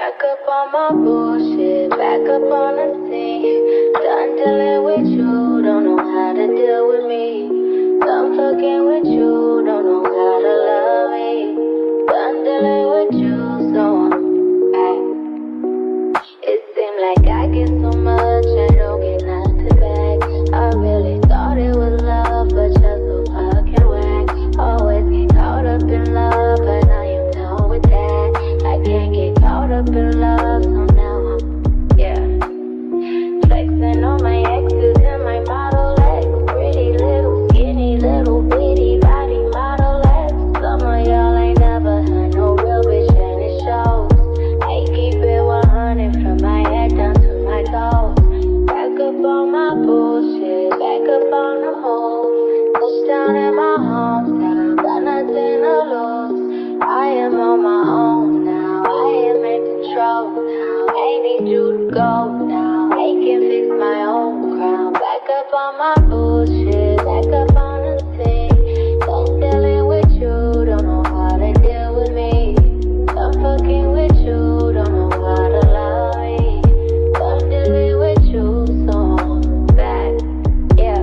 Back up on my bullshit, back up on the scene. Done dealing with you, don't know how to deal with me. Done fucking with you, don't know how to love me. Done dealing with you, so I'm back. It seems like I get so much, I don't get nothing back. I really thought it was love, but you're so fucking whack. Always get caught up in love, but now you know with that. I can't get caught up in love, so now I'm, yeah, flexing on my exes and my Model X. Pretty little, skinny, little bitty body Model X. Some of y'all ain't never had no real bitch and it shows. I keep it 100 from my head down to my toes. Back up on my bullshit, back up on the move. Touchdown in my hometown, got nothing to lose. I am on my own now, I am in control now. I need you to go now, I can fix my own crown. Back up on my bullshit, back up on the scene. Don't dealing with you, don't know how to deal with me. I'm fucking with you, don't know how to love me. I'm dealing with you, so I'm back, yeah.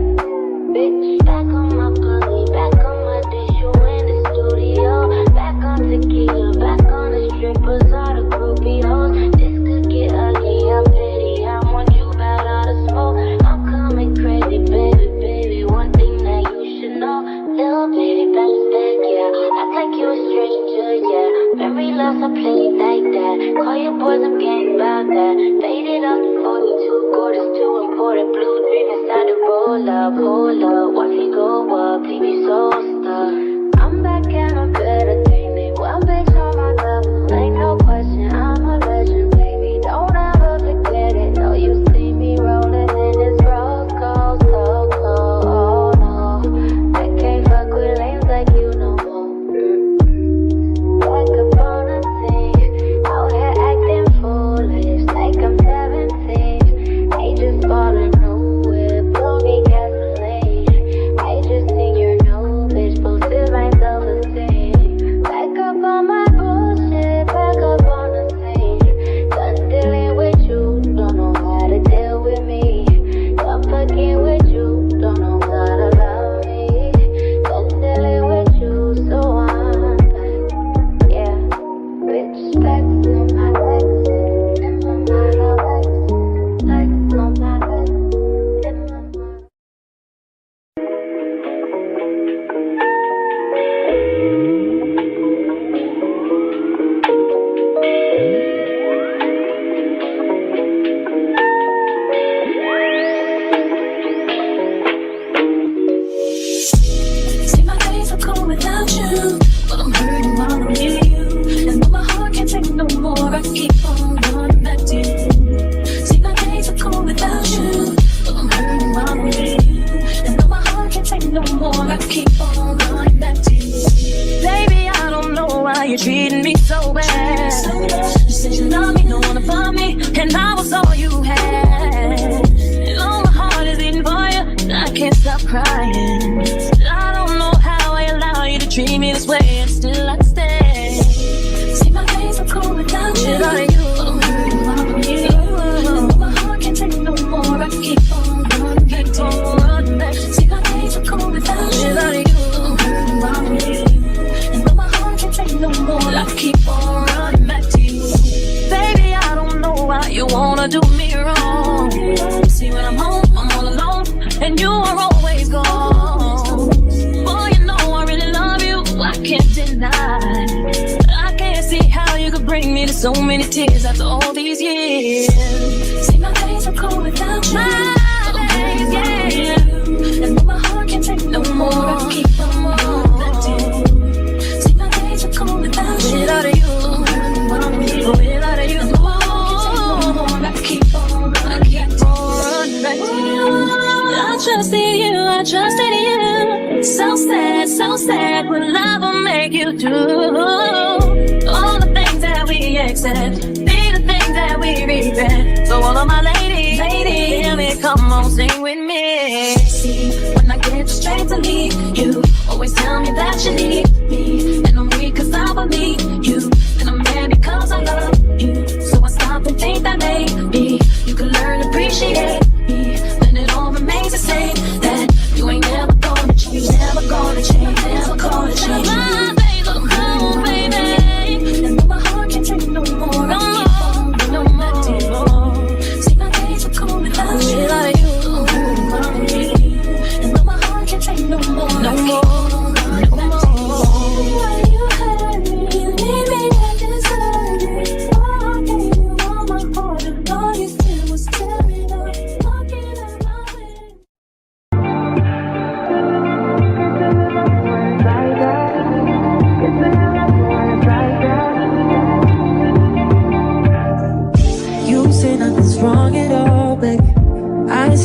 Bitch, back on my pussy, back on my dish, you in the studio. Back on tequila, back on the strippers, all the groupie hoes. This could get ugly, I'm petty, I want you bad out of smoke. I'm coming crazy, baby, baby, one thing that you should know. Little baby, bounce back, yeah, act like you a stranger, yeah. Memory loss, I play it like that. Call your boys, I'm getting about that. Faded off the 42, gorgeous, too important. Blue dream inside the roll up, hold up. Watch me go up, leave me so stuck. I'm back and I'm better thing. They one bitch on my level, ain't no question. I'm a legend, baby. Don't ever forget it. No, you see me rolling in this rose gold, so cold. Oh no, I can't fuck with lanes like you no more. Back up on the scene, out here acting foolish like I'm 17. I just bought a new whip, don't need gasoline. I just think you're new, bitch, boosted my self-esteem. Back up on my bullshit, back up on the scene. Done dealing with you, don't know how to deal with me. Done fucking with you, don't know how to love me. Done dealing with you, so I'm back, yeah. Bitch, flex on my legs, in my Model X. Flex on my legs, in my Model X. See, my days are cold without you, but I'm hurting while I'm near you. And though my heart can't take no more, I keep on running back to you. See, my days are cold without you, but I'm hurting while I'm near you. And though my heart can't take no more, I keep on running back to you. Baby, I don't know why you're treating me so bad. You said you love me, don't wanna find me, and I was all you had. And all my heart is beating for you, and I can't stop crying. I don't know how I allow you to treat me this way, and still I stay. See, my days are cold without you. Without you, I'm hurting while I'm near you. And my heart can't take no more, I keep on running back to you. See, my days are cold without you. Without you, I'm hurting while I'm near you. And though my heart can't take no more, I keep on running back to you. Baby, I don't know why you wanna do me wrong. See, when I'm home, I'm all alone, and you are always gone. Boy, you know I really love you, I can't deny. I can't see how you could bring me to so many tears after all these years. See, my days are cold without you. My days, yeah. And though my heart can't take no more, I keep on running back to you. See, my days are cold without you. Without you, without you, I keep on running back to you. I trusted you, I trusted you. So sad, what love will make you do. All the things that we accept, be the things that we regret. So all of my ladies, hear me, come on, sing with me. See, when I get the strength to leave you, always tell me that you need me. And I'm weak cause I believe you, and I'm mad because I love you. So appreciate me, then it all remains the same. That you ain't never gonna change, never gonna change, never gonna change. My days are gone, baby, and though my heart can't take no more, I keep on running back to you. See, my days are cool without you, like you. And though my heart can't take no more, no more.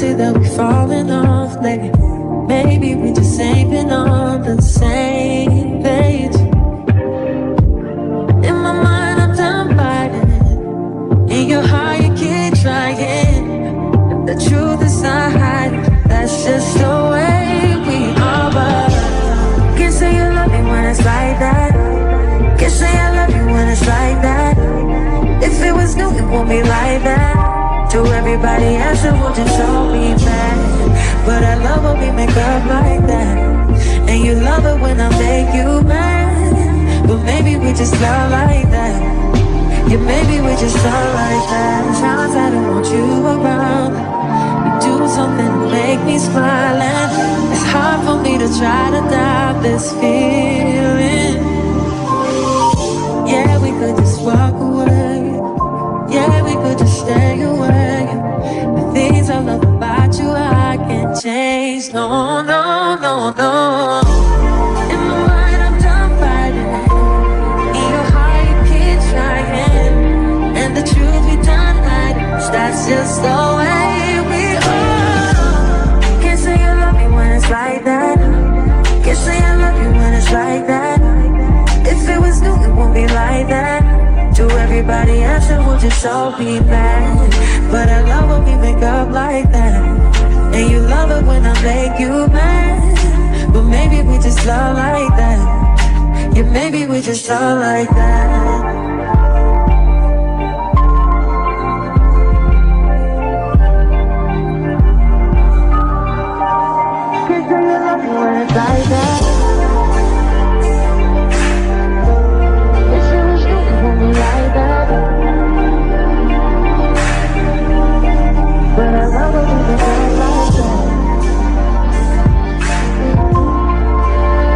That we falling off lately. Maybe we just ain't been on the same page. In my mind, I'm done fighting it. In your heart, you keep trying. If the truth is not hiding, that's just the way we are. But can't say you love me when it's like that. Can't say I love you when it's like that. If it was new, it won't be like that. To everybody else, it will just all be bad. But I love when we make up like that. And you love it when I make you mad. But maybe we just love like that. Yeah, maybe we just love like that. Times I don't want you around. You do something to make me smile. And it's hard for me to try to doubt this feeling. Yeah, we could just walk away. Yeah, we could just stay away. The things I love about you, I can't change. No, no, no, no. In my mind, I'm done fighting it. In your heart, you keep trying. And the truth we done hiding, that's just the way we are. Can't say you love me when it's like that. Can't say I love you when it's like that. If it was new, it won't be like that. To everybody else, it will just all be bad. But I love when we make up like that. And you love it when I make you mad. But maybe we just love like that. Yeah, maybe we just love like that. Can't say you love me when it's like that. Like that. But I love it when it's like that.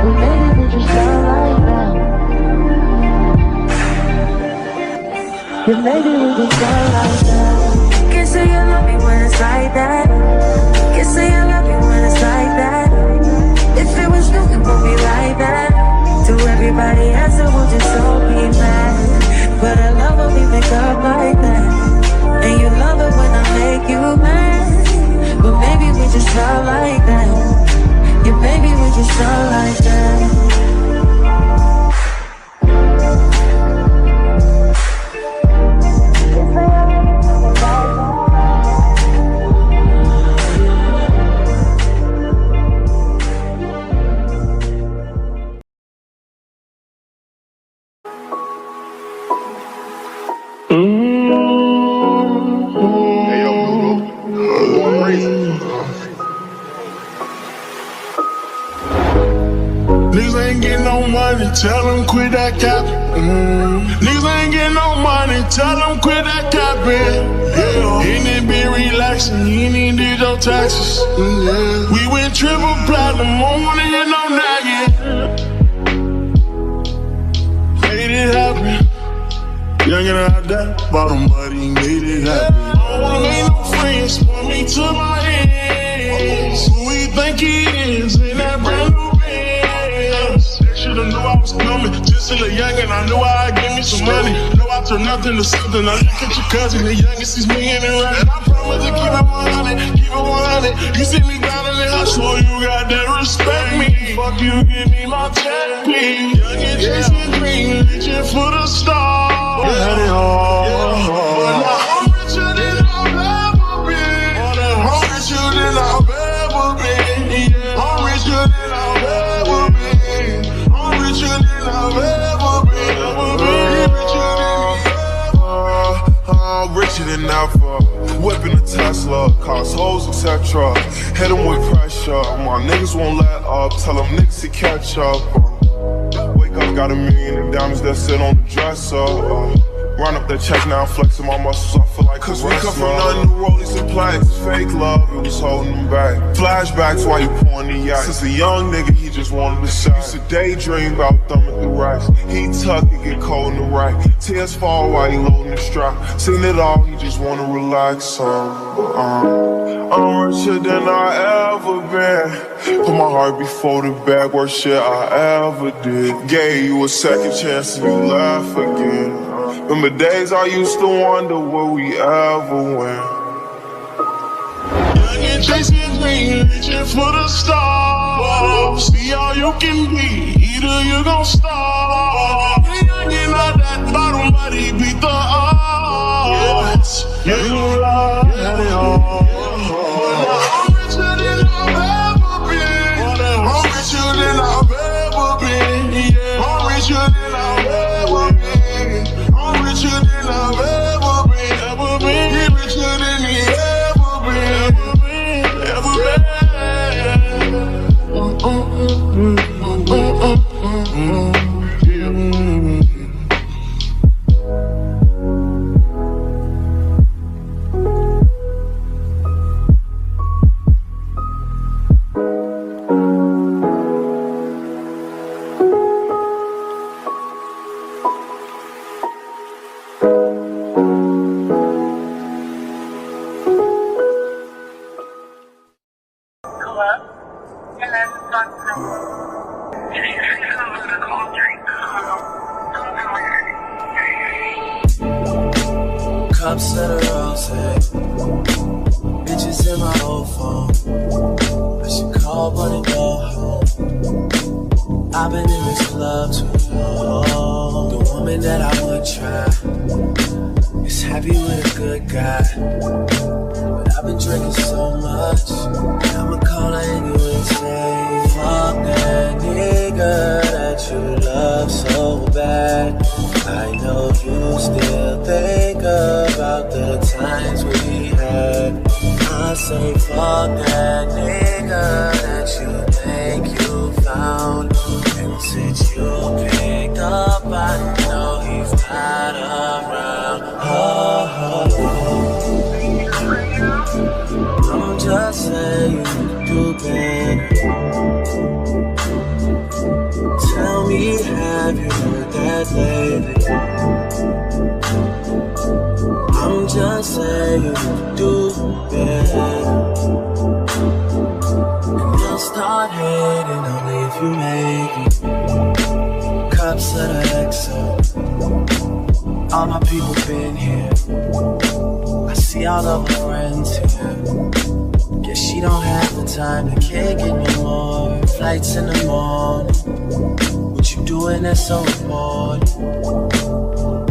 But maybe we just love like that. Yeah, maybe we just love like that. Can't say you love me when it's like that. Can't say I love you when it's like that. If it was new, it won't be like that. To everybody else, it will just all be mad. But I love when we make up like that. And you love it when I make you mad. But maybe we just love like that. Yeah, maybe we just love like that. Niggas ain't getting no money, tell them quit that cap. Niggas ain't getting no money, tell them quit that capping. Yeah, he need be relaxing, he need did your taxes. Yeah. We went triple platinum, won't wanna hear no nagging. Made it happen. Young and I died, bottom buddy, made it happen. I don't wanna make no friends, put me to my hands. Who we think he is, ain't that brand new? Should've knew I was coming. Just still a youngin', I knew I'd give me some money. Know I turn nothing to something. I look at your cousin, the youngest, he's me and running. I promise to keep it 100, keep it 100. You see me down in the house, so you got to respect me. Fuck you, give me my check, please. Youngin' chasing dreams, reaching for the stars. Had it all. But now I'm richer than I've ever been. I'm richer than I've ever been. I'm richer than I've ever been. Richer than I've ever been, richer than I've ever. I'm richer than ever. Whipping a Tesla, cars, hoes, etc. Hit them with pressure. My niggas won't let up. Tell them niggas to catch up. Wake up, got $1 million in diamonds that sit on the dresser. Run up that check now, flexing my muscles, I feel like cause we come from nothing, new rollies and plaques. Fake love, it was holding them back. Flashbacks while you pouring the ice. Since a young nigga, he just wanted to shine. Used to daydream about thumbing through racks. He tuck and get cold in the rack. Tears fall while he loading the strap. Seen it all, he just wanna relax. I'm richer than I ever been. Put my heart before the bag, worst shit I ever did. Gave you a second chance and you laugh again. Remember days I used to wonder will we ever win. Young and chasing dreams, reaching for the stars. See all you can be, either you gon' starve. Young and out that bottom body beat the odds. Yeah, you lie, had it all. I'm richer than I've ever been. I'm richer than I've ever been. Yeah, I'm richer than I've ever been. I'm richer than I've ever been, ever been. He richer than he ever been, ever been, Cups of the rose, bitches in my old phone. I should call but and go home. I've been in this club too long. The woman that I would try is happy with a good guy, but I've been drinking so much, I'ma call her anyway and say, fuck that nigga that you love so bad. I know you still think about the times we had. I say fuck that nigga that you think you found. And since you picked up, I know he's not around. I'm just saying you could do better. Tell me, have you heard that lately? I'm just saying you could do better. And I'll start hating only if you make me. Cups of the XO. All my people been here. I see all of her friends here. Guess she don't have the time to kick it no more. Flights in the morning. What you doing that's so important?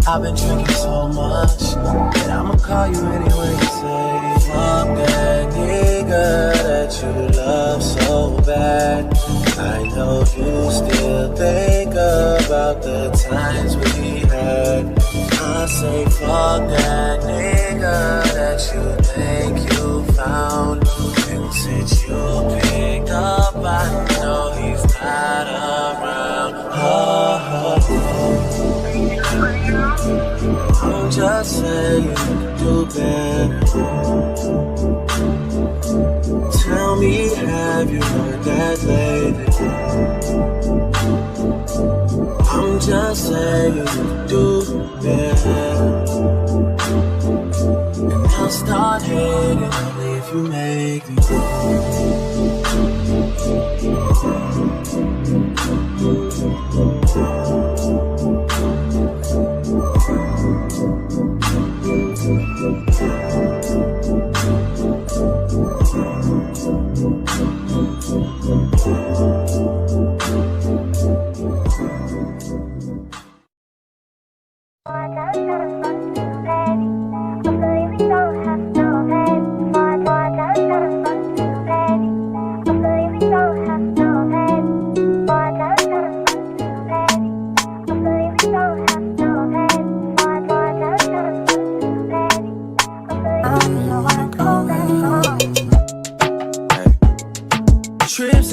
I've been drinking so much that I'ma call you anyway and say, fuck that nigga that you love so bad. I know you still think about the times we had. I say fuck that nigga that you think you found. And since you picked up, I know he's not around. I'm just saying you could do better. Tell me, have you heard that lately? I'm just saying you could do better. And I'll start hating only if you make me.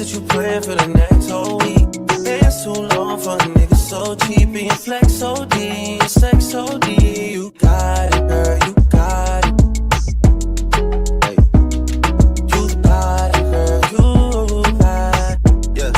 that you plan for the next whole week. It's too long for a nigga so cheap. And your flex OD, your sex OD. You got it, girl, you got it. Hey. You got it, girl, you got it. Yeah.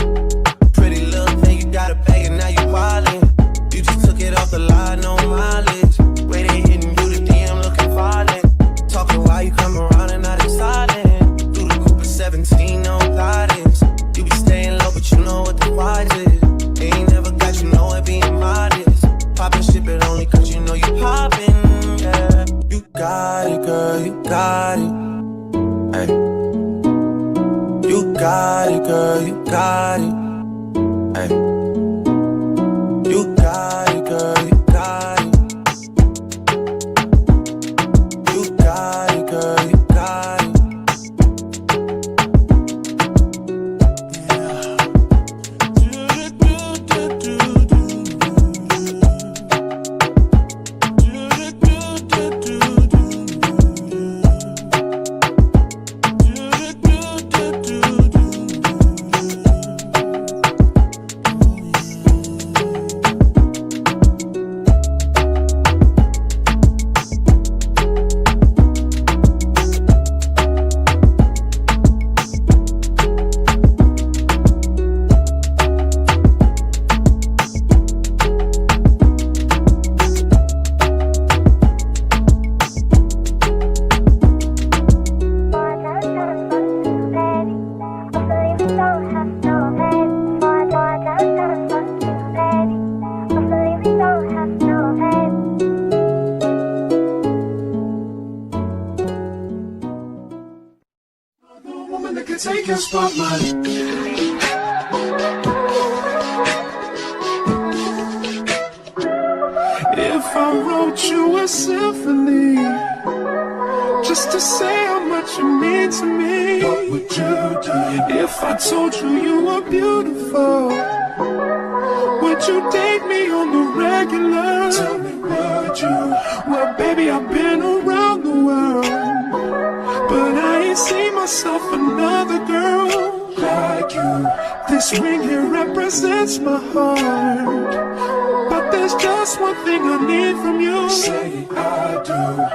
Pretty little thing, you got a bag and now you wildin'. You just took it off the line, no mileage. Way they hitting you, the DM looking violent. Talking while you come around and not silent. Through the Cooper 17, no guidance. You be staying low, but you know what the price is. Ain't never got you know it being modest. Poppin' shit, but only cause you know you poppin', yeah. You got it, girl, you got it. Hey. You got it, girl, you got it. Hey. You got it, girl, you got it. You got it, girl, you got it. Take your spotlight. If I wrote you a symphony, just to say how much you mean to me, what would you do? If I told you you were beautiful, would you date me on the regular? Tell me, would you? Well, baby, I've been around the world, but I ain't seen myself another girl like you. This ring here represents my heart, but there's just one thing I need from you. Say I do.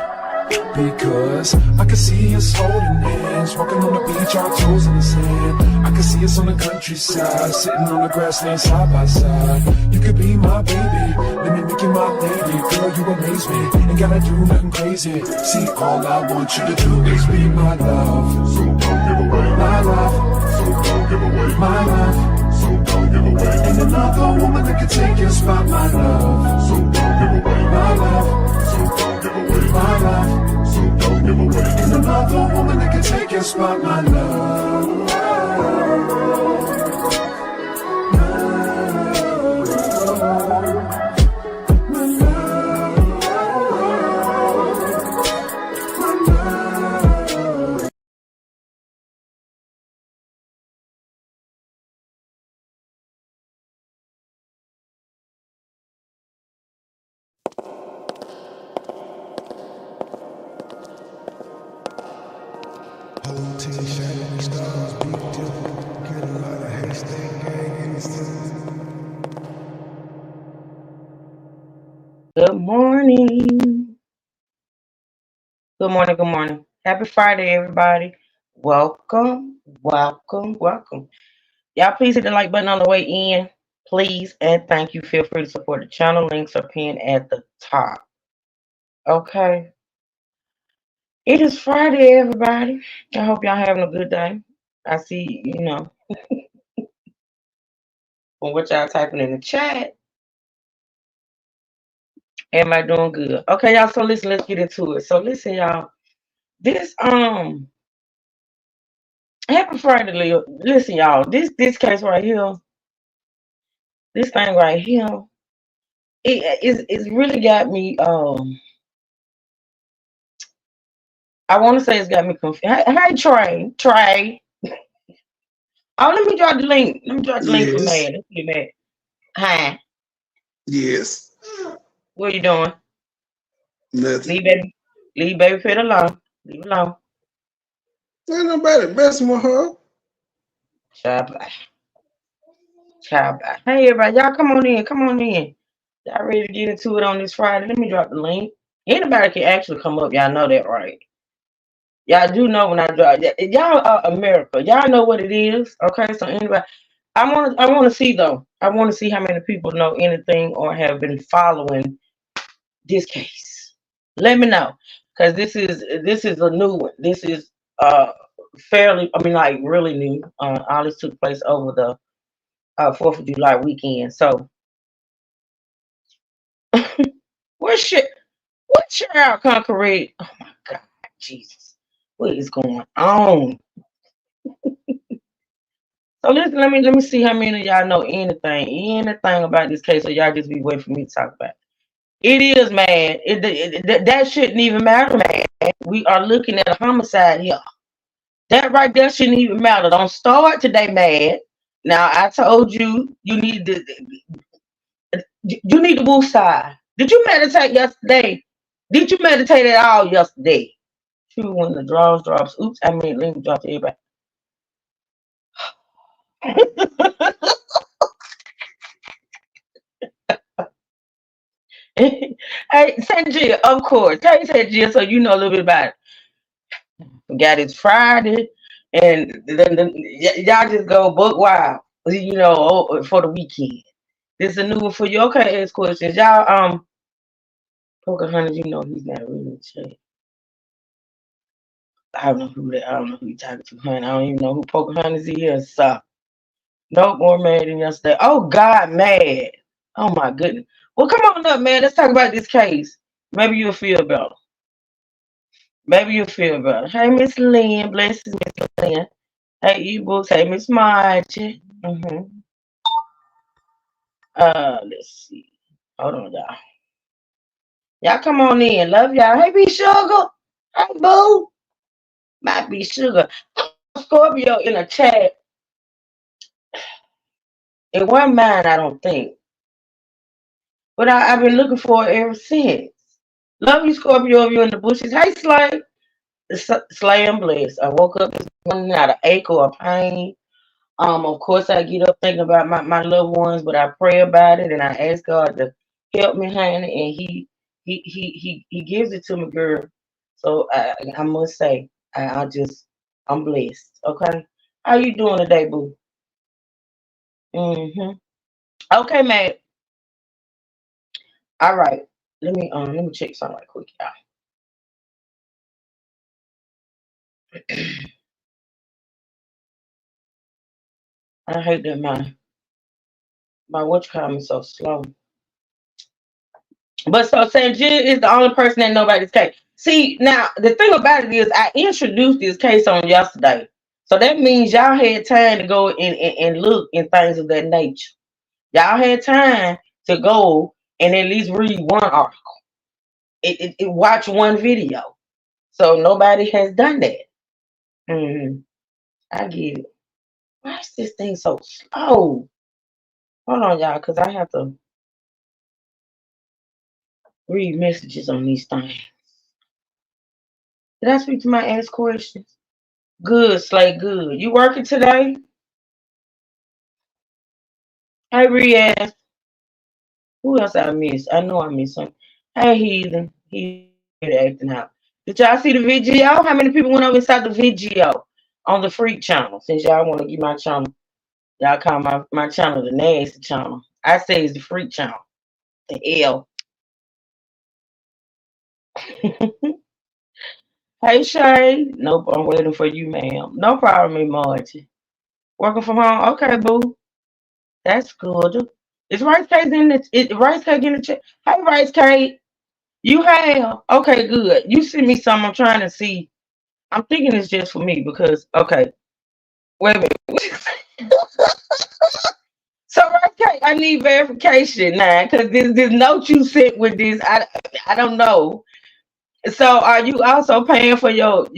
Because I can see us holding hands, walking on the beach, our toes in the sand. I can see us on the countryside, sitting on the grassland side by side. You could be my baby, let me make you my lady. Girl, you amaze me, ain't gotta do nothing crazy. See, all I want you to do is be my love. So don't give away my love. So don't give away my love. So don't give away. Ain't another woman that can take your spot, my love. So don't give away my love. So don't give away my love. So don't give away. Ain't another woman that can take your spot, my love. Good morning. Good morning. Good morning. Happy Friday, everybody. Welcome, welcome, welcome. Y'all, please hit the like button on the way in, please, and thank you. Feel free to support the channel. Links are pinned at the top. Okay. It is Friday, everybody. I hope y'all having a good day. I see, from what y'all typing in the chat. Am I doing good? Okay, y'all. So listen, let's get into it. So listen, y'all. This Happy Friday, Leo. Listen, y'all. This case right here, this thing right here, it's really got me. I want to say it's got me confused. Hey, Trey. Oh, let me drop the link. Let me drop the link for Mad. Let's get Mad. Hi. Yes. What you doing? Nothing. Leave baby Pet alone. Leave alone. Ain't nobody messing with her. Child, child. Hey, everybody, y'all come on in. Come on in. Y'all ready to get into it on this Friday? Let me drop the link. Anybody can actually come up. Y'all know that, right? Y'all do know when I drop. Y'all are America. Y'all know what it is. Okay, so anybody, I want to see though. I want to see how many people know anything or have been following this case. Let me know, because this is a new one. This is fairly, I mean, like really new. All this took place over the 4th of July weekend. So what's your what's your outcome correct? Oh my God, Jesus, what is going on? So listen, let me see how many of y'all know anything about this case, so y'all just be waiting for me to talk about it. It is, man. That shouldn't even matter, man. We are looking at a homicide here. That right there shouldn't even matter. Don't start today, mad. Now I told you you need to move side. Did you meditate yesterday? Did you meditate at all yesterday? True, when the draws drops. Oops, I mean let me drop to everybody. Hey, Sanjay, of course. Hey, Sanjay, so you know a little bit about it. We got it Friday, and then y'all just go book wild, for the weekend. This is a new one for you. Okay, ask questions. Y'all, Pocahontas, he's not really shit. I don't know who you talking to, honey. I don't even know who Pocahontas is. So, no more mad than yesterday. Oh, God, mad. Oh, my goodness. Well, come on up, man. Let's talk about this case. Maybe you'll feel better. Maybe you'll feel better. Hey, Miss Lynn. Blessings, Miss Lynn. Hey, ebooks. Hey, Miss Margie. Let's see. Hold on, y'all. Y'all come on in. Love y'all. Hey, B Sugar. Hey, boo. Might be Sugar. Scorpio in a chat. It wasn't mine, I don't think. But I've been looking for it ever since. Love you, Scorpio, of you in the bushes. Hey, Slay. Slay and Bless. I woke up this morning out of ache or pain. Of course, I get up thinking about my loved ones, but I pray about it and I ask God to help me, honey, and He gives it to me, girl. So I must say, I'm blessed. Okay, how you doing today, boo? Okay, man. All right. Let me check something right quick, y'all. I hate that my watch is so slow. But so St. Jill is the only person that nobody's case. See, now the thing about it is I introduced this case on yesterday. So that means y'all had time to go and look in things of that nature. Y'all had time to go and at least read one article. Watch one video. So nobody has done that. I get it. Why is this thing so slow? Hold on, y'all, because I have to read messages on these things. Did I speak to my ask questions? Good, Slay, good. You working today? Hey, Riaz. Who else I missed? I know I missed some. Hey, Heathen. He's acting out. Did y'all see the video? How many people went over inside the video on the Freak channel? Since y'all want to give my channel, y'all call my channel the Nasty channel. I say it's the Freak channel. The L. Hey, Shay. Nope, I'm waiting for you, ma'am. No problem, Margie. Working from home? Okay, boo. That's good. Is rice cake in rice cake in the chat? Hey, rice cake. You have? Okay, good. You send me some. I'm trying to see. I'm thinking it's just for me because okay. Wait a minute. So rice cake, I need verification now because this note you sent with this, I don't know. So are you also paying for your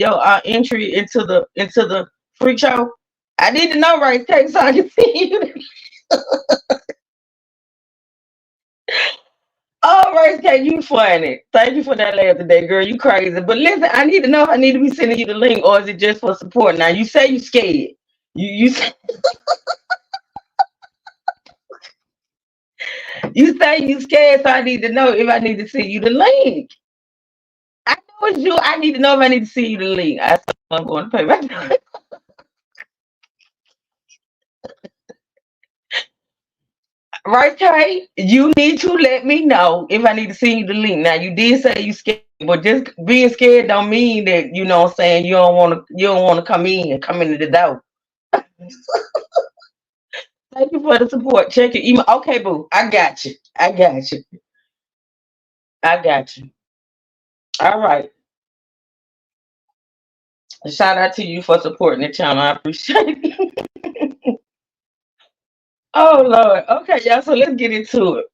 entry into the freak show? I need to know rice cake so I can see you. Oh, Rice Cake, you funny. Thank you for that laugh today, girl. You crazy. But listen, I need to know if I need to be sending you the link or is it just for support? Now, you say you scared. You you say you scared, so I need to know if I need to send you the link. I know it's you. I need to know if I need to send you the link. I'm going to pay back. Right, Kay? You need to let me know if I need to send you the link. Now you did say you scared, but just being scared don't mean that you know what I'm saying you don't wanna come into the door. Thank you for the support. Check your email. Okay, boo. I got you. I got you. I got you. All right. Shout out to you for supporting the channel. I appreciate it. Oh Lord. Okay, y'all. So let's get into it.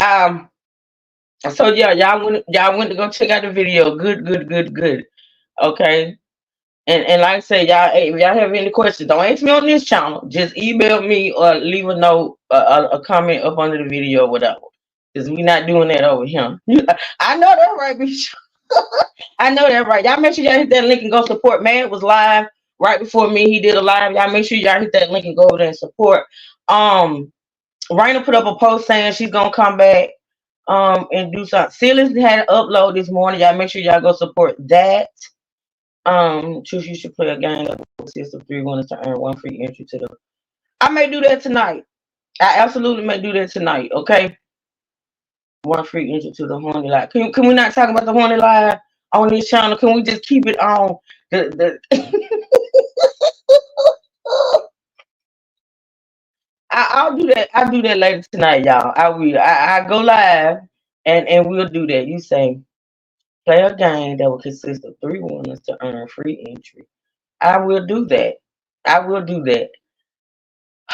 Um. So yeah, y'all went to go check out the video. Good, good, good, good. Okay. And like I said, y'all, hey, if y'all have any questions, don't ask me on this channel. Just email me or leave a note, a comment up under the video, or whatever. Cause we not doing that over here. I know that right, bitch. I know that right. Y'all make sure y'all hit that link and go support. Man was live right before me. He did a live. Y'all make sure y'all hit that link and go over there and support. Um, Raina put up a post saying she's gonna come back and do something. Silas had an upload this morning. Y'all make sure y'all go support that. Choose you should play a game that consists of 3 winners to earn 1 free entry to the. I may do that tonight. I absolutely may do that tonight. Okay, 1 free entry to the Horny Live. Can we not talk about the Horny Live on this channel? Can we just keep it on the? I'll do that. I'll do that later tonight, y'all. I will. I go live and we'll do that. You say play a game that will consist of 3 winners to earn free entry. I will do that. I will do that.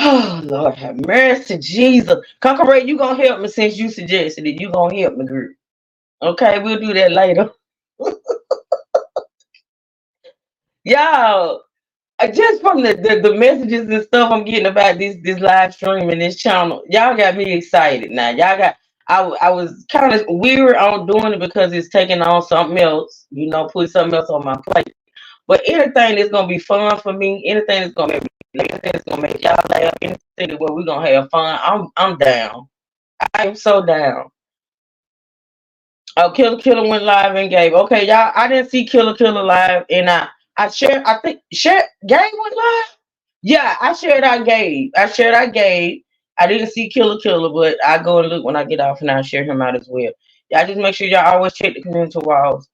Oh Lord have mercy, Jesus. Conqueror, you gonna help me since you suggested it. You gonna help me, girl. Okay, we'll do that later. Y'all, just from the messages and stuff I'm getting about this live stream and this channel, y'all got me excited now. Y'all got I was kind of weird on doing it because it's taking on something else, put something else on my plate. But anything that's gonna be fun for me, anything that's gonna make me, anything that's gonna make y'all laugh, anything where we're gonna have fun, I'm down. I am so down. Oh, Killer went live and gave. Okay, y'all. I didn't see Killer live, and I shared. I think shared. Gabe went live. Yeah, I shared. I gave. I shared. I gave. I didn't see Killer, but I go and look when I get off, and I share him out as well. Y'all just make sure y'all always check the community walls,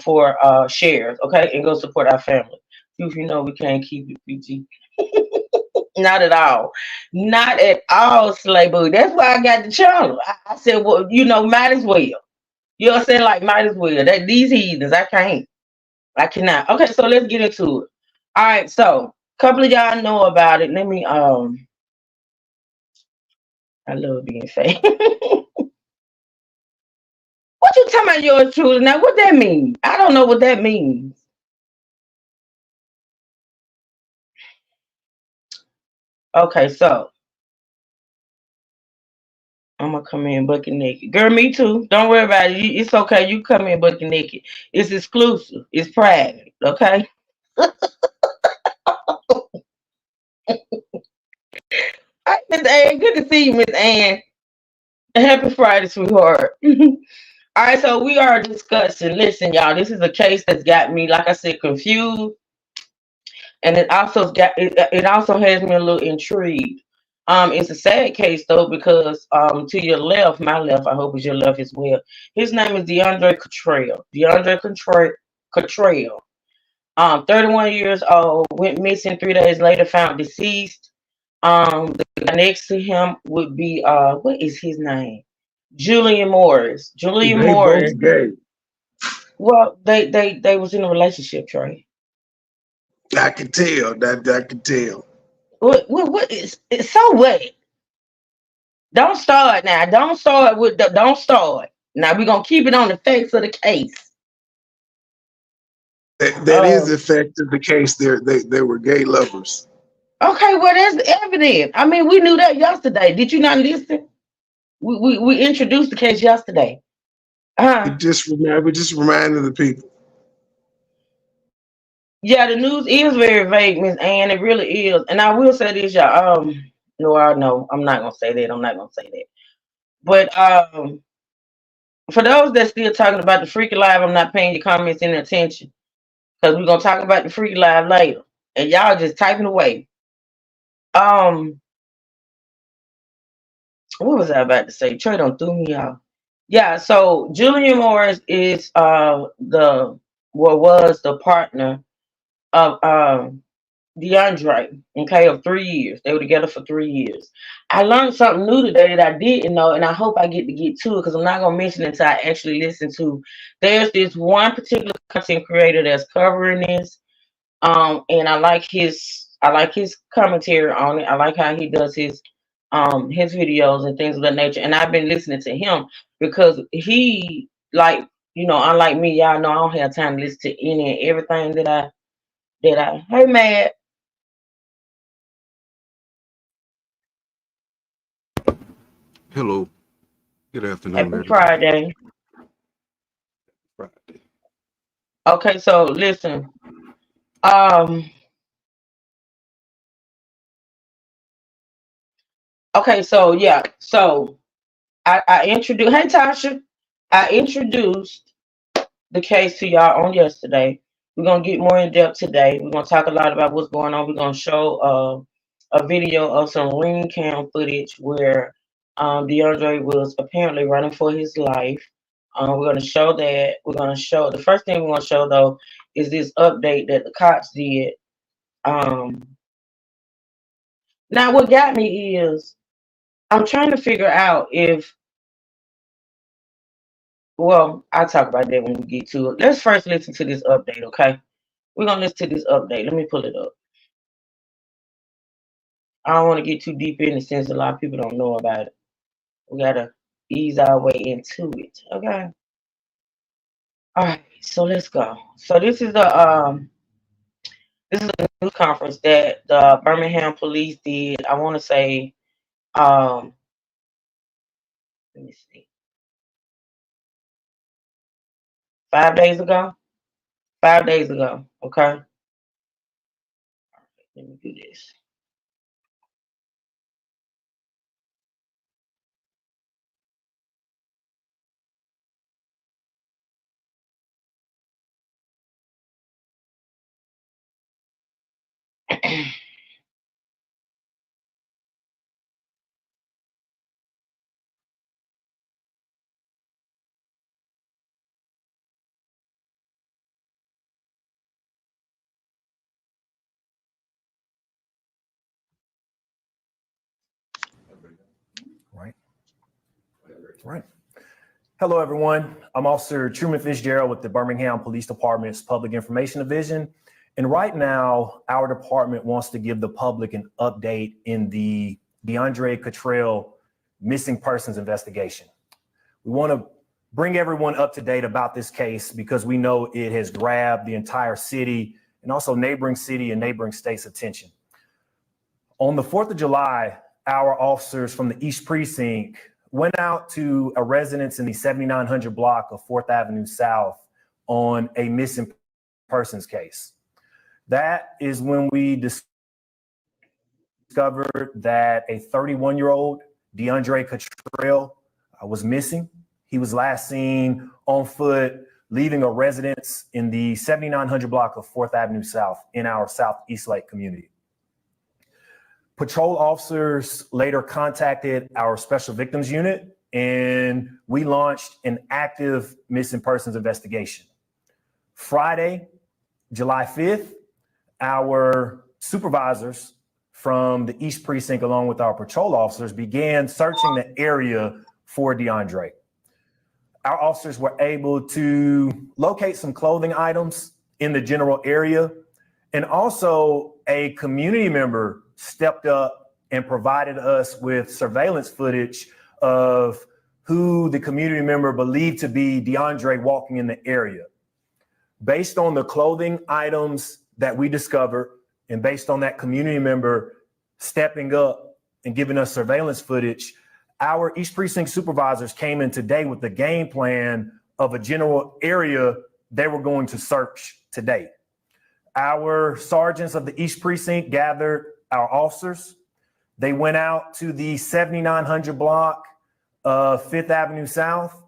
for shares. Okay, and go support our family. If you know we can't keep it PG. Not at all. Not at all, Slay Boo. That's why I got the channel. I said, well, might as well. You know what I'm saying? Like, might as well. That these heathens, I can't. I cannot. Okay, so let's get into it. All right, so a couple of y'all know about it. Let me I love being fake. What you talking about yours truly? Now what that mean? I don't know what that means. Okay, so I'm gonna come in bucket naked. Girl, me too. Don't worry about it. It's okay. You come in bucket naked. It's exclusive. It's private. Okay. All right, Miss Ann. Good to see you, Miss Ann. Happy Friday, sweetheart. All right, so we are discussing. Listen, y'all, this is a case that's got me, like I said, confused, and it also has me a little intrigued. It's a sad case though because to your left, my left, I hope it's your left as well. His name is DeAndre Cottrell. Cottrell. 31 years old, went missing 3 days later, found deceased. The guy next to him would be what is his name? Julian Morris. Julian They Morris. both gay. Well, they was in a relationship, Trey. I can tell. That I can tell. What is so what? Don't start now. Don't start. Now we're gonna keep it on the facts of the case. That is Um the fact of the case. They were gay lovers. okay, well that's evident. I mean, we knew that yesterday. Did you not listen? We introduced the case yesterday. We just reminded the people. Yeah, the news is very vague, Miss Ann. It really is. And I will say this, y'all. No, I know I'm not gonna say that. I'm not gonna say that. But for those that still talking about the freaky live, I'm not paying your comments any attention because we're gonna talk about the freaky live later. And y'all just typing away. Um, what was I about to say? Trey don't threw me off. Yeah, so Julian Morris is the what was the partner of DeAndre, okay, of 3 years. They were together for 3 years. I learned something new today that I didn't know, and I hope I get to get to it because I'm not gonna mention it until I actually listen to. There's this one particular content creator that's covering this, and I like his commentary on it. I like how he does his videos and things of that nature. And I've been listening to him because he like unlike me, y'all know I don't have time to listen to any and everything that I hey man. Hello. Good afternoon, Happy everybody. Friday. Friday. Okay, so listen. Um. Okay, so yeah. So I introduced. Hey, Tasha. I introduced the case to y'all on yesterday. We're gonna get more in depth today. We're gonna talk a lot about what's going on. We're gonna show a video of some ring cam footage where DeAndre was apparently running for his life. We're gonna show that. We're gonna show the first thing we're gonna show though is this update that the cops did. Um, Now, what got me is I'm trying to figure out if, well, I'll talk about that when we get to it. Let's first listen to this update, okay? We're going to listen to this update. Let me pull it up. I don't want to get too deep in it since a lot of people don't know about it. We got to ease our way into it, okay? All right, so let's go. So this is a news conference that the Birmingham police did. I want to say um let me see, 5 days ago. 5 days ago, okay? Let me do this. Right. Right. Hello, everyone. I'm Officer Truman Fitzgerald with the Birmingham Police Department's Public Information Division. And right now, our department wants to give the public an update in the DeAndre Cottrell missing persons investigation. We want to bring everyone up to date about this case because we know it has grabbed the entire city and also neighboring city and neighboring states' attention. On the 4th of July, our officers from the East Precinct went out to a residence in the 7900 block of 4th Avenue South on a missing persons case. That is when we discovered that a 31-year-old DeAndre Cottrell was missing. He was last seen on foot leaving a residence in the 7900 block of 4th Avenue South in our Southeast Lake community. Patrol officers later contacted our Special Victims Unit, and we launched an active missing persons investigation. Friday, July 5th, our supervisors from the East Precinct, along with our patrol officers, began searching the area for DeAndre. Our officers were able to locate some clothing items in the general area, and also a community member stepped up and provided us with surveillance footage of who the community member believed to be DeAndre walking in the area. Based on the clothing items that we discovered and based on that community member stepping up and giving us surveillance footage, our East Precinct supervisors came in today with the game plan of a general area they were going to search today. Our sergeants of the East Precinct gathered our officers. They went out to the 7900 block of 5th Avenue South,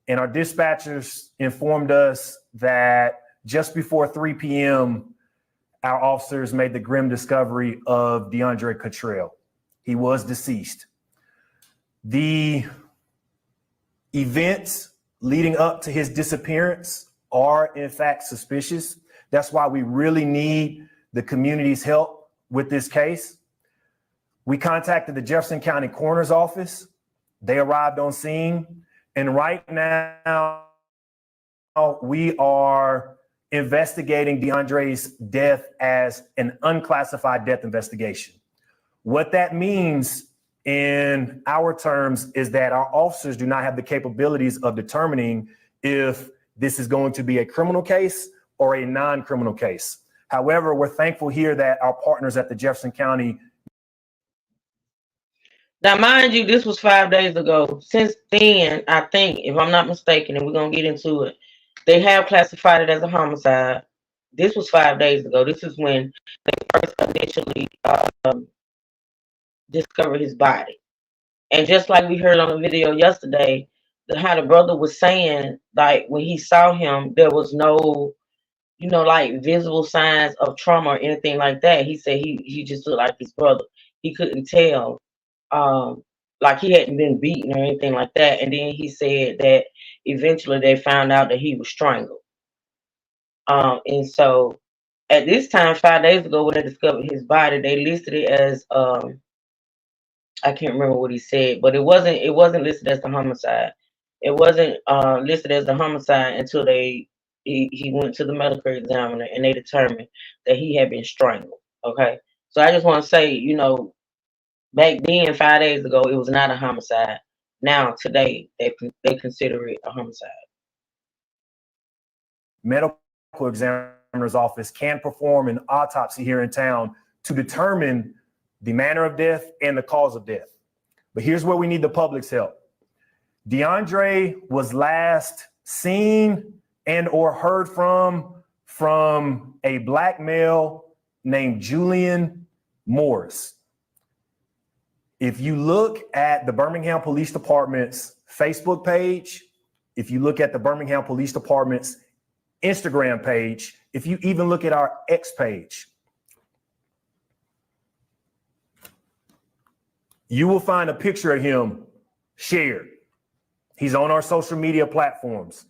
and our dispatchers informed us that just before 3 p.m., our officers made the grim discovery of DeAndre Cottrell. He was deceased. The events leading up to his disappearance are in fact suspicious. That's why we really need the community's help with this case. We contacted the Jefferson County Coroner's Office. They arrived on scene. And right now, we are investigating DeAndre's death as an unclassified death investigation. What that means in our terms is that our officers do not have the capabilities of determining if this is going to be a criminal case or a non-criminal case. However, we're thankful here that our partners at the Jefferson County. Now, mind you, this was 5 days ago. Since then, I think, if I'm not mistaken, and we're going to get into it, they have classified it as a homicide. This was 5 days ago. This is when they first initially discovered his body. And just like we heard on the video yesterday, how the brother was saying, like, when he saw him, there was no, like visible signs of trauma or anything like that. He said he just looked like his brother. He couldn't tell, like he hadn't been beaten or anything like that. And then he said that eventually they found out that he was strangled. And so at this time, 5 days ago, when they discovered his body, they listed it as I can't remember what he said, but it wasn't listed as the homicide. It wasn't listed as the homicide until he went to the medical examiner and they determined that he had been strangled. Okay, so I just want to say, back then, 5 days ago, it was not a homicide. Now today, they consider it a homicide. Medical examiner's office can perform an autopsy here in town to determine the manner of death and the cause of death. But here's where we need the public's help. DeAndre was last seen and or heard from a black male named Julian Morris. If you look at the Birmingham Police Department's Facebook page, if you look at the Birmingham Police Department's Instagram page, if you even look at our X page, you will find a picture of him shared. He's on our social media platforms.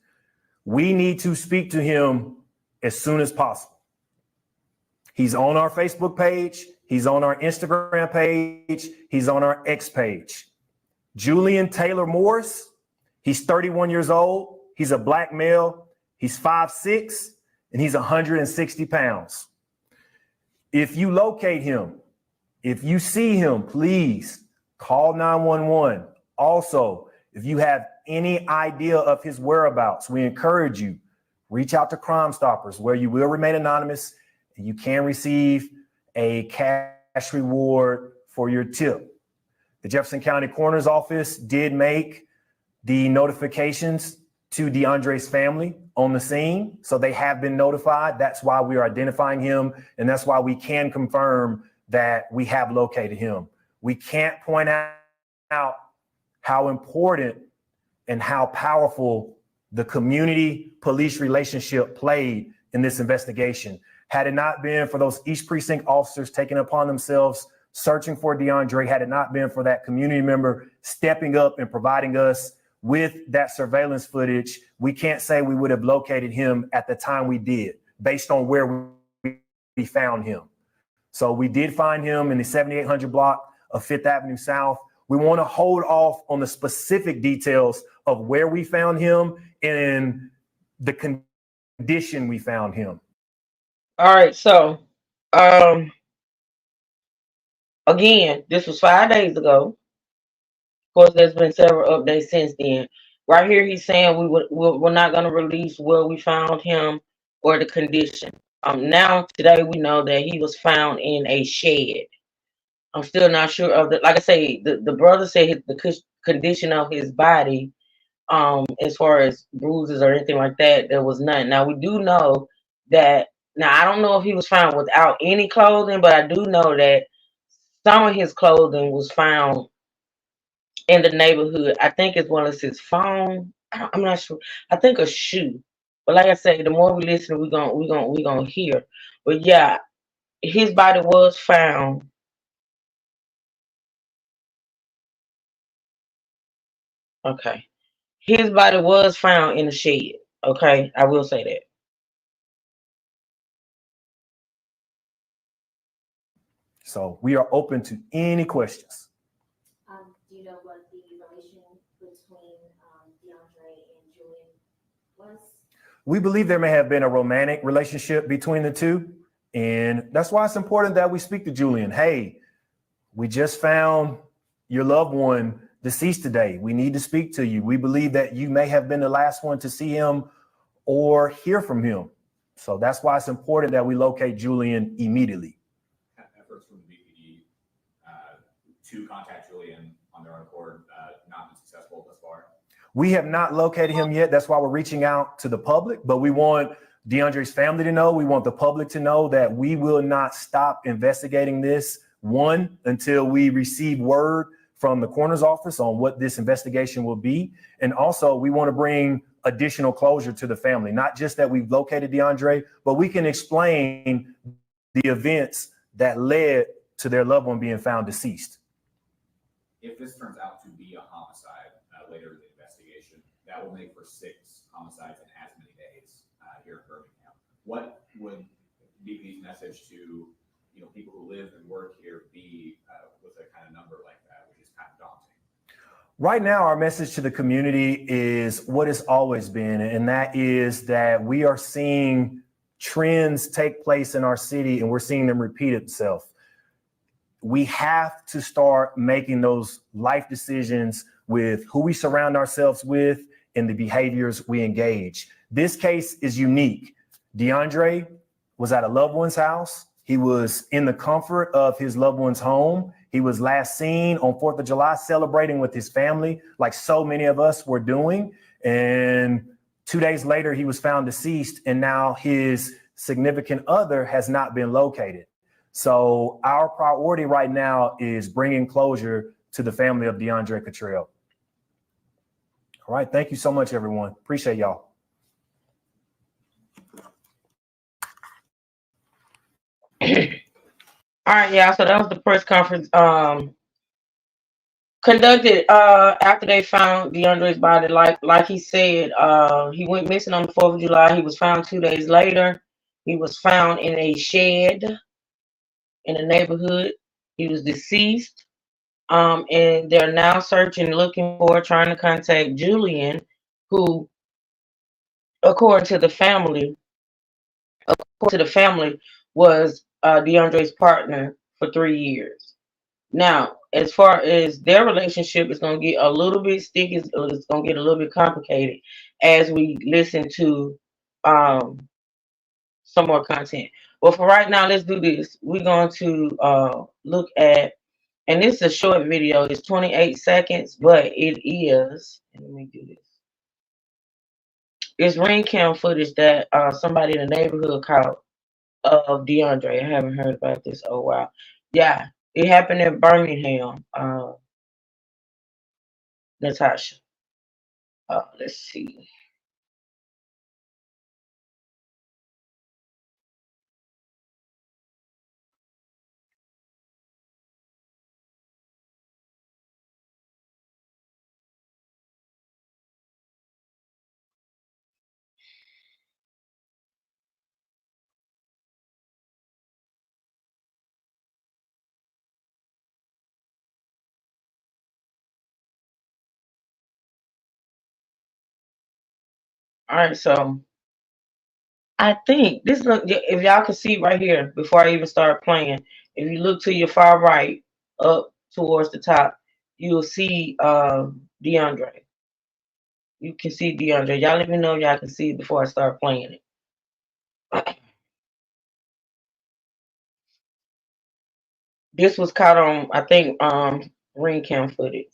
We need to speak to him as soon as possible. He's on our Facebook page. He's on our Instagram page. He's on our X page. Julian Taylor Morris. He's 31 years old. He's a black male. He's 5'6", and he's 160 pounds. If you locate him, if you see him, please call 911. Also, if you have any idea of his whereabouts, we encourage you, reach out to Crime Stoppers, where you will remain anonymous and you can receive a cash reward for your tip. The Jefferson County Coroner's Office did make the notifications to DeAndre's family on the scene, so they have been notified. That's why we are identifying him, and that's why we can confirm that we have located him. We can't point out how important and how powerful the community-police relationship played in this investigation. Had it not been for those East Precinct officers taking upon themselves searching for DeAndre, had it not been for that community member stepping up and providing us with that surveillance footage, we can't say we would have located him at the time we did, based on where we found him. So we did find him in the 7800 block of 5th Avenue South. We want to hold off on the specific details of where we found him and the condition we found him. All right, so again, this was 5 days ago. Of course, there's been several updates since then. Right here, he's saying we're not going to release where we found him or the condition. Now, today, we know that he was found in a shed. I'm still not sure of like I say, the brother said the condition of his body, as far as bruises or anything like that, there was none. Now, we do know that Now I don't know if he was found without any clothing, but I do know that some of his clothing was found in the neighborhood. I think as well as his phone. I'm not sure. I think a shoe. But like I say, the more we listen, we're gonna hear. But yeah, his body was found. Okay. His body was found in the shed. Okay. I will say that. So we are open to any questions. Do you know what the relation between DeAndre and Julian was? We believe there may have been a romantic relationship between the two. And that's why it's important that we speak to Julian. Hey, we just found your loved one deceased today. We need to speak to you. We believe that you may have been the last one to see him or hear from him. So that's why it's important that we locate Julian immediately. Efforts from the BPD to contact Julian on their own accord not been successful thus far. We have not located him yet. That's why we're reaching out to the public, but we want DeAndre's family to know. We want the public to know that we will not stop investigating this, one, until we receive word from the coroner's office on what this investigation will be. And also, we want to bring additional closure to the family, not just that we've located DeAndre, but we can explain the events that led to their loved one being found deceased. If this turns out to be a homicide later in the investigation, that will make for 6 homicides in as many days here in Birmingham. What would BPD's message to people who live and work here be with a kind of number like that, which is kind of daunting? Right now, our message to the community is what it's always been, and that is that we are seeing trends take place in our city, and we're seeing them repeat itself. We have to start making those life decisions with who we surround ourselves with and the behaviors we engage. This case is unique. DeAndre was at a loved one's house. He was in the comfort of his loved one's home. He was last seen on 4th of July celebrating with his family, like so many of us were doing. And 2 days later, he was found deceased, and now his significant other has not been located. So our priority right now is bringing closure to the family of DeAndre Cottrell. All right. Thank you so much, everyone. Appreciate y'all. All right, yeah. So that was the press conference conducted after they found DeAndre's body. Like he said, he went missing on the 4th of July. He was found 2 days later. He was found in a shed in the neighborhood. He was deceased. And they're now searching, looking for, trying to contact Julian, who, according to the family, was DeAndre's partner for 3 years. Now, as far as their relationship is going to get a little bit sticky, it's going to get a little bit complicated as we listen to some more content. Well, for right now, let's do this. We're going to look at, and this is a short video. It's 28 seconds, but it is, let me do this. It's ring cam footage that somebody in the neighborhood caught of DeAndre. I haven't heard about this. Oh, wow. Yeah, it happened in Birmingham. Natasha. Let's see. All right, so I think this look, if y'all can see right here before I even start playing, if you look to your far right up towards the top, you'll see DeAndre. You can see DeAndre. Y'all let me know if y'all can see it before I start playing it. This was caught on, I think, ring cam footage.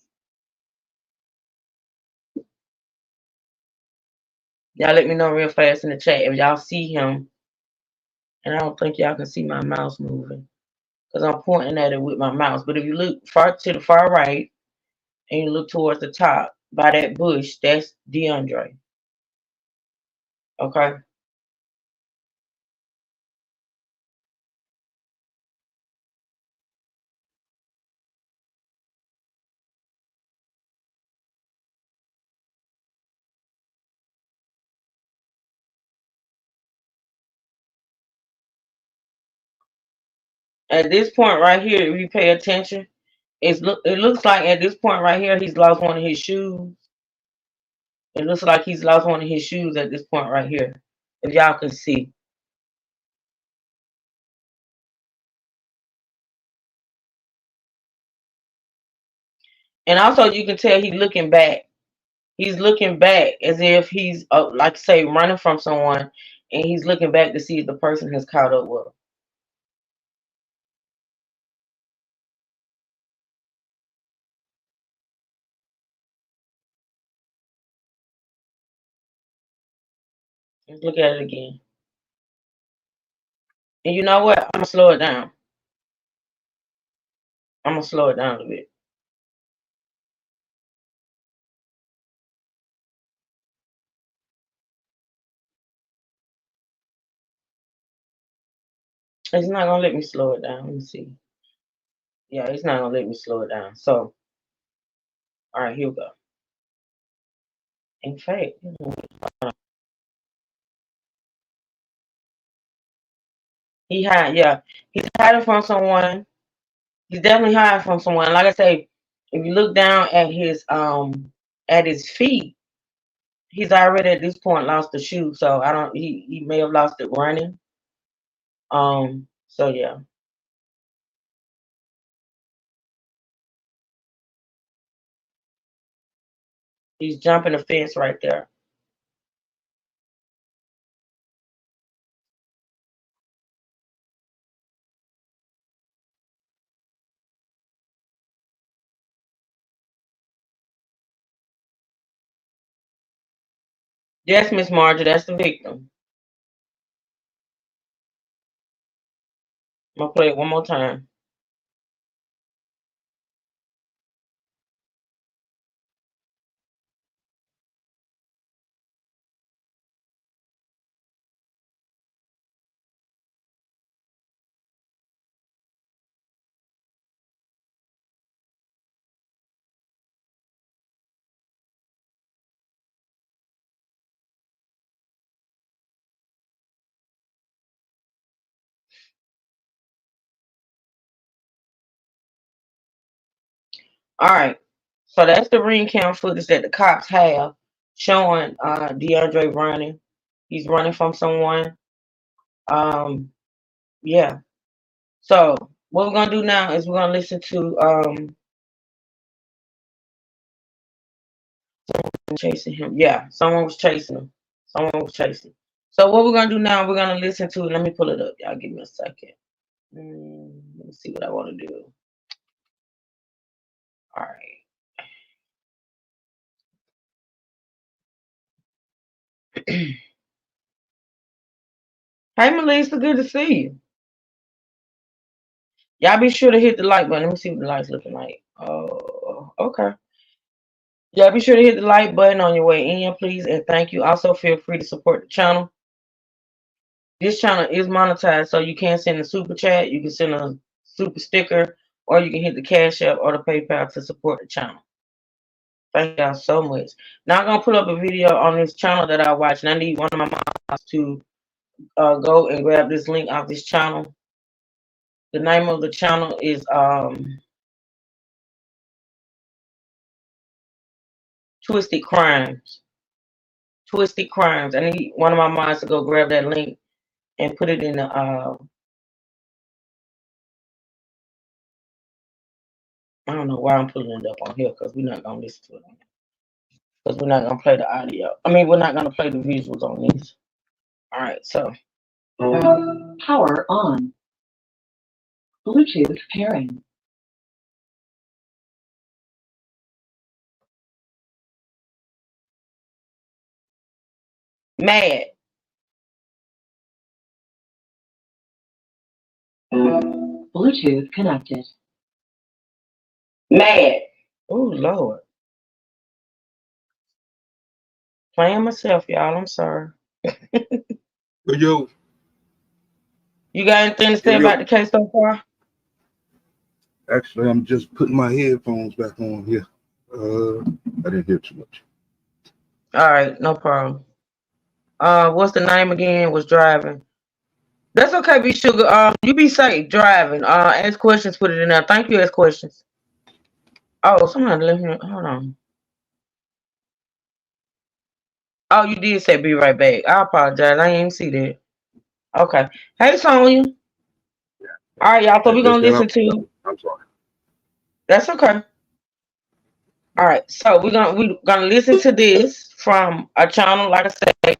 Y'all let me know real fast in the chat if y'all see him And I don't think y'all can see my mouse moving because I'm pointing at it with my mouse. But if you look far to the far right and you look towards the top by that bush, that's DeAndre. Okay. At this point right here, if you pay attention, it looks like at this point right here, he's lost one of his shoes. It looks like he's lost one of his shoes at this point right here. If y'all can see. And also you can tell he's looking back. He's looking back as if he's like say running from someone and he's looking back to see if the person has caught up with him. Let's look at it again. And you know what? I'm gonna slow it down. I'm gonna slow it down a bit. It's not gonna let me slow it down. Let me see. Yeah, it's not gonna let me slow it down. So, all right, here we go. In fact, yeah, he's hiding from someone. He's definitely hiding from someone. Like I say, if you look down at his feet, he's already at this point lost the shoe. So I don't. He may have lost it running. So yeah, he's jumping the fence right there. Yes, Miss Margie, that's the victim. I'm gonna play it one more time. All right. So that's the ring cam footage that the cops have showing DeAndre running. He's running from someone. Yeah. So what we're gonna do now is we're gonna listen to chasing him. Yeah, someone was chasing him. Someone was chasing. So what we're gonna do now, we're gonna listen to. Let me pull it up. Y'all give me a second. Let me see what I want to do. All right. Hey Melissa, good to see you. Y'all be sure to hit the like button. Let me see what the light's looking like. Oh, okay. Yeah, be sure to hit the like button on your way in, please, and thank you. Also, feel free to support the channel. This channel is monetized, so you can send a super chat, you can send a super sticker, or you can hit the Cash App or the PayPal to support the channel. Thank y'all so much. Now I'm gonna put up a video on this channel that I watch, and I need one of my moms to go and grab this link off this channel. The name of the channel is Twisted Crimes. Twisted Crimes. I need one of my moms to go grab that link and put it in the I don't know why I'm putting it up on here because we're not gonna listen to it. Because we're not gonna play the audio. I mean, we're not gonna play the visuals on these. All right, so Power on. Bluetooth pairing. mad. Bluetooth connected. Mad. Oh Lord. Playing myself, y'all. I'm sorry. Yo, You got anything to say yo, about yo. the case so far? Actually, I'm just putting my headphones back on here. I didn't hear too much. All right, no problem. What's the name again? Was driving. That's okay, be sugar. You be safe driving. Ask questions, put it in there. Thank you, ask questions. Oh, somebody let me hold on. Oh, you did say be right back. I apologize. I didn't even see that. Okay. Hey Sonya. All right, y'all. So I we're just gonna got listen out. to I'm sorry. that's okay. All right, so we're gonna listen to this from a channel, like I said,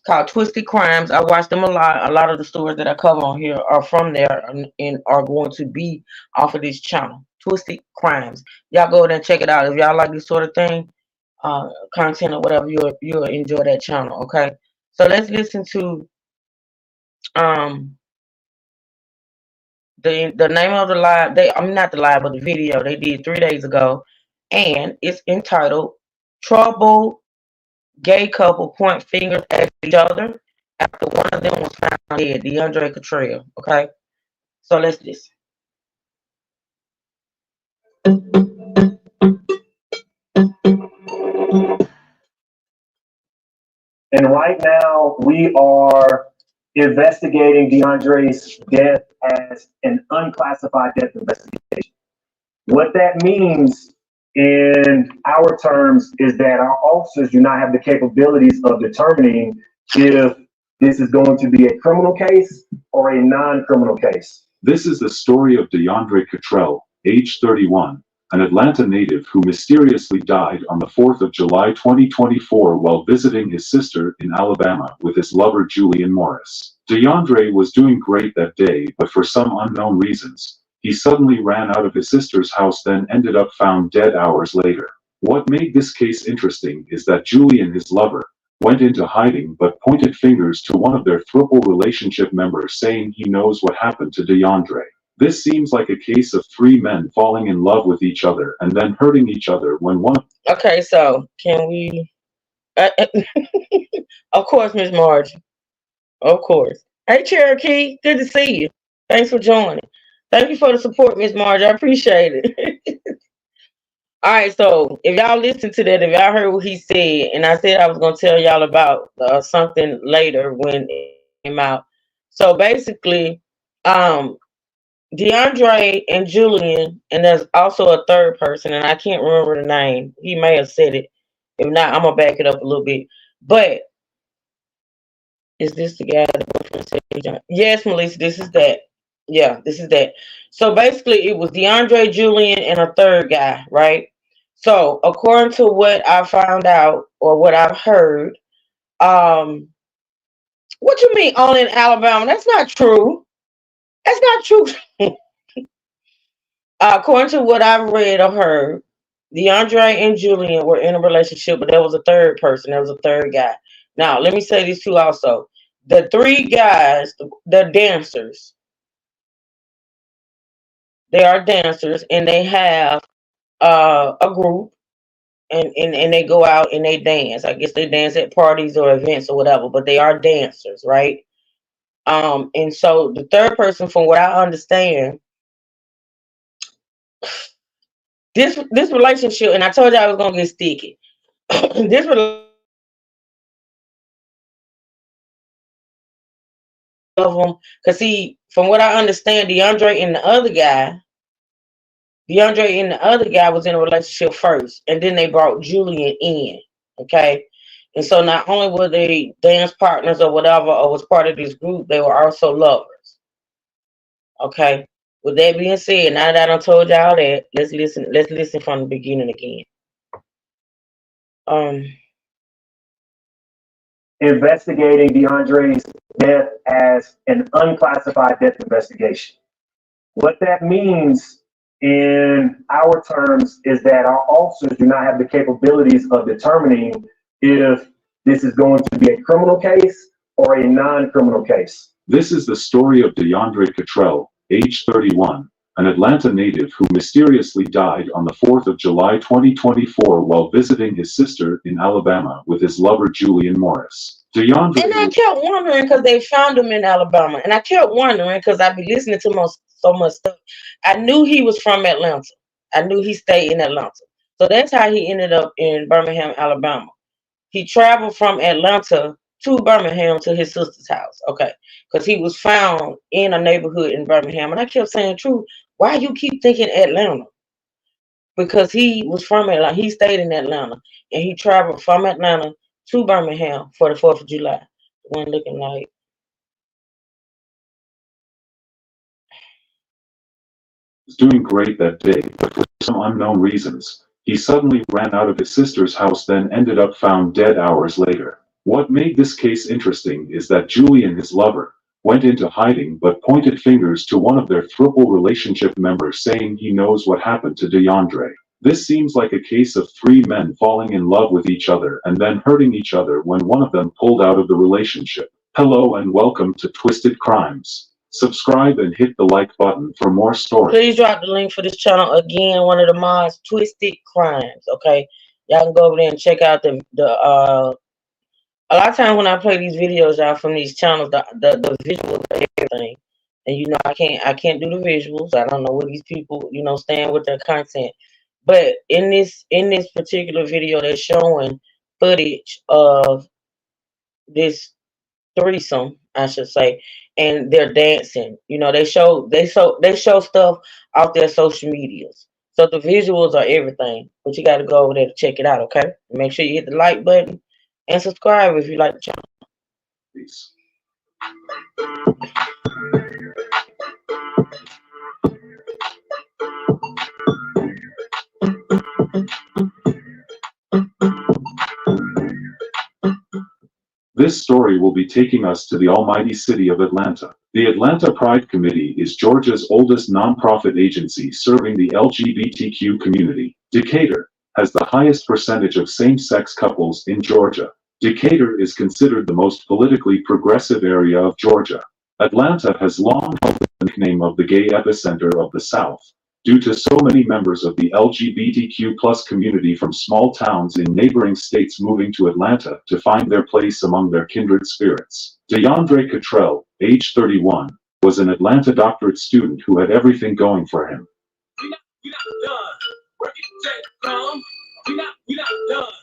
called Twisted Crimes. I watch them a lot. A lot of the stories that I cover on here are from there and are going to be off of this channel, Twisted Crimes. Y'all go there and check it out. If y'all like this sort of thing, content or whatever, you'll enjoy that channel. Okay, so let's listen to um the name of the live. I'm not the live, but the video they did 3 days ago, and it's entitled "Trouble Gay Couple Point Fingers at Each Other After One of Them Was Found Dead." DeAndre Cottrell. Okay, so let's listen. And right now, we are investigating DeAndre's death as an unclassified death investigation. What that means in our terms is that our officers do not have the capabilities of determining if this is going to be a criminal case or a non-criminal case. This is the story of DeAndre Cottrell, age 31, an Atlanta native who mysteriously died on the 4th of July 2024 while visiting his sister in Alabama with his lover Julian Morris. DeAndre was doing great that day, but for some unknown reasons, he suddenly ran out of his sister's house, then ended up found dead hours later. What made this case interesting is that Julian, his lover, went into hiding but pointed fingers to one of their throuple relationship members, saying he knows what happened to DeAndre. This seems like a case of three men falling in love with each other and then hurting each other when one. Okay, so can we? Of course, Miss Margie. Of course. Hey, Cherokee. Good to see you. Thanks for joining. Thank you for the support, Miss Margie. I appreciate it. All right, so if y'all listen to that, if y'all heard what he said, and I said I was gonna tell y'all about something later when it came out. So basically, um, DeAndre and Julian, and there's also a third person, and I can't remember the name. He may have said it. If not, I'm gonna back it up a little bit. But is this the guy that said? Yes, Melissa, this is that. Yeah, this is that. So basically, it was DeAndre, Julian, and a third guy, right? So according to what I found out or what I've heard, what you mean only in Alabama? That's not true. That's not true. According to what I've read or heard, DeAndre and Julian were in a relationship, but there was a third person. There was a third guy. Now, let me say this too also. The three guys, the dancers, they are dancers and they have a group and they go out and they dance. I guess they dance at parties or events or whatever, but they are dancers, right? And so the third person, from what I understand, this relationship, and I told you I was gonna get sticky. This of them, cause see, from what I understand, DeAndre and the other guy was in a relationship first, and then they brought Julian in. Okay, and so not only were they dance partners or whatever, or was part of this group, they were also lovers. Okay. With that being said, now that I done told y'all that, let's listen. Let's listen from the beginning again. Investigating DeAndre's death as an unclassified death investigation. What that means in our terms is that our officers do not have the capabilities of determining if this is going to be a criminal case or a non-criminal case. This is the story of DeAndre Cottrell, age 31, an Atlanta native who mysteriously died on the 4th of July 2024 while visiting his sister in Alabama with his lover Julian Morris. DeAndre And I kept wondering because they found him in Alabama, and I kept wondering because I be listening to so much stuff. I knew he was from Atlanta. I knew he stayed in Atlanta, so that's how he ended up in Birmingham, Alabama. He traveled from Atlanta to Birmingham to his sister's house. Okay, because he was found in a neighborhood in Birmingham, and I kept saying, "True, why you keep thinking Atlanta?" Because he was from Atlanta. He stayed in Atlanta, and he traveled from Atlanta to Birmingham for the 4th of July. One looking like was doing great that day, but for some unknown reasons, he suddenly ran out of his sister's house, then ended up found dead hours later. What made this case interesting is that Julian, his lover, went into hiding but pointed fingers to one of their throuple relationship members, saying he knows what happened to DeAndre. This seems like a case of three men falling in love with each other and then hurting each other when one of them pulled out of the relationship. Hello and welcome to Twisted Crimes. Subscribe and hit the like button for more stories. Please drop the link for this channel again. One of the mods, Twisted Crimes. Okay, y'all can go over there and check out the A lot of times when I play these videos out from these channels, the visuals are everything, and I can't do the visuals. I don't know what these people stand with their content, but in this particular video, they're showing footage of this threesome, I should say, and they're dancing. They show stuff out their social medias. So the visuals are everything, but you got to go over there to check it out. Okay, make sure you hit the like button and subscribe if you like the channel. Peace. This story will be taking us to the almighty city of Atlanta. The Atlanta Pride Committee is Georgia's oldest nonprofit agency serving the LGBTQ community. Decatur has the highest percentage of same-sex couples in Georgia. Decatur is considered the most politically progressive area of Georgia. Atlanta has long held the nickname of the gay epicenter of the South, due to so many members of the LGBTQ plus community from small towns in neighboring states moving to Atlanta to find their place among their kindred spirits. DeAndre Cottrell, age 31, was an Atlanta doctorate student who had everything going for him. We not done. Work it take come. We not done.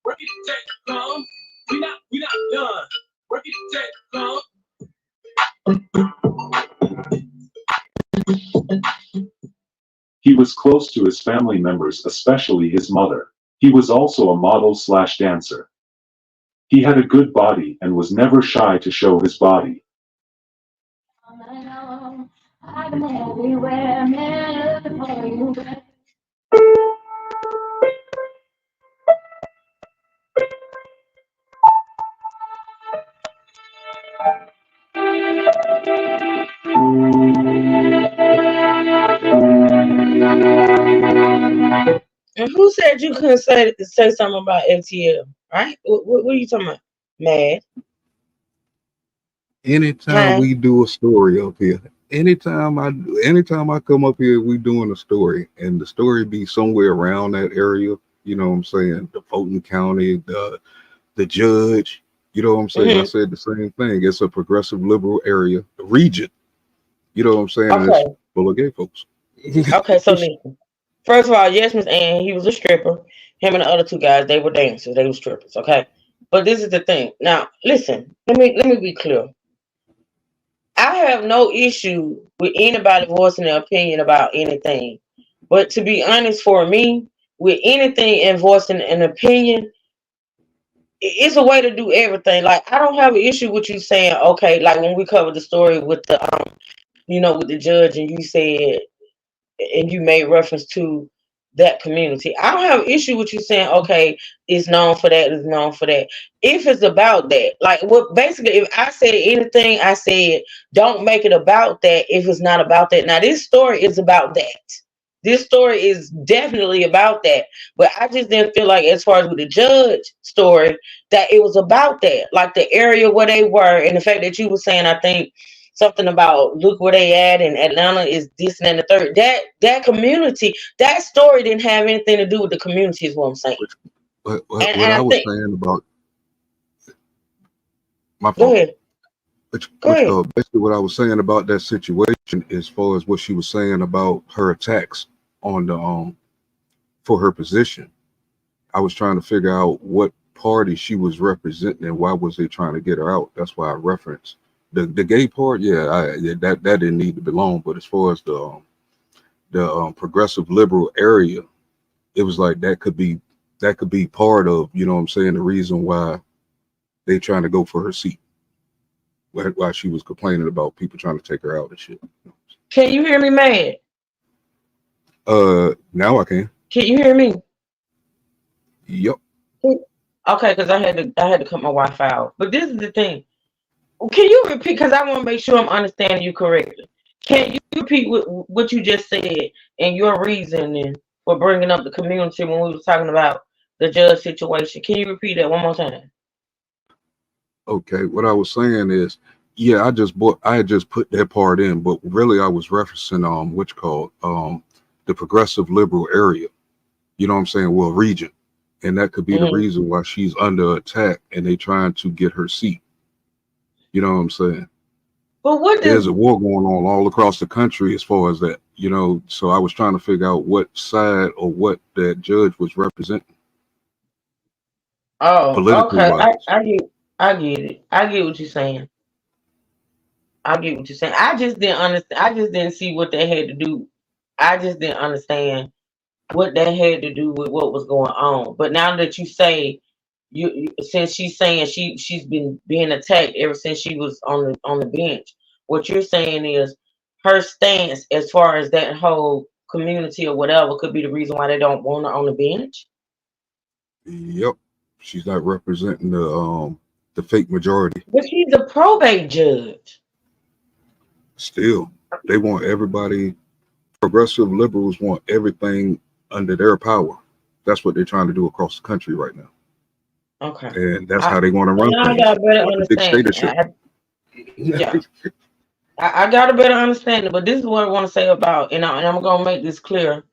Work it take come. We not done. Work it take come. He was close to his family members, especially his mother. He was also a model/dancer. He had a good body and was never shy to show his body. And who said you couldn't say something about FTL? Right? What are you talking about? Mad? Anytime we do a story up here, anytime I come up here, we doing a story, and the story be somewhere around that area. You know what I'm saying? The Fulton County, the judge. You know what I'm saying? I said the same thing. It's a progressive liberal area, the region. You know what I'm saying? Okay. It's full of gay folks. Okay, so listen. First of all, yes, Miss Ann, he was a stripper. Him and the other two guys, they were dancers. They were strippers. Okay, but this is the thing. Now, listen. Let me be clear. I have no issue with anybody voicing their opinion about anything, but to be honest, for me, with anything and voicing an opinion, it's a way to do everything. Like, I don't have an issue with you saying, okay, like when we covered the story with the with the judge, and you said, and you made reference to that community. I don't have an issue with you saying, okay, it's known for that, it's known for that. If it's about that, like what basically, if I said anything, I said, don't make it about that if it's not about that. Now, this story is about that. This story is definitely about that. But I just didn't feel like, as far as with the judge story, that it was about that. Like the area where they were, and the fact that you were saying, I think something about look where they at and Atlanta is this and the third. That community, that story didn't have anything to do with the community, is what I'm saying. What And I I was think, saying about my go fault. ahead, go Which ahead. basically what I was saying about that situation, as far as what she was saying about her attacks on the for her position. I was trying to figure out what party she was representing and why was they trying to get her out. That's why I referenced the gay part. Yeah, that didn't need to belong. But as far as the progressive liberal area, it was like that could be part of, you know what I'm saying, the reason why they trying to go for her seat. While she was complaining about people trying to take her out and shit. Can you hear me, man? Now I can. Can you hear me? Yep. Okay, because I had to cut my Wi-Fi out. But this is the thing. Can you repeat? Because I want to make sure I'm understanding you correctly. Can you repeat what you just said and your reasoning for bringing up the community when we were talking about the judge situation? Can you repeat that one more time? Okay. What I was saying is, yeah, I had just put that part in, but really I was referencing what's called the progressive liberal area. You know what I'm saying? Well, region. And that could be the Mm-hmm. reason why she's under attack and they trying to get her seat. You know what I'm saying? But what does There's a war going on all across the country as far as that, you know. So I was trying to figure out what side or what that judge was representing oh, politically okay. wise. I get it. I get what you're saying. I get what you're saying. I just didn't understand. I just didn't see what they had to do. I just didn't understand what that had to do with what was going on. But now that you say since she's saying she's been being attacked ever since she was on the bench, what you're saying is her stance as far as that whole community or whatever could be the reason why they don't want her on the bench. Yep. She's not representing the fake majority. But she's a probate judge. Still, they want everybody. Progressive liberals want everything under their power. That's what they're trying to do across the country right now, Okay. and that's how they want to run Now I got things. a better A understanding. dictatorship. Yeah. I got a better understanding, but this is what I want to say about, and I'm gonna make this clear,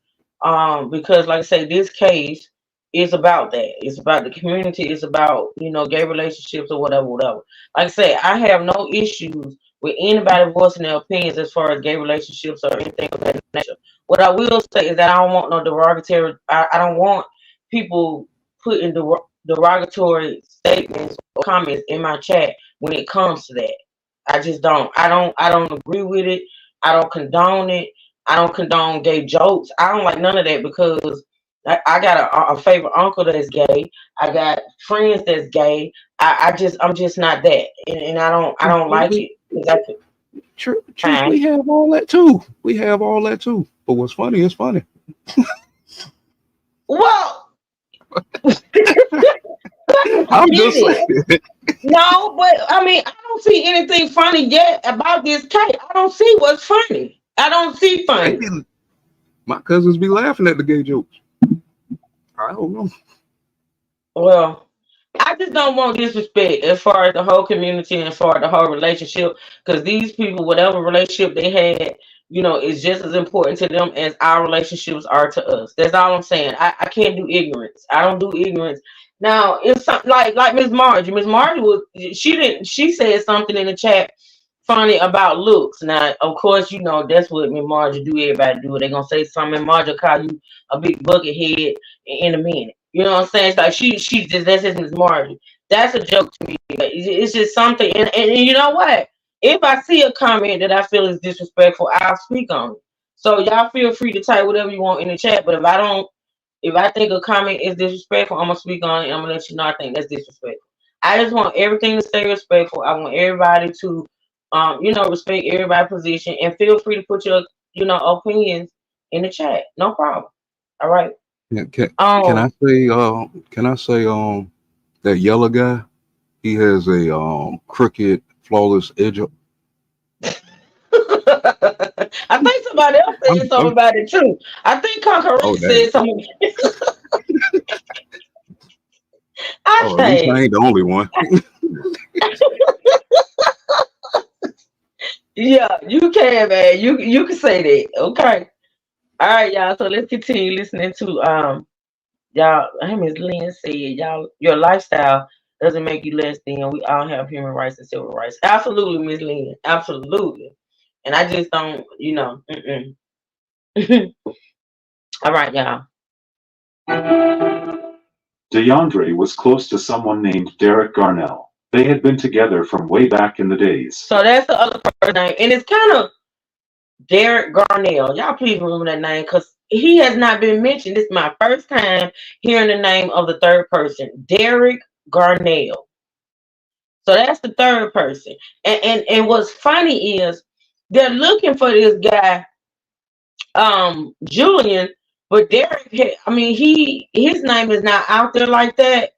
because like I say, this case is about that. It's about the community. It's about gay relationships or whatever, whatever. Like I say, I have no issues with anybody voicing their opinions as far as gay relationships or anything of that nature. What I will say is that I don't want no derogatory. I don't want people putting derogatory statements or comments in my chat when it comes to that. I just don't. I don't agree with it. I don't condone it. I don't condone gay jokes. I don't like none of that because I got a favorite uncle that's gay. I got friends that's gay. I'm just not that, and I don't like it. Truth, we have all that too. We have all that too. But what's funny is funny. Well, I'm just saying. no, but I mean, I don't see anything funny yet about this case. I don't see what's funny. I don't see funny. My cousins be laughing at the gay jokes. I don't know. Well, I just don't want disrespect as far as the whole community and as far as the whole relationship, because these people, whatever relationship they had, is just as important to them as our relationships are to us. That's all I'm saying. I can't do ignorance. I don't do ignorance. Now, if something like Miss Margie she said something in the chat funny about looks. Now, of course, that's what Miss Margie do. Everybody do it. They're gonna say something. Miss Margie will call you a big bucket head in a minute. You know what I'm saying? It's like she's just that's just Miss Margie. That's a joke to me. It's just something. And you know what? If I see a comment that I feel is disrespectful, I'll speak on it. So y'all feel free to type whatever you want in the chat. But if I think a comment is disrespectful, I'm gonna speak on it. I'm gonna let you know I think that's disrespectful. I just want everything to stay respectful. I want everybody to, respect everybody's position, and feel free to put your, opinions in the chat. No problem. All right. Yeah, can I say that yellow guy? He has a crooked, flawless edge. I think somebody else said something about it too. I think Conqueror said something. At least I ain't the only one. Yeah, you can, man. You can say that. Okay. All right, y'all. So let's continue listening to y'all. Miss Lynn said, y'all, your lifestyle doesn't make you less than. We all have human rights and civil rights. Absolutely, Miss Lynn. Absolutely. And I just don't, All right, y'all. DeAndre was close to someone named Derek Garnell. They had been together from way back in the days. So that's the other person name, and it's kind of Derek Garnell. Y'all please remember that name because he has not been mentioned. This is my first time hearing the name of the third person, Derek Garnell. So that's the third person. And what's funny is they're looking for this guy, Julian, but Derek, his name is not out there like that.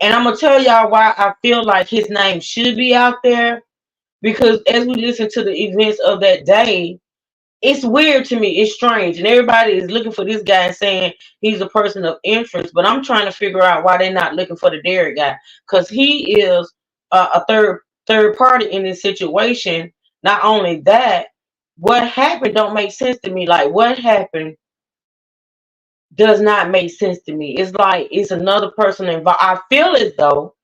And I'm gonna tell y'all why I feel like his name should be out there because as we listen to the events of that day, it's weird to me. It's strange, and everybody is looking for this guy and saying he's a person of interest. But I'm trying to figure out why they're not looking for the Derek guy because he is a third party in this situation. Not only that, what happened don't make sense to me. Like what happened does not make sense to me. It's like it's another person involved. I feel as though,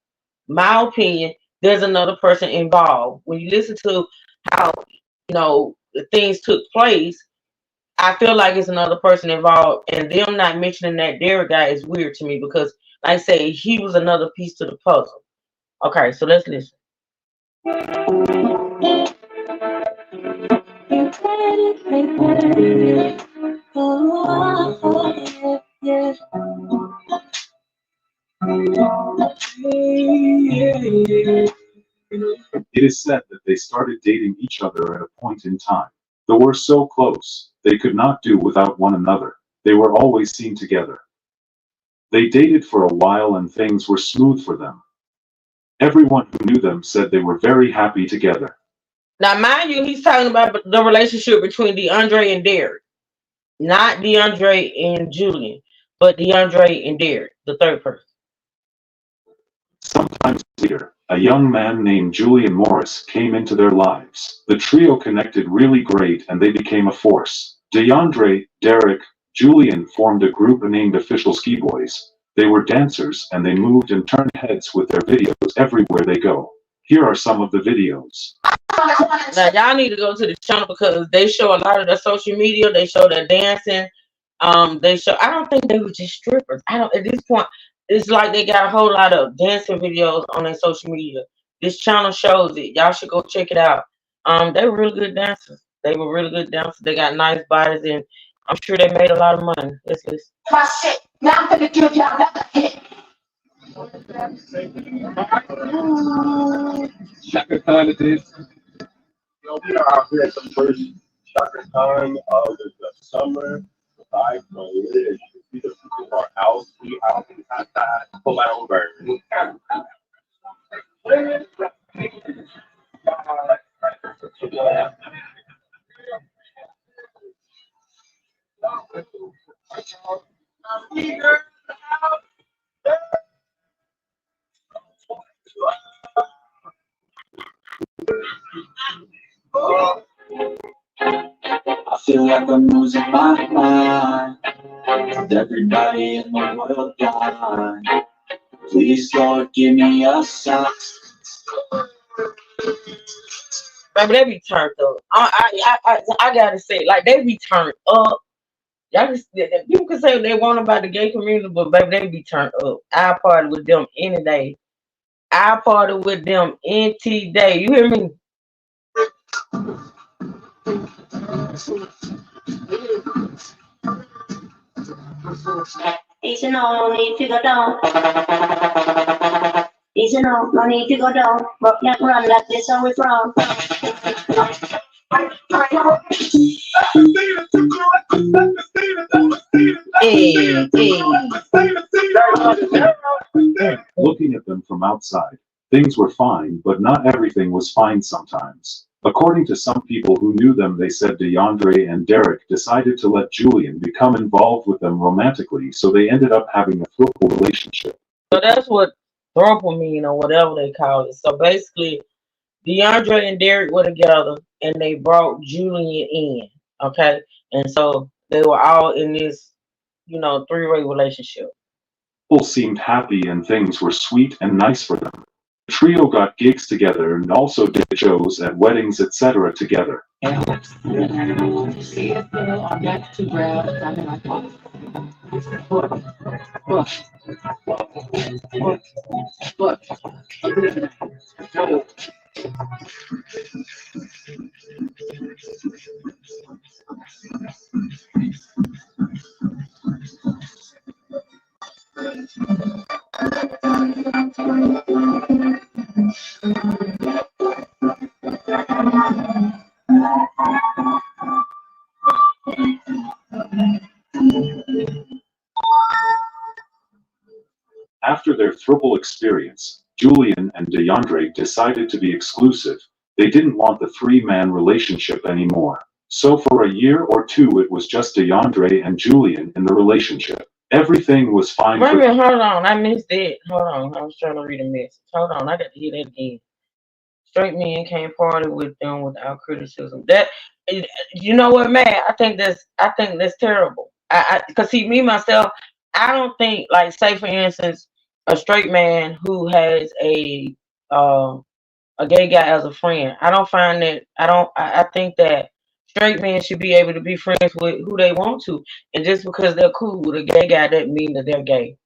my opinion, there's another person involved. When you listen to how the things took place, I feel like it's another person involved, and them not mentioning that Derek guy is weird to me because, like I say, he was another piece to the puzzle. Okay, so let's listen. It is said that they started dating each other at a point in time. They were so close, they could not do without one another. They were always seen together. They dated for a while and things were smooth for them. Everyone who knew them said they were very happy together. Now, mind you, he's talking about the relationship between DeAndre and Derek, not DeAndre and Julian, but DeAndre and Derek, the third person. Sometimes later, a young man named Julian Morris came into their lives. The trio connected really great and they became a force. DeAndre, Derek, Julian formed a group named Official Ski Boys. They were dancers and they moved and turned heads with their videos everywhere they go. Here are some of the videos. Now, y'all need to go to the channel because they show a lot of their social media. They show their dancing. They show. I don't think they were just strippers. I don't. At this point, it's like they got a whole lot of dancing videos on their social media. This channel shows it. Y'all should go check it out. They were really good dancers. They were really good dancers. They got nice bodies, and I'm sure they made a lot of money. Let's listen. My shit. Now I'm gonna give y'all another hit. Shaka Khan it is. We are out here at the first Shaka Khan of the summer. Live from it. You see the people are out. We out outside. Pull out burn. I feel like I'm losing my mind. With everybody in the world gone. Please, Lord, give me a sign. Baby, they be turned up. I gotta say, like they be turned up. Y'all just people can say what they want about the gay community, but baby, they be turned up. I party with them any day. I party with them any day. You hear me? Easy no need to go down. Easy no need to go down. Rock that run like this how we from. Looking at them from outside, things were fine, but not everything was fine sometimes. According to some people who knew them, they said DeAndre and Derek decided to let Julian become involved with them romantically, so they ended up having a fruitful relationship. So that's what throuple mean or whatever they call it. So basically, DeAndre and Derek were together. and they brought Julian in. Okay, and so they were all in this, three-way relationship. People seemed happy and things were sweet and nice for them. The trio got gigs together and also did shows at weddings, etc. together. After their throuple experience, Julian and DeAndre decided to be exclusive. They didn't want the three-man relationship anymore. So for a year or two it was just DeAndre and Julian in the relationship. Everything was fine Wait a for minute, hold on. I missed it. Hold on. I was trying to read a message. Hold on. I got to hear that again. Straight men can't party with them without criticism. You know what, man? I think that's terrible. Cause see, me myself, I don't think, like, say for instance, a straight man who has uh, a gay guy as a friend. I don't find that. I don't. I think that straight men should be able to be friends with who they want to, and just because they're cool with a gay guy doesn't mean that they're gay.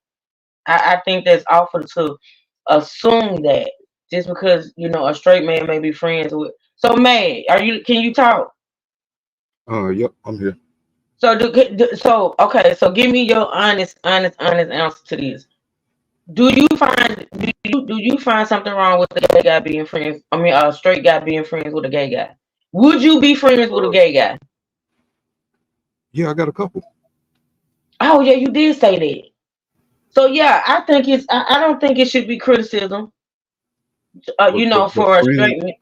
I think that's awful to assume that just because a straight man may be friends with. So, May, Can you talk? Yep, I'm here. So, okay. So, give me your honest answer to this. Do you find something wrong with a gay guy being friends? I mean, a straight guy being friends with a gay guy. Would you be friends with a gay guy? Yeah, I got a couple. Oh yeah, you did say that. So yeah, I think it's. I don't think it should be criticism. But For a straight man.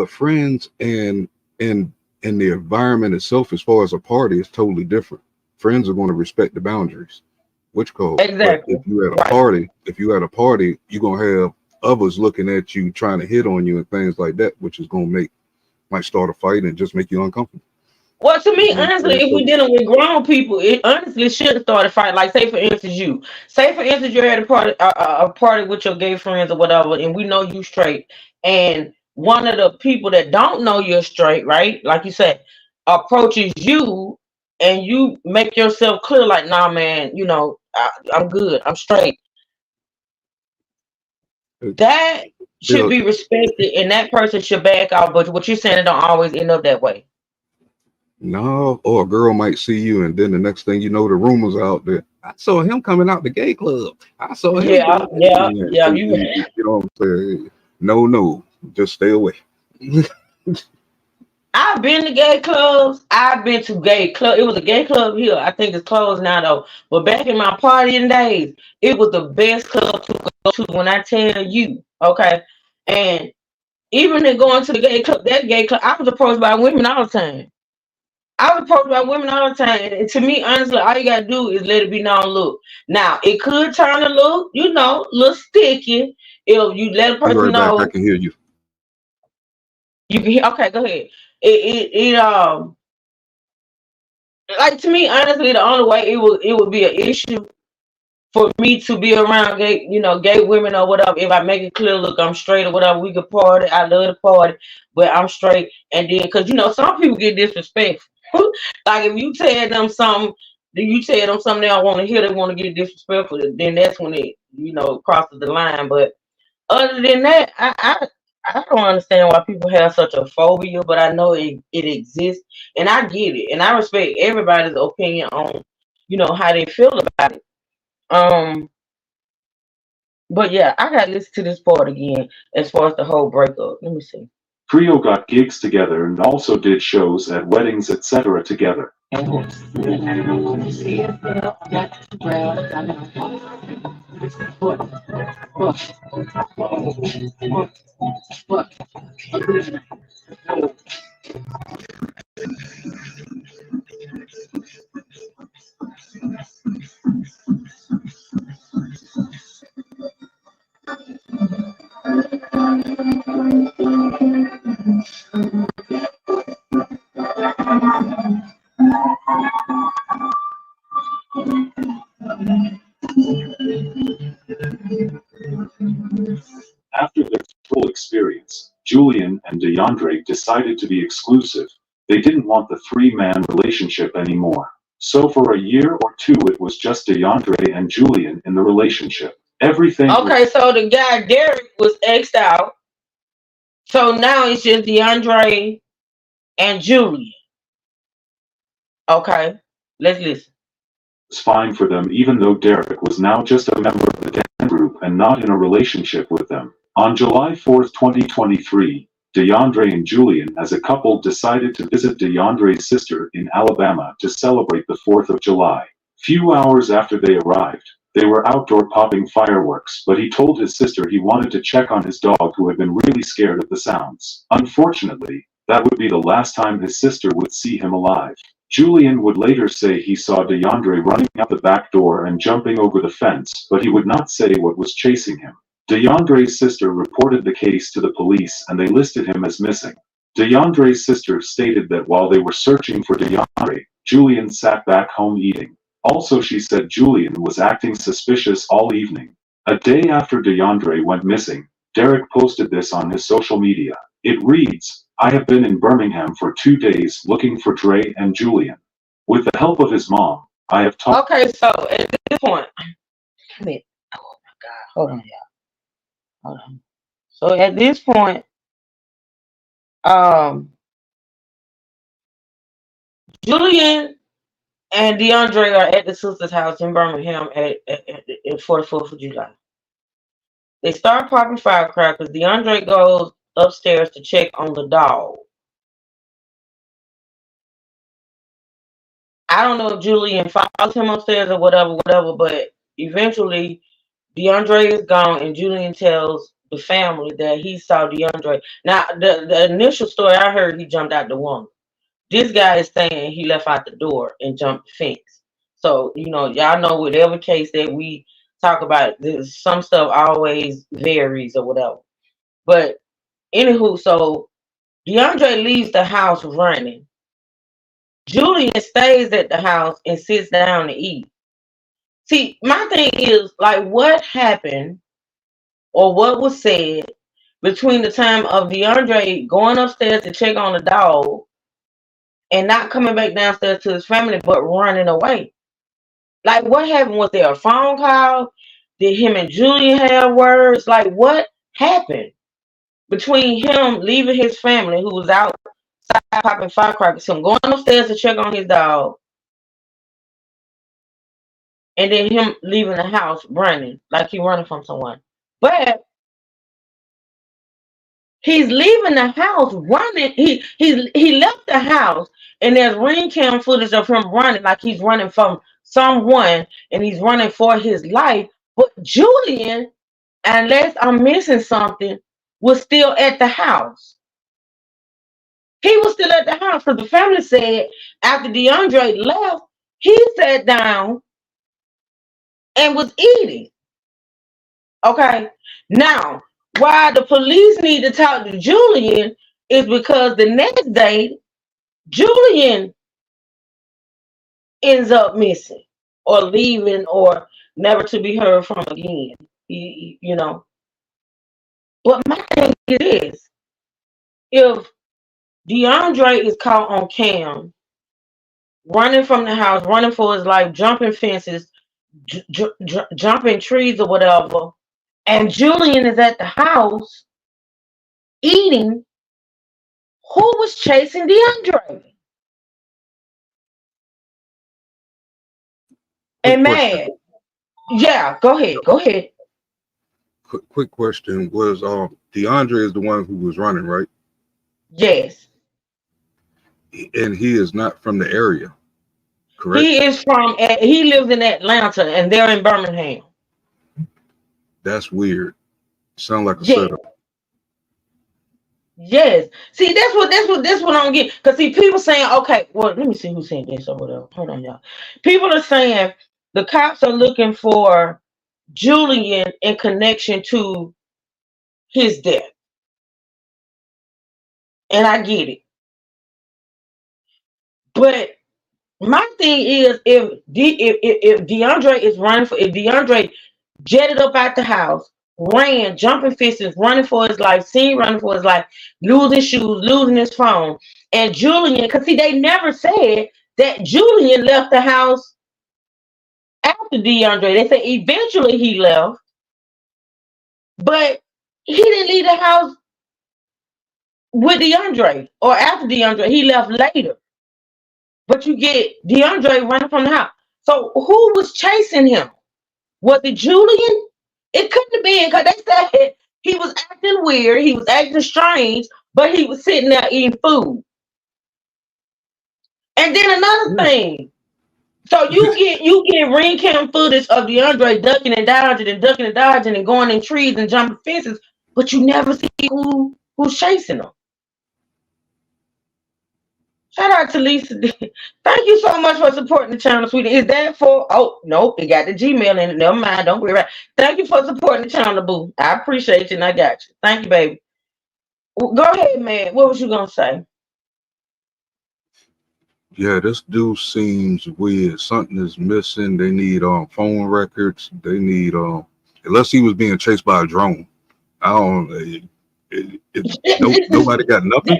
friends and the environment itself, as far as a party, is totally different. Friends are going to respect the boundaries, which code. But Exactly. if you at a party, you're gonna have others looking at you, trying to hit on you and things like that, which is gonna might start a fight and just make you uncomfortable. Well, to You me, know what I'm honestly, saying? if we're So dealing with grown people, it honestly should start a fight. Like, say for instance, you're at a party with your gay friends or whatever, and we know you straight, and one of the people that don't know you're straight, right? Like you said, approaches you, and you make yourself clear, like, nah, man, I'm good, I'm straight. it- That should they'll be respected, and that person should back out. But what you're saying, it don't always end up that way. no, or a girl might see you, and then the next thing you know, the rumors out there. I saw him coming out the gay club. I saw him Yeah, doing this. yeah, Yeah, yeah. You you know what I'm saying? No, just stay away. I've been to gay clubs. I've been to gay club. It was a gay club here. I think it's closed now though. But back in my partying days, it was the best club to go to. When I tell you, okay. And even in going to the gay club, that gay club, I was approached by women all the time. I was approached by women all the time. And to me, honestly, all you gotta do is let it be known. Look, now it could turn a little, little sticky if you let a Be person right back. I know. can hear you. You can hear. Okay, go ahead. It like, to me, honestly, the only way it would be an issue for me to be around gay women or whatever. If I make it clear, look, I'm straight or whatever, we could party. I love to party, but I'm straight. And then, because some people get disrespectful. Like, if you tell them something they don't want to hear, they want to get disrespectful. Then that's when it crosses the line. But other than that, I don't understand why people have such a phobia, but I know it exists, and I get it, and I respect everybody's opinion on how they feel about it. Um, but yeah, I gotta listen to this part again as far as the whole breakup. Let me see. Trio got gigs together and also did shows at weddings, etc. together. After their full experience, Julian and DeAndre decided to be exclusive. They didn't want the three-man relationship anymore. So for a year or two it was just DeAndre and Julian in the relationship. Everything Okay, so the guy Derek was X'd out. So now it's just DeAndre and Julian. Okay, let's listen. was fine for them even though Derek was now just a member of the gang group and not in a relationship with them. On July 4, 2023, DeAndre and Julian as a couple decided to visit DeAndre's sister in Alabama to celebrate the 4th of July. Few hours after they arrived, they were outdoor popping fireworks, but he told his sister he wanted to check on his dog who had been really scared of the sounds. Unfortunately, that would be the last time his sister would see him alive. Julian would later say he saw DeAndre running out the back door and jumping over the fence, but he would not say what was chasing him. DeAndre's sister reported the case to the police and they listed him as missing. DeAndre's sister stated that while they were searching for DeAndre, Julian sat back home eating. Also, she said Julian was acting suspicious all evening. A day after DeAndre went missing, Derek posted this on his social media. It reads, "I have been in Birmingham for 2 days looking for Dre and Julian. With the help of his mom, I have talked." Okay, so at this point, oh my God, hold on, y'all. Hold on. So at this point, Julian and DeAndre are at the sister's house in Birmingham for the 4th of July. They start popping firecrackers. DeAndre goes upstairs to check on the dog. I don't know if Julian follows him upstairs or whatever, but eventually DeAndre is gone and Julian tells the family that he saw DeAndre. Now, the initial story I heard, he jumped out the window. This guy is saying he left out the door and jumped the fence. So, y'all know with every case that we talk about, some stuff always varies or whatever. But anywho, so DeAndre leaves the house running. Julian stays at the house and sits down to eat. See, my thing is, like, what happened or what was said between the time of DeAndre going upstairs to check on the dog and not coming back downstairs to his family, but running away? Like, what happened? Was there a phone call? Did him and Julian have words? Like, what happened between him leaving his family, who was outside popping firecrackers, him going upstairs to check on his dog, and then him leaving the house running, like he running from someone? But he's leaving the house running. He left the house, and there's ring cam footage of him running, like he's running from someone, and he's running for his life. But Julian, unless I'm missing something, was still at the house. He was still at the house because the family said after DeAndre left, he sat down and was eating. Okay. Now, why the police need to talk to Julian is because the next day, Julian ends up missing or leaving or never to be heard from again. But my thing is, if DeAndre is caught on cam running from the house, running for his life, jumping fences, jumping trees or whatever, and Julian is at the house eating, who was chasing DeAndre? And mad. Yeah, go ahead. Quick question. Was DeAndre is the one who was running, right? Yes. And he is not from the area, correct? He lives in Atlanta and they're in Birmingham. That's weird. Sound like a setup. Yes. See, that's what I'm getting. Because see, people saying, okay, well, let me see who said this or whatever. Hold on, y'all. People are saying the cops are looking for Julian in connection to his death. And I get it. But My thing is, if DeAndre is running for, if DeAndre jetted up out the house, ran, jumping fences, running for his life, seen running for his life, losing shoes, losing his phone, and Julian, because see, they never said that Julian left the house after DeAndre. They said eventually he left, but he didn't leave the house with DeAndre or after DeAndre. He left later. But you get DeAndre running from the house. So who was chasing him? Was it Julian? It couldn't have been, because they said he was acting weird, he was acting strange, but he was sitting there eating food. And then another thing. So you get ring cam footage of DeAndre ducking and dodging and going in trees and jumping fences, but you never see who's chasing him. Shout out to Lisa. Thank you so much for supporting the channel, sweetie. Is that for? Oh, nope. It got the Gmail in it. Never mind. Don't worry about it. Thank you for supporting the channel, boo. I appreciate you and I got you. Thank you, baby. Go ahead, man. What was you going to say? Yeah, this dude seems weird. Something is missing. They need phone records. They need unless he was being chased by a drone. I don't. Nobody got nothing.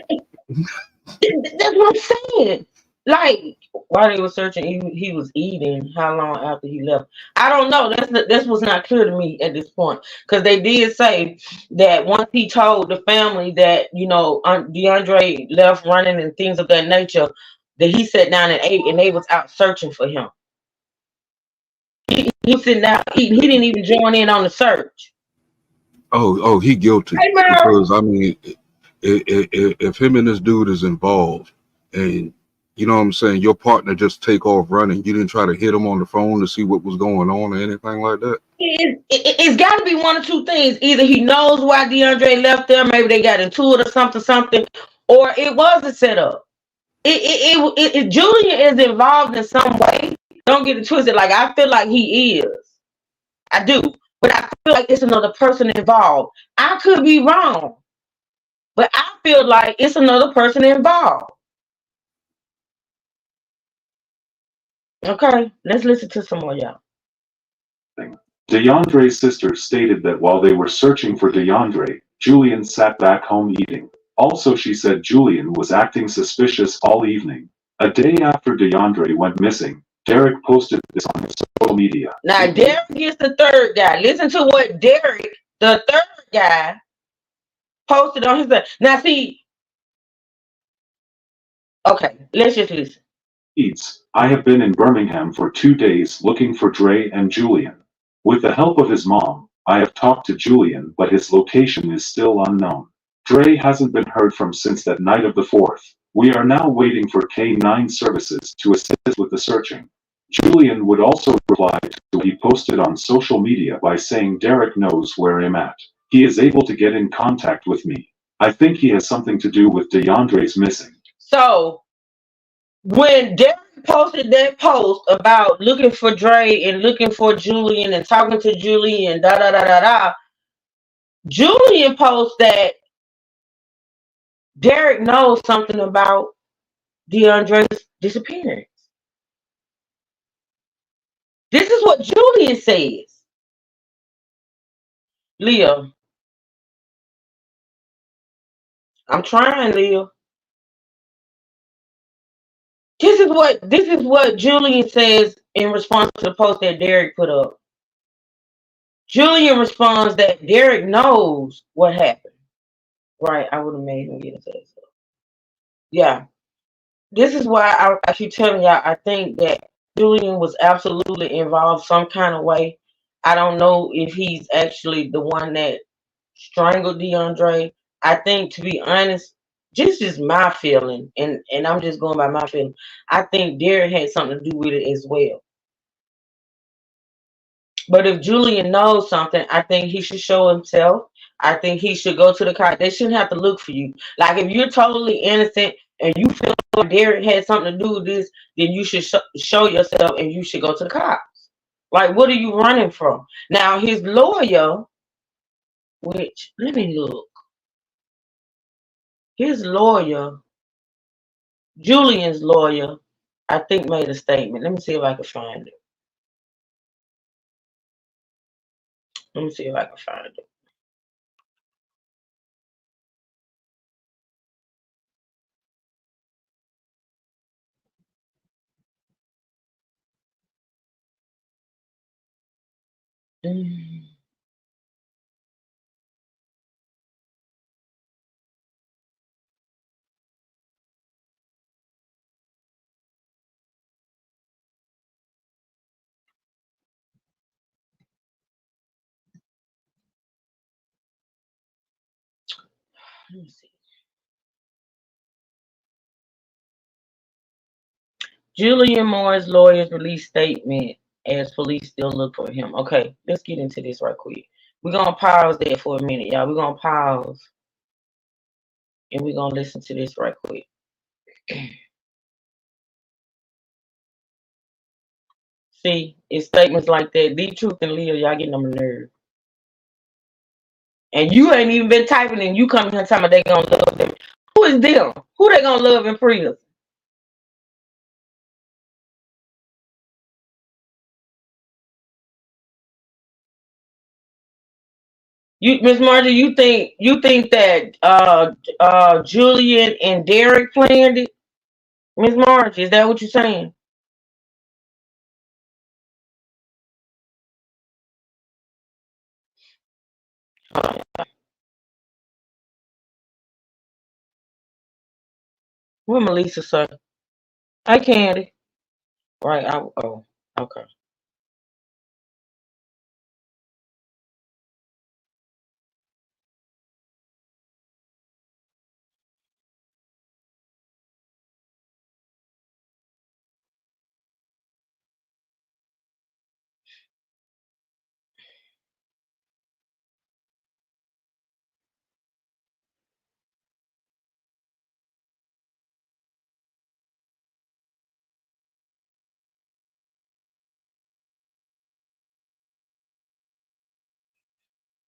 That's what I'm saying. Like, while they were searching, he was eating. How long after he left? I don't know. That's what's not clear to me at this point. Because they did say that once he told the family that, you know, DeAndre left running and things of that nature, that he sat down and ate, and they was out searching for him. He was sitting down eating. He didn't even join in on the search. Oh, he guilty. Hey, because I mean, if him and this dude is involved, and you know what I'm saying, your partner just take off running, you didn't try to hit him on the phone to see what was going on or anything like that. It's got to be one of two things. Either he knows why DeAndre left there, maybe they got into it or something, or it was a setup. Julian is involved in some way. Don't get it twisted. Like, I feel like he is. I do. But I feel like it's another person involved. I could be wrong. But I feel like it's another person involved. Okay, let's listen to some more, y'all. DeAndre's sister stated that while they were searching for DeAndre, Julian sat back home eating. Also, she said Julian was acting suspicious all evening. A day after DeAndre went missing, Derek posted this on his social media. Now, Derek is the third guy. Listen to what Derek, the third guy, posted on his. Now, see. Okay, let's just listen. I have been in Birmingham for 2 days looking for Dre and Julian. With the help of his mom, I have talked to Julian, but his location is still unknown. Dre hasn't been heard from since that night of the 4th. We are now waiting for K9 services to assist with the searching. Julian would also reply to what he posted on social media by saying Derek knows where I'm at. He is able to get in contact with me. I think he has something to do with DeAndre's missing. So, when Derek posted that post about looking for Dre and looking for Julian and talking to Julian, Julian posted that Derek knows something about DeAndre's disappearance. This is what Julian says. Leo. I'm trying, Leo. This is what Julian says in response to the post that Derek put up. Julian responds that Derek knows what happened. Right, I would have made him get it. So. Yeah. This is why I keep telling y'all, I think that Julian was absolutely involved some kind of way. I don't know if he's actually the one that strangled DeAndre. I think, to be honest, just my feeling, and I'm just going by my feeling, I think Derek had something to do with it as well. But if Julian knows something, I think he should show himself. I think he should go to the car. They shouldn't have to look for you. Like, if you're totally innocent and you feel like Derek had something to do with this, then you should show yourself and you should go to the cops. Like, what are you running from? Now, his lawyer, which, let me look. His lawyer, Julian's lawyer, I think made a statement. Let me see if I can find it. Let me see if I can find it. Mm. Let me see. Julian Moore's lawyers released statement as police still look for him. Okay, let's get into this right quick. We're gonna pause there for a minute, y'all. We're gonna pause and we're gonna listen to this right quick. See, it's statements like that. The Truth and Leo, y'all getting on my nerve. And you ain't even been typing and you come here talking about they gonna love them. Who is them? Who they gonna love in prison? You, Miss Margie, you think that Julian and Derek planned it? Miss Margie, is that what you're saying? What Melissa say? Hi, Candy. Right. Oh, okay.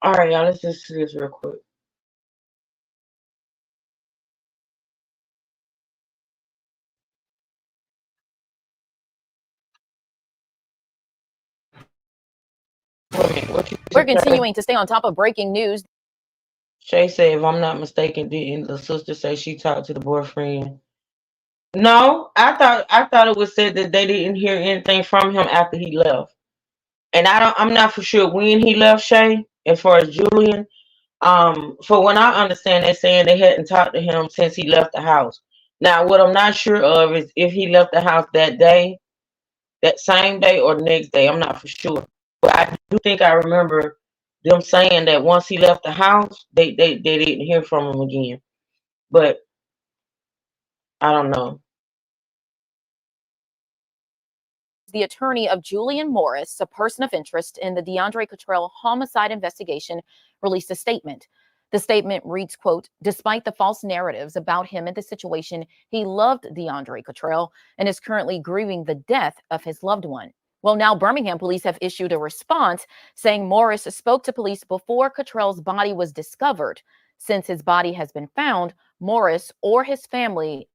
All right, y'all. Let's just see this real quick. What you We're say, Shay? continuing to stay on top of breaking news. Shay said, if I'm not mistaken, didn't the sister say she talked to the boyfriend? No, I thought it was said that they didn't hear anything from him after he left. And I'm not for sure when he left, Shay, as far as Julian. For what I understand, they're saying they hadn't talked to him since he left the house. Now, what I'm not sure of is if he left the house that day, that same day, or the next day. I'm not for sure. But I do think I remember them saying that once he left the house, they didn't hear from him again. But I don't know. The attorney of Julian Morris, a person of interest in the DeAndre Cottrell homicide investigation, released a statement. The statement reads, quote, despite the false narratives about him and the situation, he loved DeAndre Cottrell and is currently grieving the death of his loved one. Well, now Birmingham police have issued a response saying Morris spoke to police before Cottrell's body was discovered. Since his body has been found, Morris or his family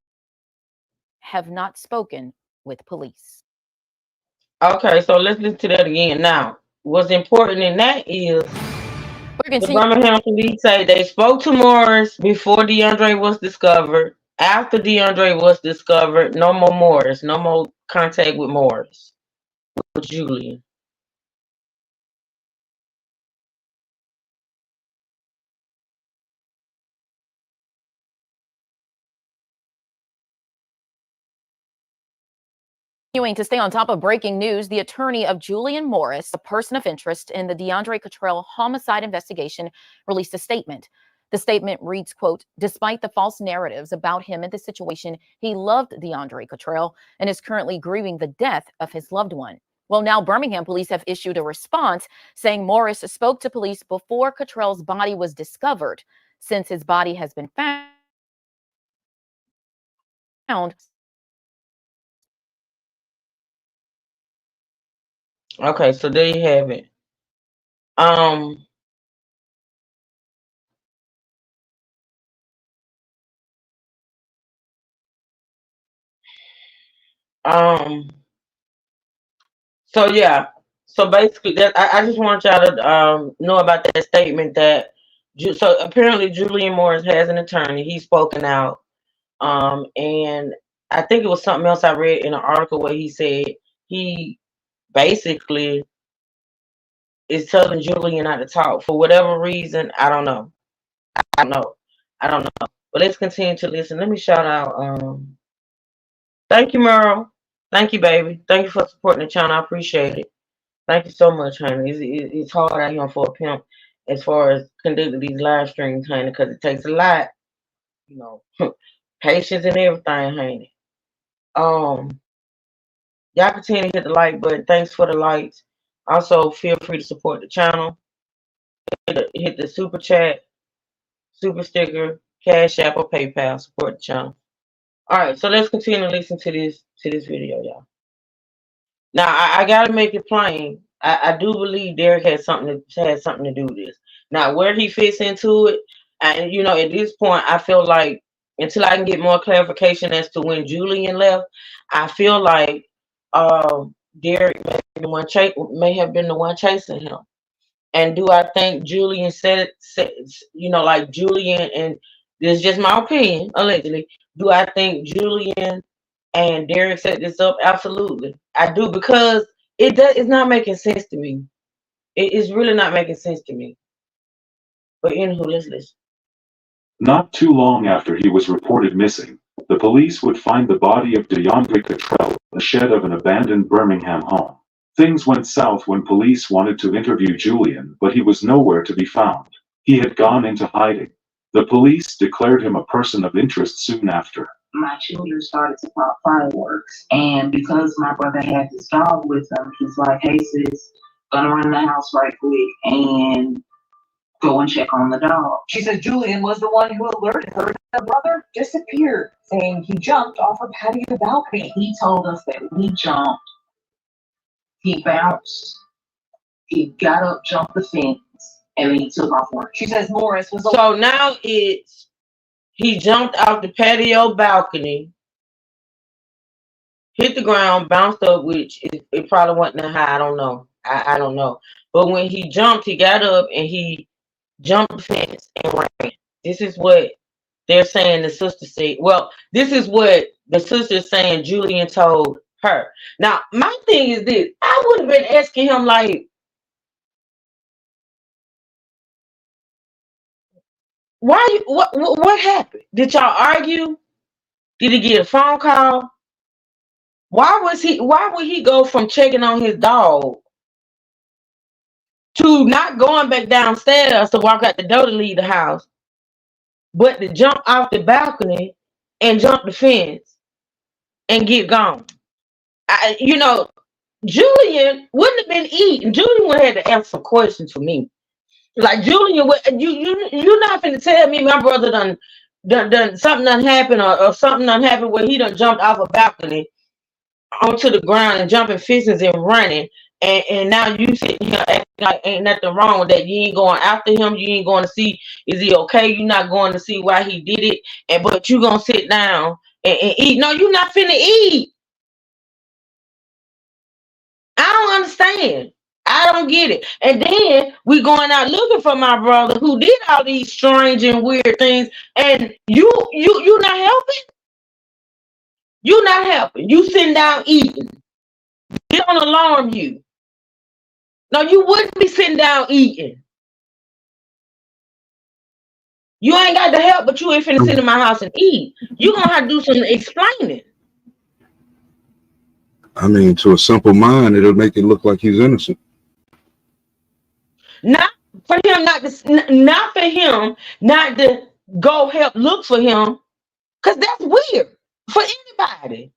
have not spoken with police. Okay, so let's listen to that again. Now, what's important in that is the Birmingham police say they spoke to Morris before DeAndre was discovered. After DeAndre was discovered, no more Morris, no more contact with Morris, with Julian. Continuing to stay on top of breaking news, the attorney of Julian Morris, a person of interest in the DeAndre Cottrell homicide investigation, released a statement. The statement reads, quote, despite the false narratives about him and the situation, he loved DeAndre Cottrell and is currently grieving the death of his loved one. Well, now Birmingham police have issued a response saying Morris spoke to police before Cottrell's body was discovered. Since his body has been found. Okay, so there you have it. Um, So yeah. So basically, that I just want y'all to know about that statement that. So apparently, Julian Morris has an attorney. He's spoken out. And I think it was something else I read in an article where he said he basically is telling Julian not to talk for whatever reason. I don't know. I don't know. I don't know. But let's continue to listen. Let me shout out. Thank you, Merle. Thank you, baby. Thank you for supporting the channel. I appreciate it. Thank you so much, honey. It's hard out here for a pimp as far as conducting these live streams, honey, because it takes a lot, you know, patience and everything, honey. Y'all continue to hit the like button. Thanks for the likes. Also, feel free to support the channel. Hit the super chat, super sticker, Cash App, or PayPal. Support the channel. All right, so let's continue to listen to this video, y'all. Now, I gotta make it plain. I do believe Derek had something to do with this. Now, where he fits into it, and at this point, I feel like until I can get more clarification as to when Julian left, I feel like Derek may have been the one chasing him. And do I think Julian said like Julian, and this is just my opinion, allegedly. Do I think Julian and Derek set this up? Absolutely. I do, because it's not making sense to me. It's really not making sense to me. But anywho, let's listen. Not too long after he was reported missing, the police would find the body of DeAndre Cottrell in the shed of an abandoned Birmingham home. Things went south when police wanted to interview Julian, but he was nowhere to be found. He had gone into hiding. The police declared him a person of interest soon after. My children started to pop fireworks, and because my brother had his dog with him, he's like, "Hey sis, gonna run the house right quick and go and check on the dog." She says Julian was the one who alerted her that brother disappeared, saying he jumped off a patio balcony. He told us that when he jumped, he bounced, he got up, jumped the fence, and then he took off running. She says Morris was so now it's he jumped off the patio balcony, hit the ground, bounced up, which it probably wasn't that high. I don't know. I don't know. But when he jumped, he got up and he jumped the fence and ran. This is what they're saying the sister said. Well, this is what the sister is saying Julian told her. Now, my thing is this. I would have been asking him, like, what happened? Did y'all argue? Did he get a phone call? Why would he go from checking on his dog to not going back downstairs to walk out the door to leave the house, but to jump off the balcony and jump the fence and get gone? Julian wouldn't have been eating. Julian would have had to answer some questions for me. Like, Julian, you're not finna tell me my brother done something done happened, or something done happened where he done jumped off a balcony onto the ground and jumping fences and running, and now you sitting here acting like ain't nothing wrong with that. You ain't going after him. You ain't going to see is he okay. You're not going to see why he did it, but you gonna sit down and eat. No, you're not finna eat. I don't understand. I don't get it. And then we going out looking for my brother who did all these strange and weird things, and you not helping. You not helping. You sitting down eating. It don't alarm you. No, you wouldn't be sitting down eating. You ain't got the help, but you ain't finna sit in my house and eat. You gonna have to do some explaining. I mean, to a simple mind, it'll make it look like he's innocent. Not for him not to go help look for him, because that's weird for anybody.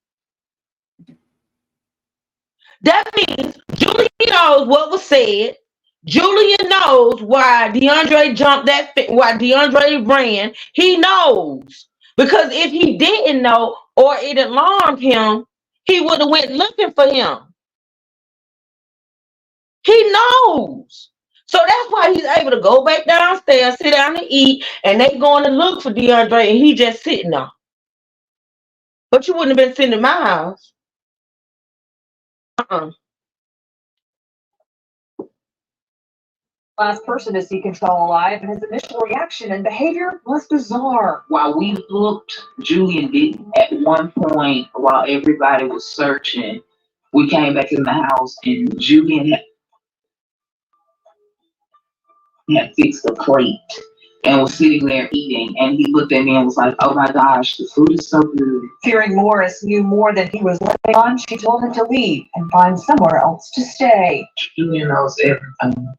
That means Julian knows what was said. Julian knows why DeAndre jumped why DeAndre ran. He knows. Because if he didn't know, or it alarmed him, he would have went looking for him. He knows. So that's why he's able to go back downstairs, sit down and eat, and they going to look for DeAndre, and he just sitting there. But you wouldn't have been sitting in my house. Last person to see Control alive, and his initial reaction and behavior was bizarre. While we looked, Julian didn't. At one point, while everybody was searching, we came back in the house and Julian had fixed a plate and was sitting there eating. And he looked at me and was like, "Oh my gosh, the food is so good." Fearing Morris knew more than he was letting on, she told him to leave and find somewhere else to stay. Julian knows everything.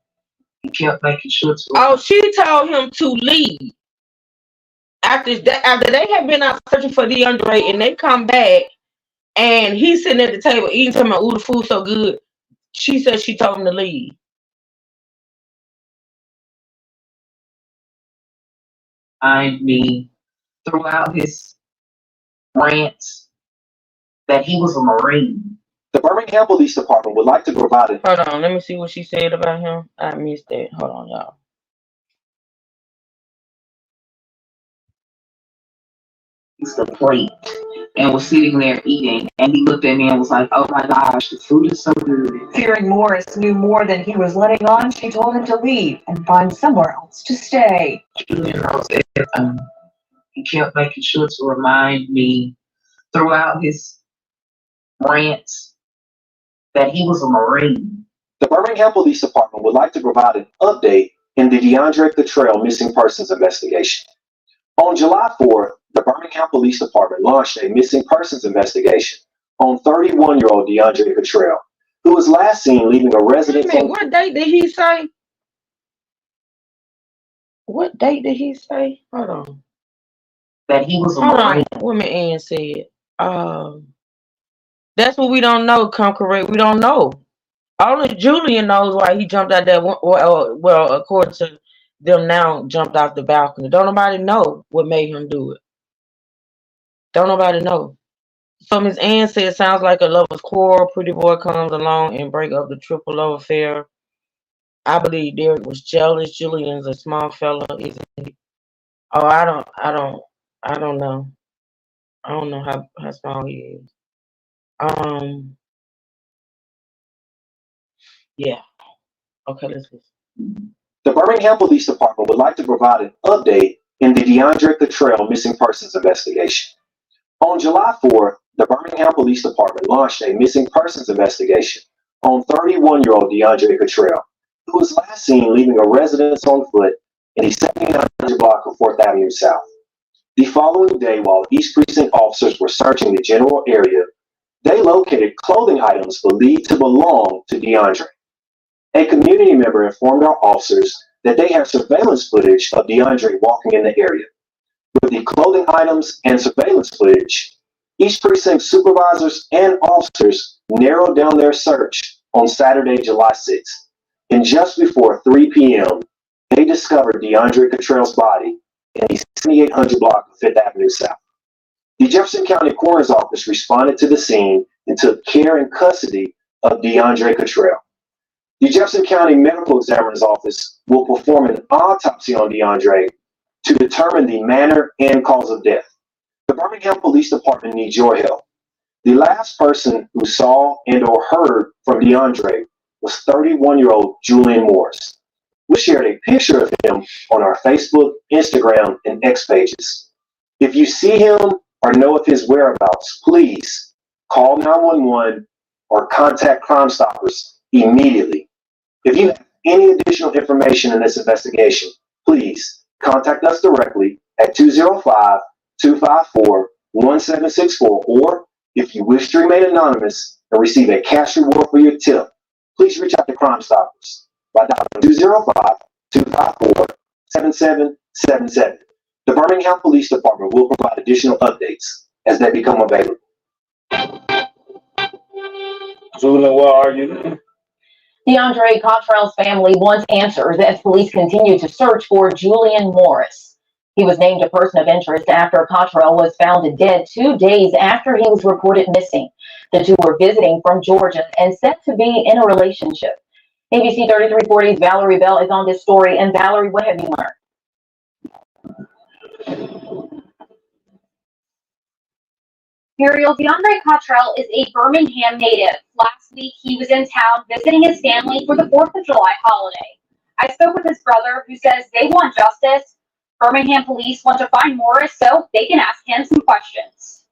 He kept making sure to. Oh, she told him to leave. After they had been out searching for DeAndre and they come back and he's sitting at the table eating, talking about, "Ooh, the food's so good." She said she told him to leave. Me throughout his rants that he was a Marine. The Birmingham Police Department would like to provide it. Hold on, let me see what she said about him. I missed that. Hold on, y'all. The plate and was sitting there eating, and he looked at me and was like, "Oh my gosh, the food is so good." Fearing Morris knew more than he was letting on, she told him to leave and find somewhere else to stay. Julian knows everything. He kept making sure to remind me throughout his rants that he was a Marine. The Birmingham Police Department would like to provide an update in the DeAndre Cottrell missing persons investigation. On July 4th, the Birmingham Police Department launched a missing persons investigation on 31-year-old DeAndre Cottrell, who was last seen leaving a residence. Wait a minute, what date did he say? What date did he say? Hold on. That he was a Hold Marine. on. What my aunt said. That's what we don't know. Come correct. We don't know. Only Julian knows why he jumped out that. Well, according to them now, jumped off the balcony. Don't nobody know what made him do it. Don't nobody know. So Miss Ann said, it sounds like a lover's quarrel. Pretty boy comes along and break up the triple love affair. I believe Derek was jealous. Julian's a small fella, isn't he? Oh, I don't know. I don't know how small he is. Yeah. Okay, let's listen. The Birmingham Police Department would like to provide an update in the DeAndre Cottrell missing persons investigation. On July 4th, the Birmingham Police Department launched a missing persons investigation on 31-year-old DeAndre Cottrell, who was last seen leaving a residence on foot in the 7900 block of 4th Avenue South. The following day, while East Precinct officers were searching the general area, they located clothing items believed to belong to DeAndre. A community member informed our officers that they have surveillance footage of DeAndre walking in the area. With the clothing items and surveillance footage, East Precinct supervisors and officers narrowed down their search on Saturday, July 6th. And just before 3 p.m., they discovered DeAndre Cottrell's body in the 7800 block of 5th Avenue South. The Jefferson County Coroner's Office responded to the scene and took care and custody of DeAndre Cottrell. The Jefferson County Medical Examiner's Office will perform an autopsy on DeAndre to determine the manner and cause of death. The Birmingham Police Department needs your help. The last person who saw and or heard from DeAndre was 31-year-old Julian Morris. We shared a picture of him on our Facebook, Instagram, and X pages. If you see him or know of his whereabouts, please call 911 or contact Crime Stoppers immediately. If you have any additional information in this investigation, please contact us directly at 205-254-1764, or if you wish to remain anonymous and receive a cash reward for your tip, please reach out to Crime Stoppers by dialing 205-254-7777. The Birmingham Police Department will provide additional updates as they become available. Julian, where are you? DeAndre Cottrell's family wants answers as police continue to search for Julian Morris. He was named a person of interest after Cottrell was found dead 2 days after he was reported missing. The two were visiting from Georgia and said to be in a relationship. ABC 3340's Valerie Bell is on this story. And Valerie, what have you learned? Muriel, DeAndre Cottrell is a Birmingham native. Last week, he was in town visiting his family for the 4th of July holiday. I spoke with his brother, who says they want justice. Birmingham police want to find Morris so they can ask him some questions.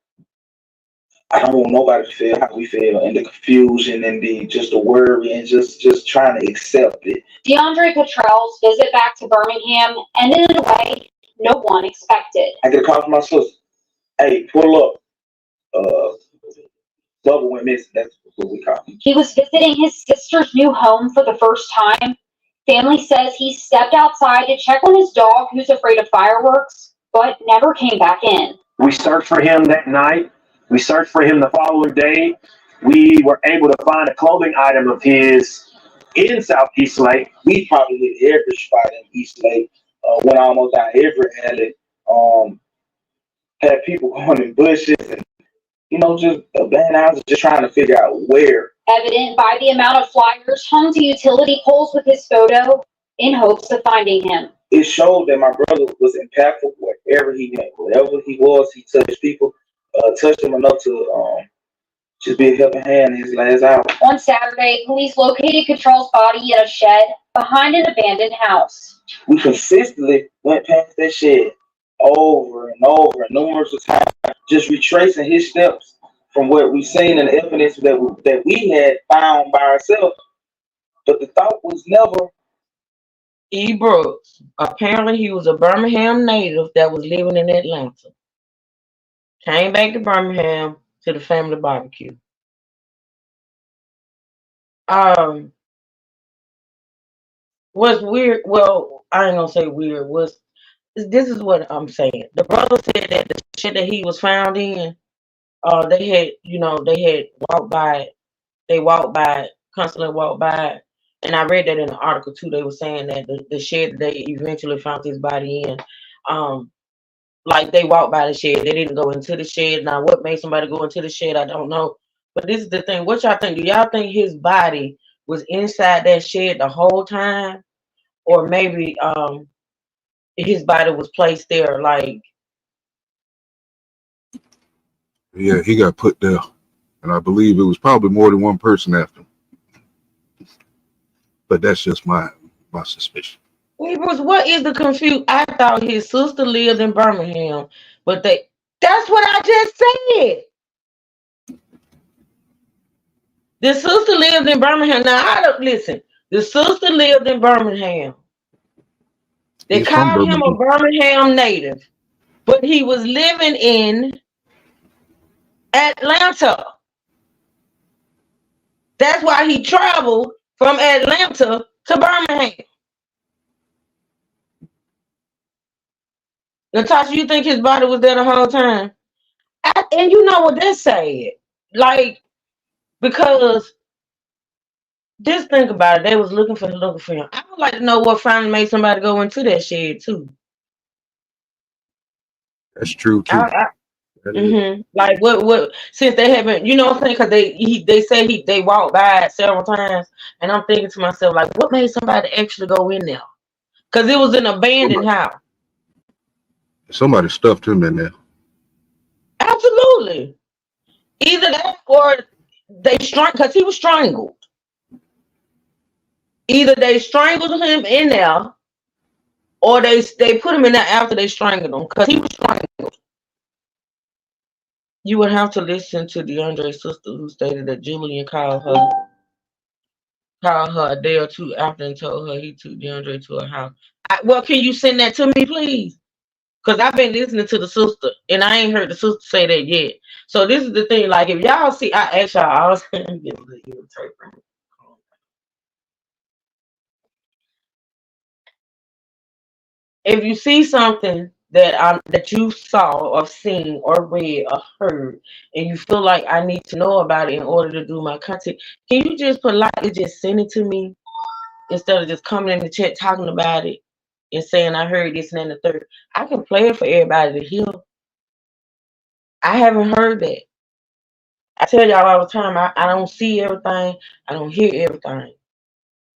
I don't want nobody to feel how we feel, and the confusion and the worry and just trying to accept it. DeAndre Cottrell's visit back to Birmingham ended in a way no one expected. I get a call from my sister. Hey, pull up. Double went missing. That's what we call him. He was visiting his sister's new home for the first time. Family says he stepped outside to check on his dog, who's afraid of fireworks, but never came back in. We searched for him that night. We searched for him the following day. We were able to find a clothing item of his in Southeast Lake. We probably hit every spot in East Lake. Went almost down every alley. Had people going in bushes and, just abandoned houses, just trying to figure out where. Evident by the amount of flyers hung to utility poles with his photo in hopes of finding him. It showed that my brother was impactful wherever he went. Wherever he was, he touched people, touched them enough to just be a helping hand in his last hour. On Saturday, police located Cottrell's body in a shed behind an abandoned house. We consistently went past that shed over and over and numerous times, just retracing his steps from what we seen and the evidence that we had found by ourselves. But the thought was never. E. Brooks. Apparently, he was a Birmingham native that was living in Atlanta. Came back to Birmingham to the family barbecue. What's weird? Well, I ain't gonna say weird. This is what I'm saying. The brother said that the shit that he was found in, they had walked by it. They walked by it, constantly walked by it. And I read that in the article too. They were saying that the shed that they eventually found his body in, like they walked by the shed. They didn't go into the shed. Now, what made somebody go into the shed, I don't know. But this is the thing. What y'all think? Do y'all think his body was inside that shed the whole time? Or maybe his body was placed there like... Yeah, he got put there. And I believe it was probably more than one person after him. But that's just my suspicion. What is the confusion? I thought his sister lived in Birmingham, but that's what I just said. The sister lived in Birmingham. Now, I don't listen. The sister lived in Birmingham. They called him a Birmingham native, but he was living in Atlanta. That's why he traveled from Atlanta to Birmingham. Natasha, you think his body was there the whole time? And you know what they said? Like, because just think about it. They was looking for him. I would like to know what finally made somebody go into that shed too. That's true too. Like what? Since they haven't, you know what I'm saying? Because they say they walked by it several times, and I'm thinking to myself, like, what made somebody actually go in there? Because it was an abandoned house. Somebody stuffed him in there. Absolutely. Either that or they because he was strangled. Either they strangled him in there, or they put him in there after they strangled him because he was strangled. You would have to listen to DeAndre's sister, who stated that Julian called her a day or two after and told her he took DeAndre to her house. Well, can you send that to me, please? Because I've been listening to the sister, and I ain't heard the sister say that yet. So this is the thing. Like, if y'all see, I ask y'all, I was going to get a little tape from it. If you see something that you saw or seen or read or heard, and you feel like I need to know about it in order to do my content, can you just politely just send it to me instead of just coming in the chat talking about it and saying I heard this and then the third? I can play it for everybody to hear. I haven't heard that. I tell y'all all the time, I don't see everything. I don't hear everything.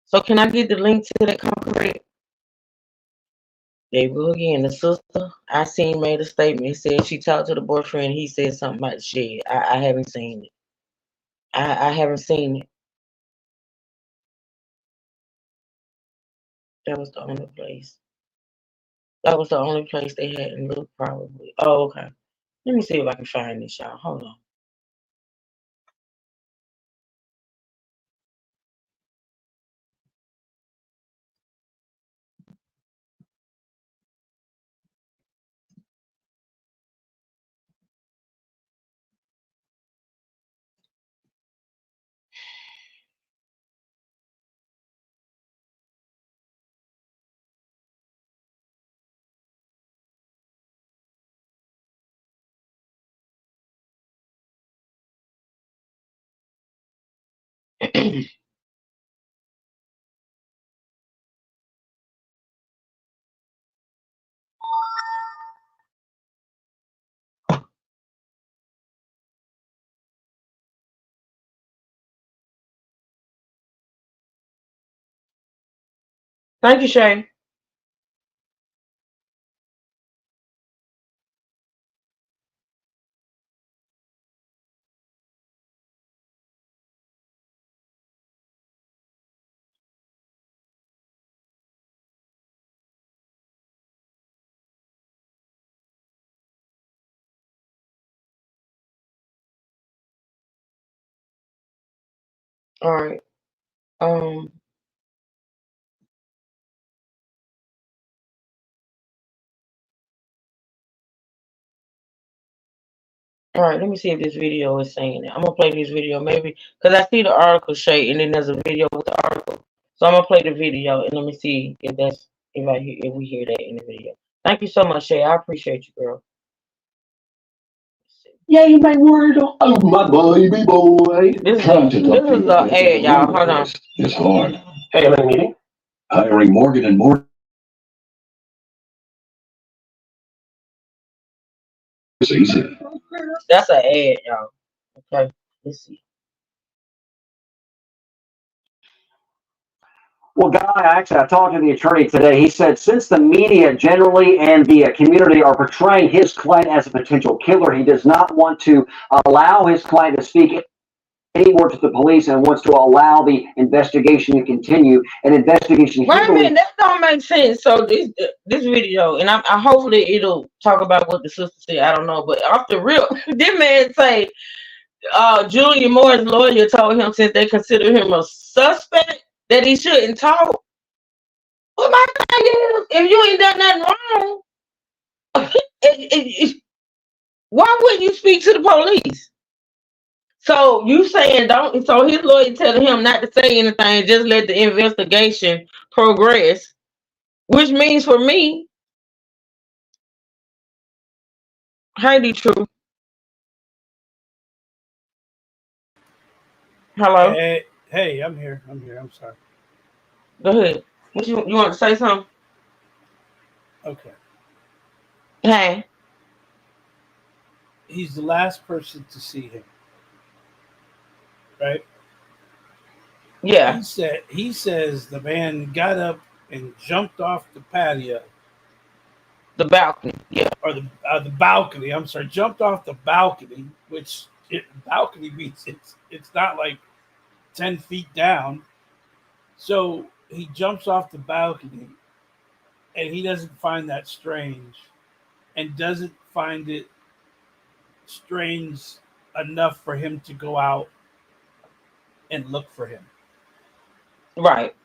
So can I get the link to that concrete? There you go again. The sister I seen made a statement. It said she talked to the boyfriend. He said something about the shed. I haven't seen it. I haven't seen it. That was the only place. That was the only place they hadn't looked, probably. Oh, okay. Let me see if I can find this, y'all. Hold on. Thank you, Shay. All right. Um. All right. Let me see if this video is saying it. I'm gonna play this video, maybe because I see the article, Shay, and then there's a video with the article. So I'm gonna play the video and let me see if we hear that in the video. Thank you so much, Shay. I appreciate you, girl. Yeah, you may word on my baby boy. This Trying to talk to is you the about ad, your y'all. room Hold on. request is hard. Hey, I'm in a meeting. Hiring Morgan and Morgan is easy. That's an ad, y'all. Okay. Let's see. Well, Guy, actually, I talked to the attorney today. He said since the media generally and the community are portraying his client as a potential killer, he does not want to allow his client to speak any more to the police and wants to allow the investigation to continue. An investigation. Wait a minute, that don't make sense. So this video, and I hopefully it'll talk about what the sister said. I don't know, but off the real, this man say Julian Moore's lawyer told him since they consider him a suspect that he shouldn't talk. Well, my thing is, if you ain't done nothing wrong, why wouldn't you speak to the police? So you saying don't? So his lawyer telling him not to say anything, just let the investigation progress, which means for me, Heidi True. Hello. Hey, I'm here. I'm sorry. Go ahead. What you want to say something? Okay. Hey. He's the last person to see him. Right? Yeah. He says the man got up and jumped off the patio. The balcony, yeah. Or the balcony. I'm sorry, jumped off the balcony, which balcony means it's not like 10 feet down. So he jumps off the balcony, and he doesn't find that strange, and doesn't find it strange enough for him to go out and look for him. Right.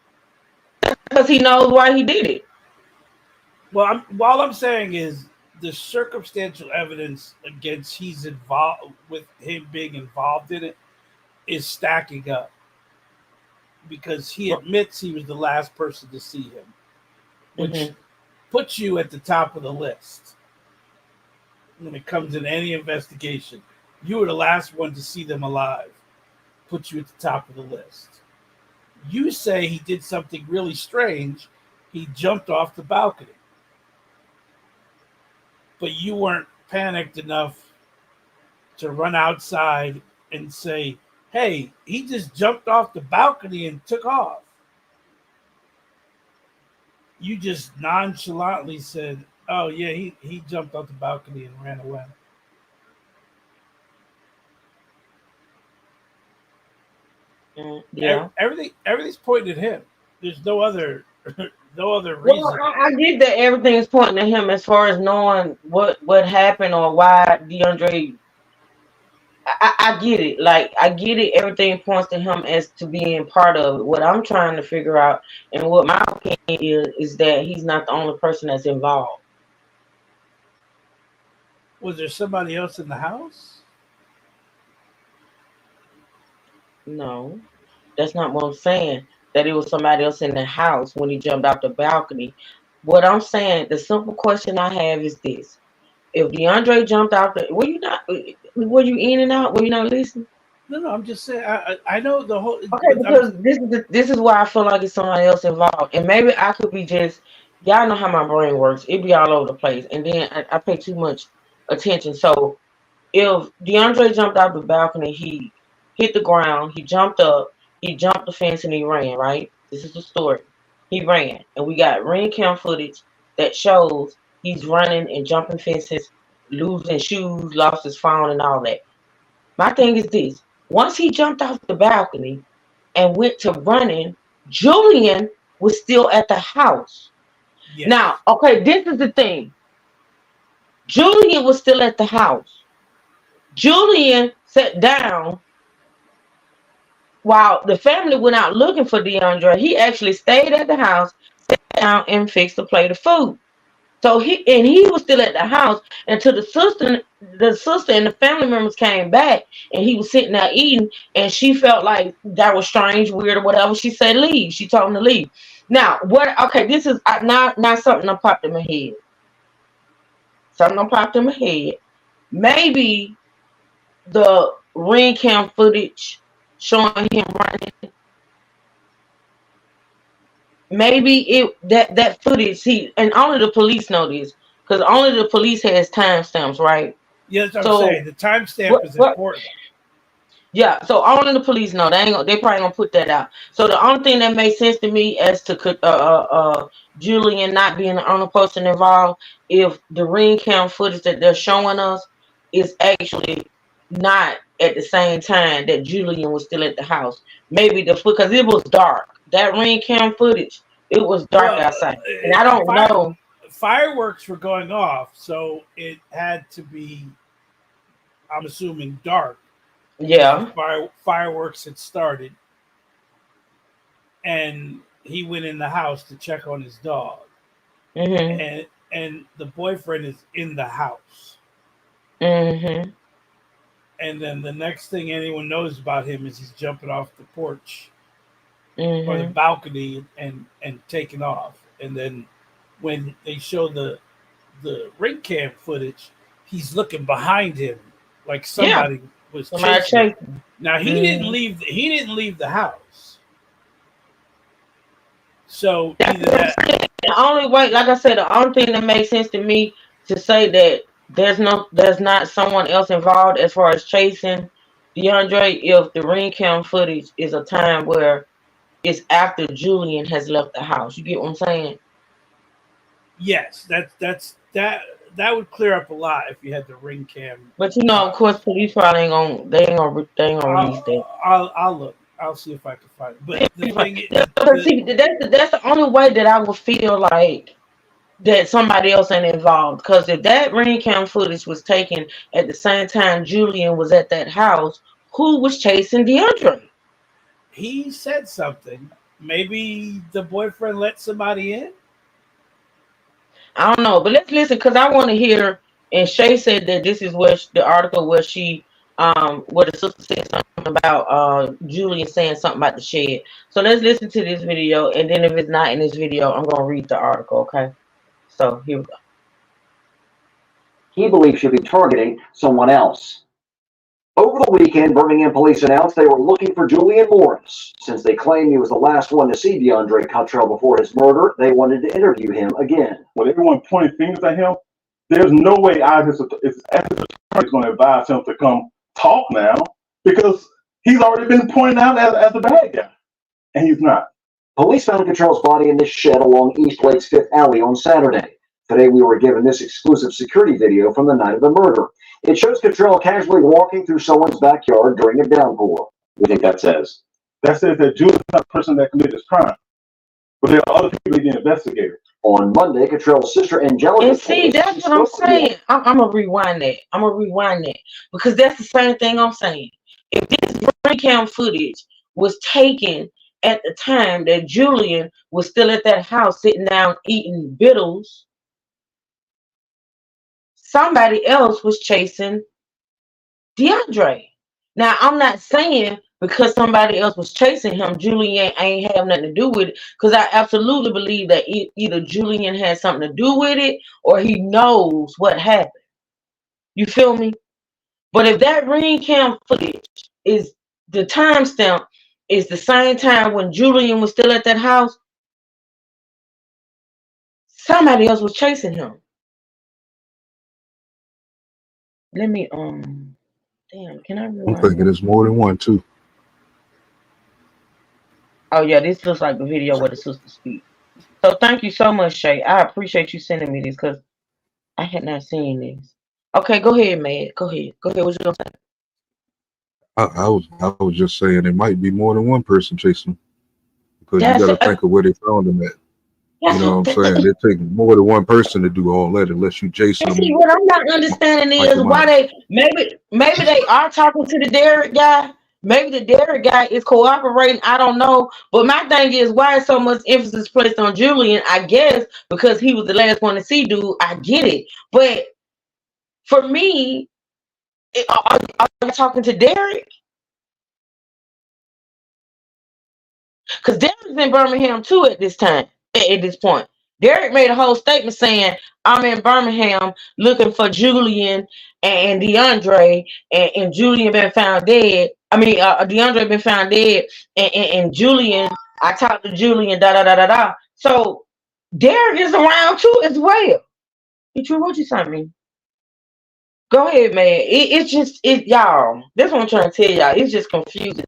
Because he knows why he did it. Well, all I'm saying is the circumstantial evidence against he's involved with him being involved in it is stacking up, because he admits he was the last person to see him, which puts you at the top of the list when it comes in any investigation. You were the last one to see them alive, puts you at the top of the list. You say he did something really strange. He jumped off the balcony. But you weren't panicked enough to run outside and say, hey, he just jumped off the balcony and took off. You just nonchalantly said, "Oh yeah, he jumped off the balcony and ran away." Yeah. Everything's pointing at him. There's no other no other Well, reason. I get that everything is pointing at him as far as knowing what happened or why DeAndre. I get it. Like I get it. Everything points to him as to being part of it. What I'm trying to figure out, and what my opinion is that he's not the only person that's involved. Was there somebody else in the house? No, that's not what I'm saying. That it was somebody else in the house when he jumped out the balcony. What I'm saying, the simple question I have is this: if DeAndre jumped out, were you not? Were you in and out? Were you not listening? No, I'm just saying. I know the whole. Okay, because this is why I feel like it's somebody else involved, and maybe I could be just y'all know how my brain works. It be all over the place, and then I pay too much attention. So if DeAndre jumped out the balcony, he hit the ground, he jumped up, he jumped the fence, and he ran. Right, this is the story. He ran, and we got ring cam footage that shows he's running and jumping fences, losing shoes, lost his phone, and all that. My thing is this: once he jumped off the balcony and went to running, Julian was still at the house. Yes. Now, okay, this is the thing. Julian was still at the house. Julian sat down while the family went out looking for DeAndre. He actually stayed at the house, sat down, and fixed a plate of food. So he was still at the house until the sister and the family members came back, and he was sitting there eating, and she felt like that was strange, weird, or whatever. She said leave. She told him to leave. Now what? Okay, this is not something that popped in my head. Something that popped in my head. Maybe the ring cam footage showing him running. Maybe that footage and only the police know this because only the police has timestamps, right? Yeah, that's what I'm saying. The timestamp is important. Yeah, so only the police know. They probably gonna put that out. So the only thing that makes sense to me as to Julian not being the only person involved, if the ring cam footage that they're showing us is actually not at the same time that Julian was still at the house. Maybe because it was dark. That ring cam footage, it was dark outside, and I don't know. Fireworks were going off, so it had to be, I'm assuming, dark. Yeah. Fireworks had started, and he went in the house to check on his dog. Mm-hmm. And the boyfriend is in the house. Mm-hmm. And then the next thing anyone knows about him is he's jumping off the porch or the Mm-hmm. balcony and taking off. And then when they show the ring cam footage, he's looking behind him like somebody was chasing him. Now he didn't leave the house. So either that, the only way, like I said, the only thing that makes sense to me to say that there's not someone else involved as far as chasing DeAndre if the ring cam footage is a time where it's after Julian has left the house. You get what I'm saying? yes, that would clear up a lot if you had the ring cam. But of course, police probably ain't gonna release that. I'll look. I'll see if I can find it. But the thing is, that's the only way that I would feel like that somebody else ain't involved. Because if that ring cam footage was taken at the same time Julian was at that house, who was chasing DeAndre? He said something. Maybe the boyfriend let somebody in. I don't know, but let's listen because I want to hear. And Shay said that this is where the article where where the sister said something about Julian saying something about the shed. So let's listen to this video, and then if it's not in this video, I'm gonna read the article. Okay. So here we go. He believes she'll be targeting someone else. Over the weekend, Birmingham police announced they were looking for Julian Morris. Since they claimed he was the last one to see DeAndre Cottrell before his murder, they wanted to interview him again. When everyone pointed fingers at him, there's no way his attorney is going to advise him to come talk now because he's already been pointed out as the bad guy, and he's not. Police found Cottrell's body in this shed along East Lake's Fifth Alley on Saturday. Today, we were given this exclusive security video from the night of the murder. It shows Cottrell casually walking through someone's backyard during a downpour. What do you think that says? That says that Julian's not the person that committed this crime. But there are other people being investigated. On Monday, Cottrell's sister Angelica. And see, that's what I'm saying. I'm gonna rewind that because that's the same thing I'm saying. If this ring cam footage was taken at the time that Julian was still at that house sitting down eating Biddles, somebody else was chasing DeAndre. Now, I'm not saying because somebody else was chasing him, Julian ain't have nothing to do with it. Because I absolutely believe that either Julian has something to do with it or he knows what happened. You feel me? But if that ring cam footage is the timestamp is the same time when Julian was still at that house, somebody else was chasing him. Let me damn, can I I'm rewind thinking that? it's more than one too. Oh yeah, this looks like the video where the sister speak. So thank you so much, Shay. I appreciate you sending me this because I had not seen this. Okay, go ahead, man. Go ahead. Go ahead. What you gonna say? I was just saying it might be more than one person chasing him because you That's got to think of where they found him at. You know what I'm saying? It takes more than one person to do all that unless you chasing see them. what I'm not understanding Like is why they maybe they are talking to the Derek guy. Maybe the Derek guy is cooperating. I don't know. But my thing is, why is so much emphasis placed on Julian? I guess because he was the last one to see dude. I get it. But for me, are you talking to Derek? Because Derek's in Birmingham too at this time, at this point. Derek made a whole statement saying, I'm in Birmingham looking for Julian and DeAndre, and Julian been found dead. I mean, DeAndre been found dead, and Julian, I talked to Julian, da da da da da. So Derek is around too as well. True, what you sent me? Go ahead, man. It's just, y'all. That's what I'm trying to tell y'all. It's just confusing.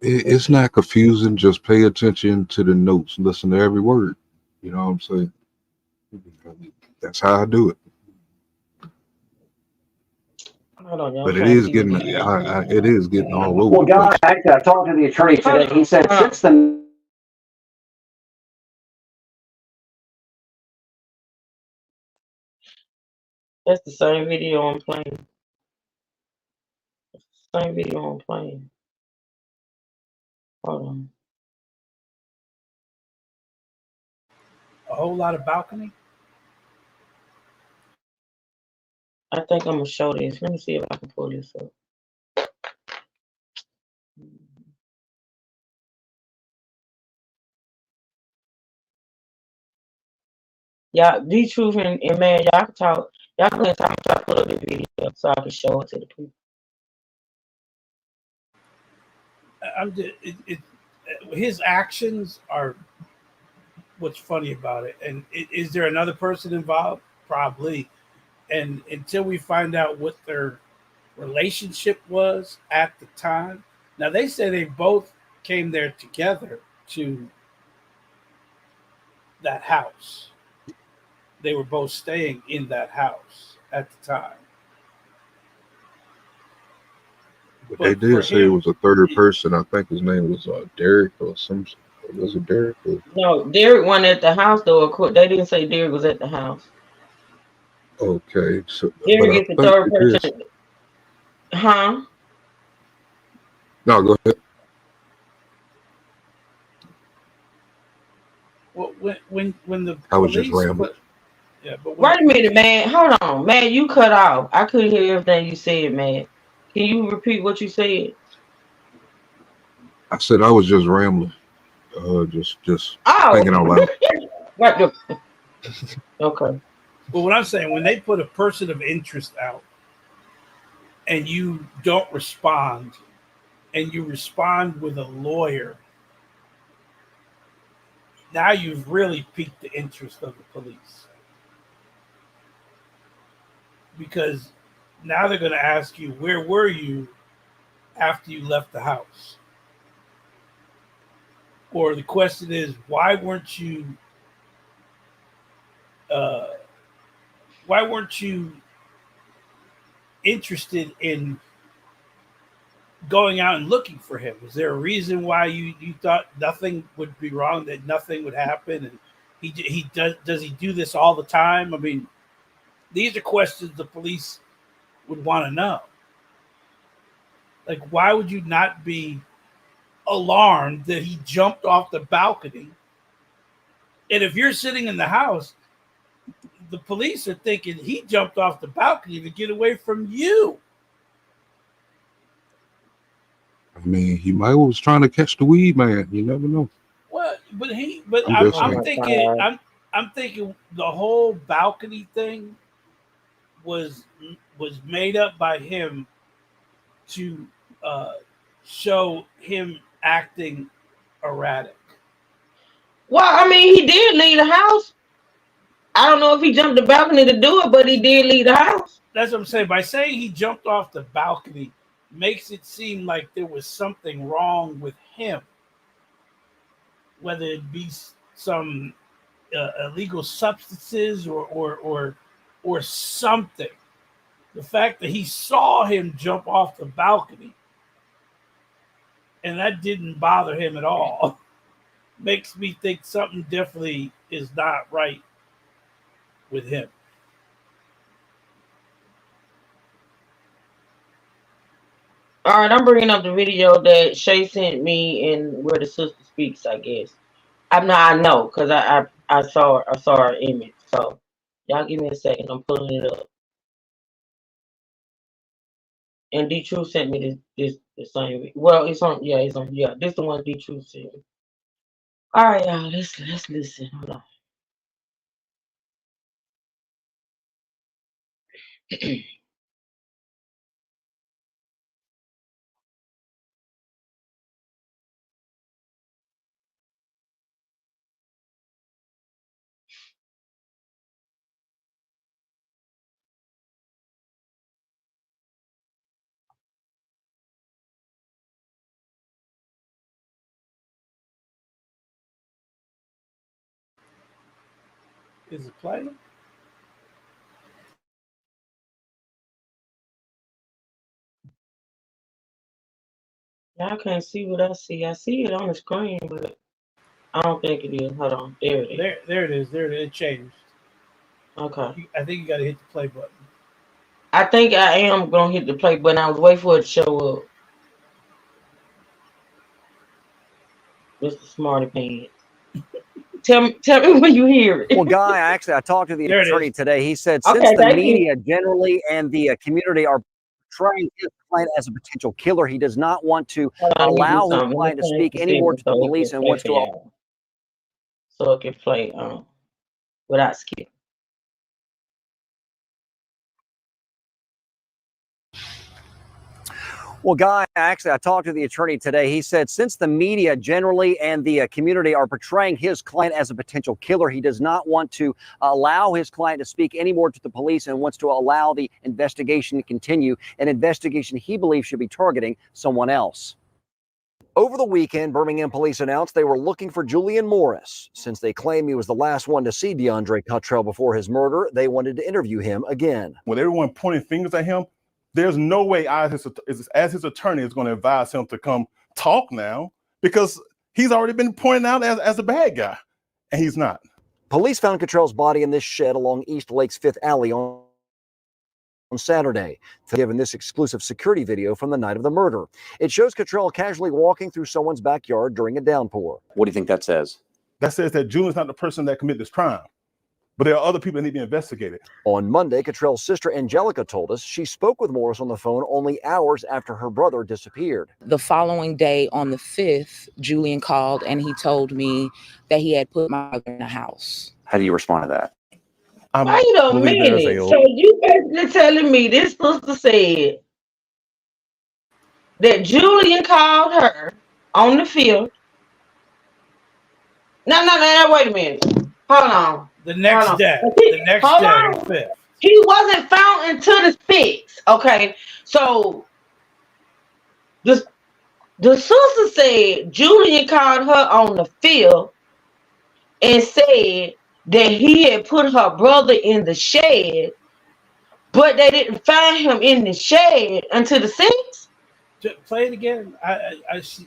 It's not confusing. Just pay attention to the notes. Listen to every word. You know what I'm saying? That's how I do it. Hold on, y'all. But it is getting, it is getting all over. Well, Guy, I talked to the attorney today. He said since the That's the same video I'm playing. Same video I'm playing. Hold on. A whole lot of balcony. I think I'm gonna show this. Let me see if I can pull this up. Y'all, D Truth and man, y'all can talk. Y'all can talk. Try to pull up the video so I can show it to the people. I'm just, his actions are what's funny about it. And is there another person involved? Probably. And until we find out what their relationship was at the time. Now they say they both came there together to that house. They were both staying in that house at the time. But they did say it was a third person. I think his name was Derek or some. Was it Derek? Or? No, Derek wasn't at the house though. Of course, they didn't say Derek was at the house. Okay, so Derek is the third person. Huh? No, go ahead. Well, when the I was just rambling. Yeah, but wait a minute, man. Hold on, man. You cut off. I couldn't hear everything you said, man. Can you repeat what you said? I said I was just rambling. Just thinking out loud. Okay. Well, what I'm saying, when they put a person of interest out and you don't respond, and you respond with a lawyer, now you've really piqued the interest of the police. Because now they're going to ask you, where were you after you left the house? Or the question is, why weren't you interested in going out and looking for him? Was there a reason why you thought nothing would be wrong, that nothing would happen? And he does he do this all the time? I mean, these are questions the police would want to know. Like, why would you not be alarmed that he jumped off the balcony? And if you're sitting in the house, the police are thinking he jumped off the balcony to get away from you. I mean, he might was trying to catch the weed man. You never know. Well, but I'm I'm thinking the whole balcony thing was made up by him to show him acting erratic. Well, I mean, he did leave the house. I don't know if he jumped the balcony to do it, but he did leave the house. That's what I'm saying. By saying he jumped off the balcony makes it seem like there was something wrong with him, whether it be some illegal substances or something. The fact that he saw him jump off the balcony and that didn't bother him at all makes me think something definitely is not right with him. All right, I'm bringing up the video that Shay sent me and where the sister speaks, I guess. I know, because I saw her image. So y'all give me a second. I'm pulling it up. And D True sent me this the same. Well, it's on. This the one D True sent me. All right, y'all. Let's listen. Hold on. Is it playing? Y'all can't see what I see. I see it on the screen, but I don't think it is. Hold on. There it is. There it is. There it is. It changed. Okay. I think you got to hit the play button. I think I am going to hit the play button. I was waiting for it to show up. Mr. Smarty Pants. Tell me when you hear it. Well, Guy, I talked to the attorney today. He said since Okay, the thank you. media generally and the community are portraying his client as a potential killer, he does not want to allow his client to speak any more to the police and wants to. So it can play without skip. Well, Guy, I talked to the attorney today. He said since the media generally and the community are portraying his client as a potential killer, he does not want to allow his client to speak any more to the police and wants to allow the investigation to continue, an investigation he believes should be targeting someone else. Over the weekend, Birmingham police announced they were looking for Julian Morris. Since they claim he was the last one to see DeAndre Cottrell before his murder, they wanted to interview him again. With everyone pointing fingers at him, there's no way as his attorney is going to advise him to come talk now, because he's already been pointed out as a bad guy, and he's not. Police found Cottrell's body in this shed along East Lake's Fifth Alley on Saturday, given this exclusive security video from the night of the murder. It shows Cottrell casually walking through someone's backyard during a downpour. What do you think that says? That says that Julian's not the person that committed this crime, but there are other people that need to be investigated. On Monday, Cottrell's sister Angelica told us she spoke with Morris on the phone only hours after her brother disappeared. The following day, on the 5th, Julian called and he told me that he had put my mother in the house. How do you respond to that? Wait a minute. So you basically telling me this sister said that Julian called her on the field. No, wait a minute. Hold on. The next day. The next Hold day, on. the 5th. He wasn't found until the 6th. Okay. So just The sister said Julian called her on the field and said that he had put her brother in the shed, but they didn't find him in the shed until the 6th. Play it again.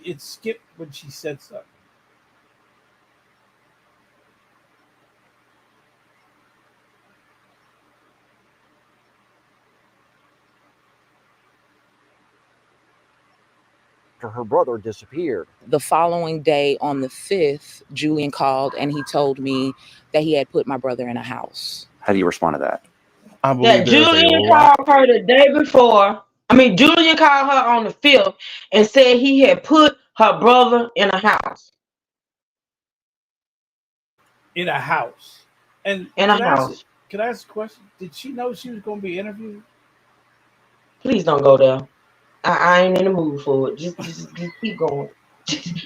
It skipped when she said something. After her brother disappeared. The following day on the 5th, Julian called and he told me that he had put my brother in a house. How do you respond to that? I That believe there's a Julian lot. called her the day before. Julian called her on the 5th and said he had put her brother in a house. In a house. And In a house. Can I ask a question? Did she know she was going to be interviewed? Please don't go there. I ain't in the mood for it. Just keep going.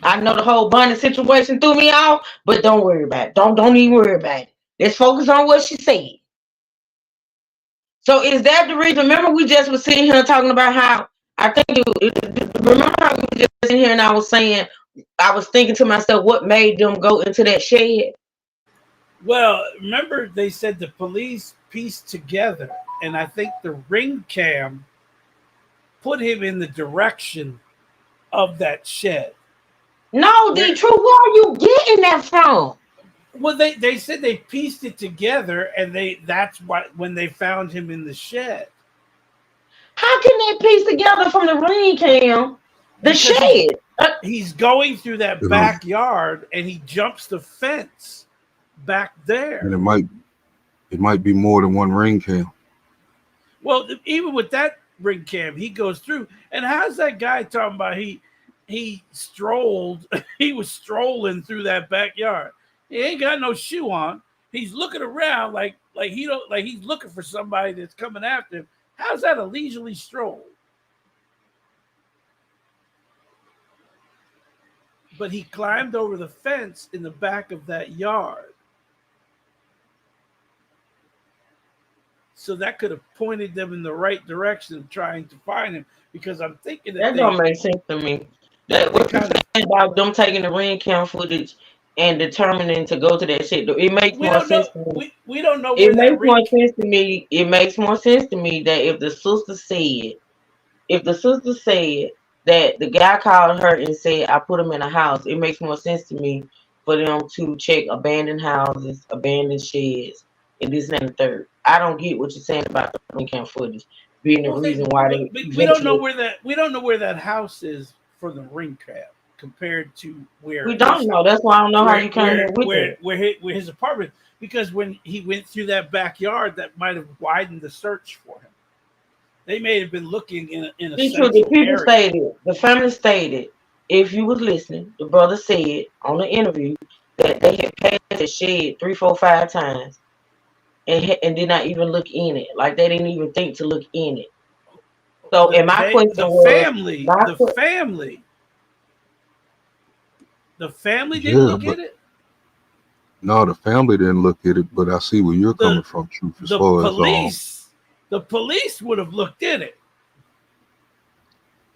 I know the whole Bunny situation threw me off, but don't worry about it. Don't even worry about it. Let's focus on what she said. So is that the reason? Remember, we just was sitting here talking about how remember how we were just sitting here and I was saying, I was thinking to myself, what made them go into that shed? Well, remember they said the police pieced together, and I think the ring cam put him in the direction of that shed. No, D True, where are you getting that from? Well, they said they pieced it together, and that's why when they found him in the shed. How can they piece together from the ring cam the Because shed? He's going through that backyard, and he jumps the fence back there. And it might be more than one ring cam. Well, even with that ring cam, he goes through. And how's that guy talking about he strolled, he was strolling through that backyard. He ain't got no shoe on. He's looking around like he's looking for somebody that's coming after him. How's that a leisurely stroll? But he climbed over the fence in the back of that yard. So that could have pointed them in the right direction of trying to find him, because I'm thinking that don't make sense to me. That what kind of about them taking the ring cam footage and determining to go to that shit. It makes more sense to me. We don't know It where makes that more ring. sense to me. It makes more sense to me that if the sister said that the guy called her and said, I put him in a house, it makes more sense to me for them to check abandoned houses, abandoned sheds, and this and the third. I don't get what you're saying about the ring cam footage being the reason why they We don't know where that house is for the ring cam compared to where we don't know. That's why I don't know how you came where, up with where, it. where his apartment, because when he went through that backyard, that might have widened the search for him. They may have been looking in a central The people area. stated, the family stated, if you was listening, the brother said on the interview that they had passed the shed 3, 4, 5 times and did not even look in it. Like they didn't even think to look in it. So, and my question was, the family Yeah, didn't look but at it. no, the family didn't look at it, but I see where you're coming from, Truth, as far as The police would have looked in it.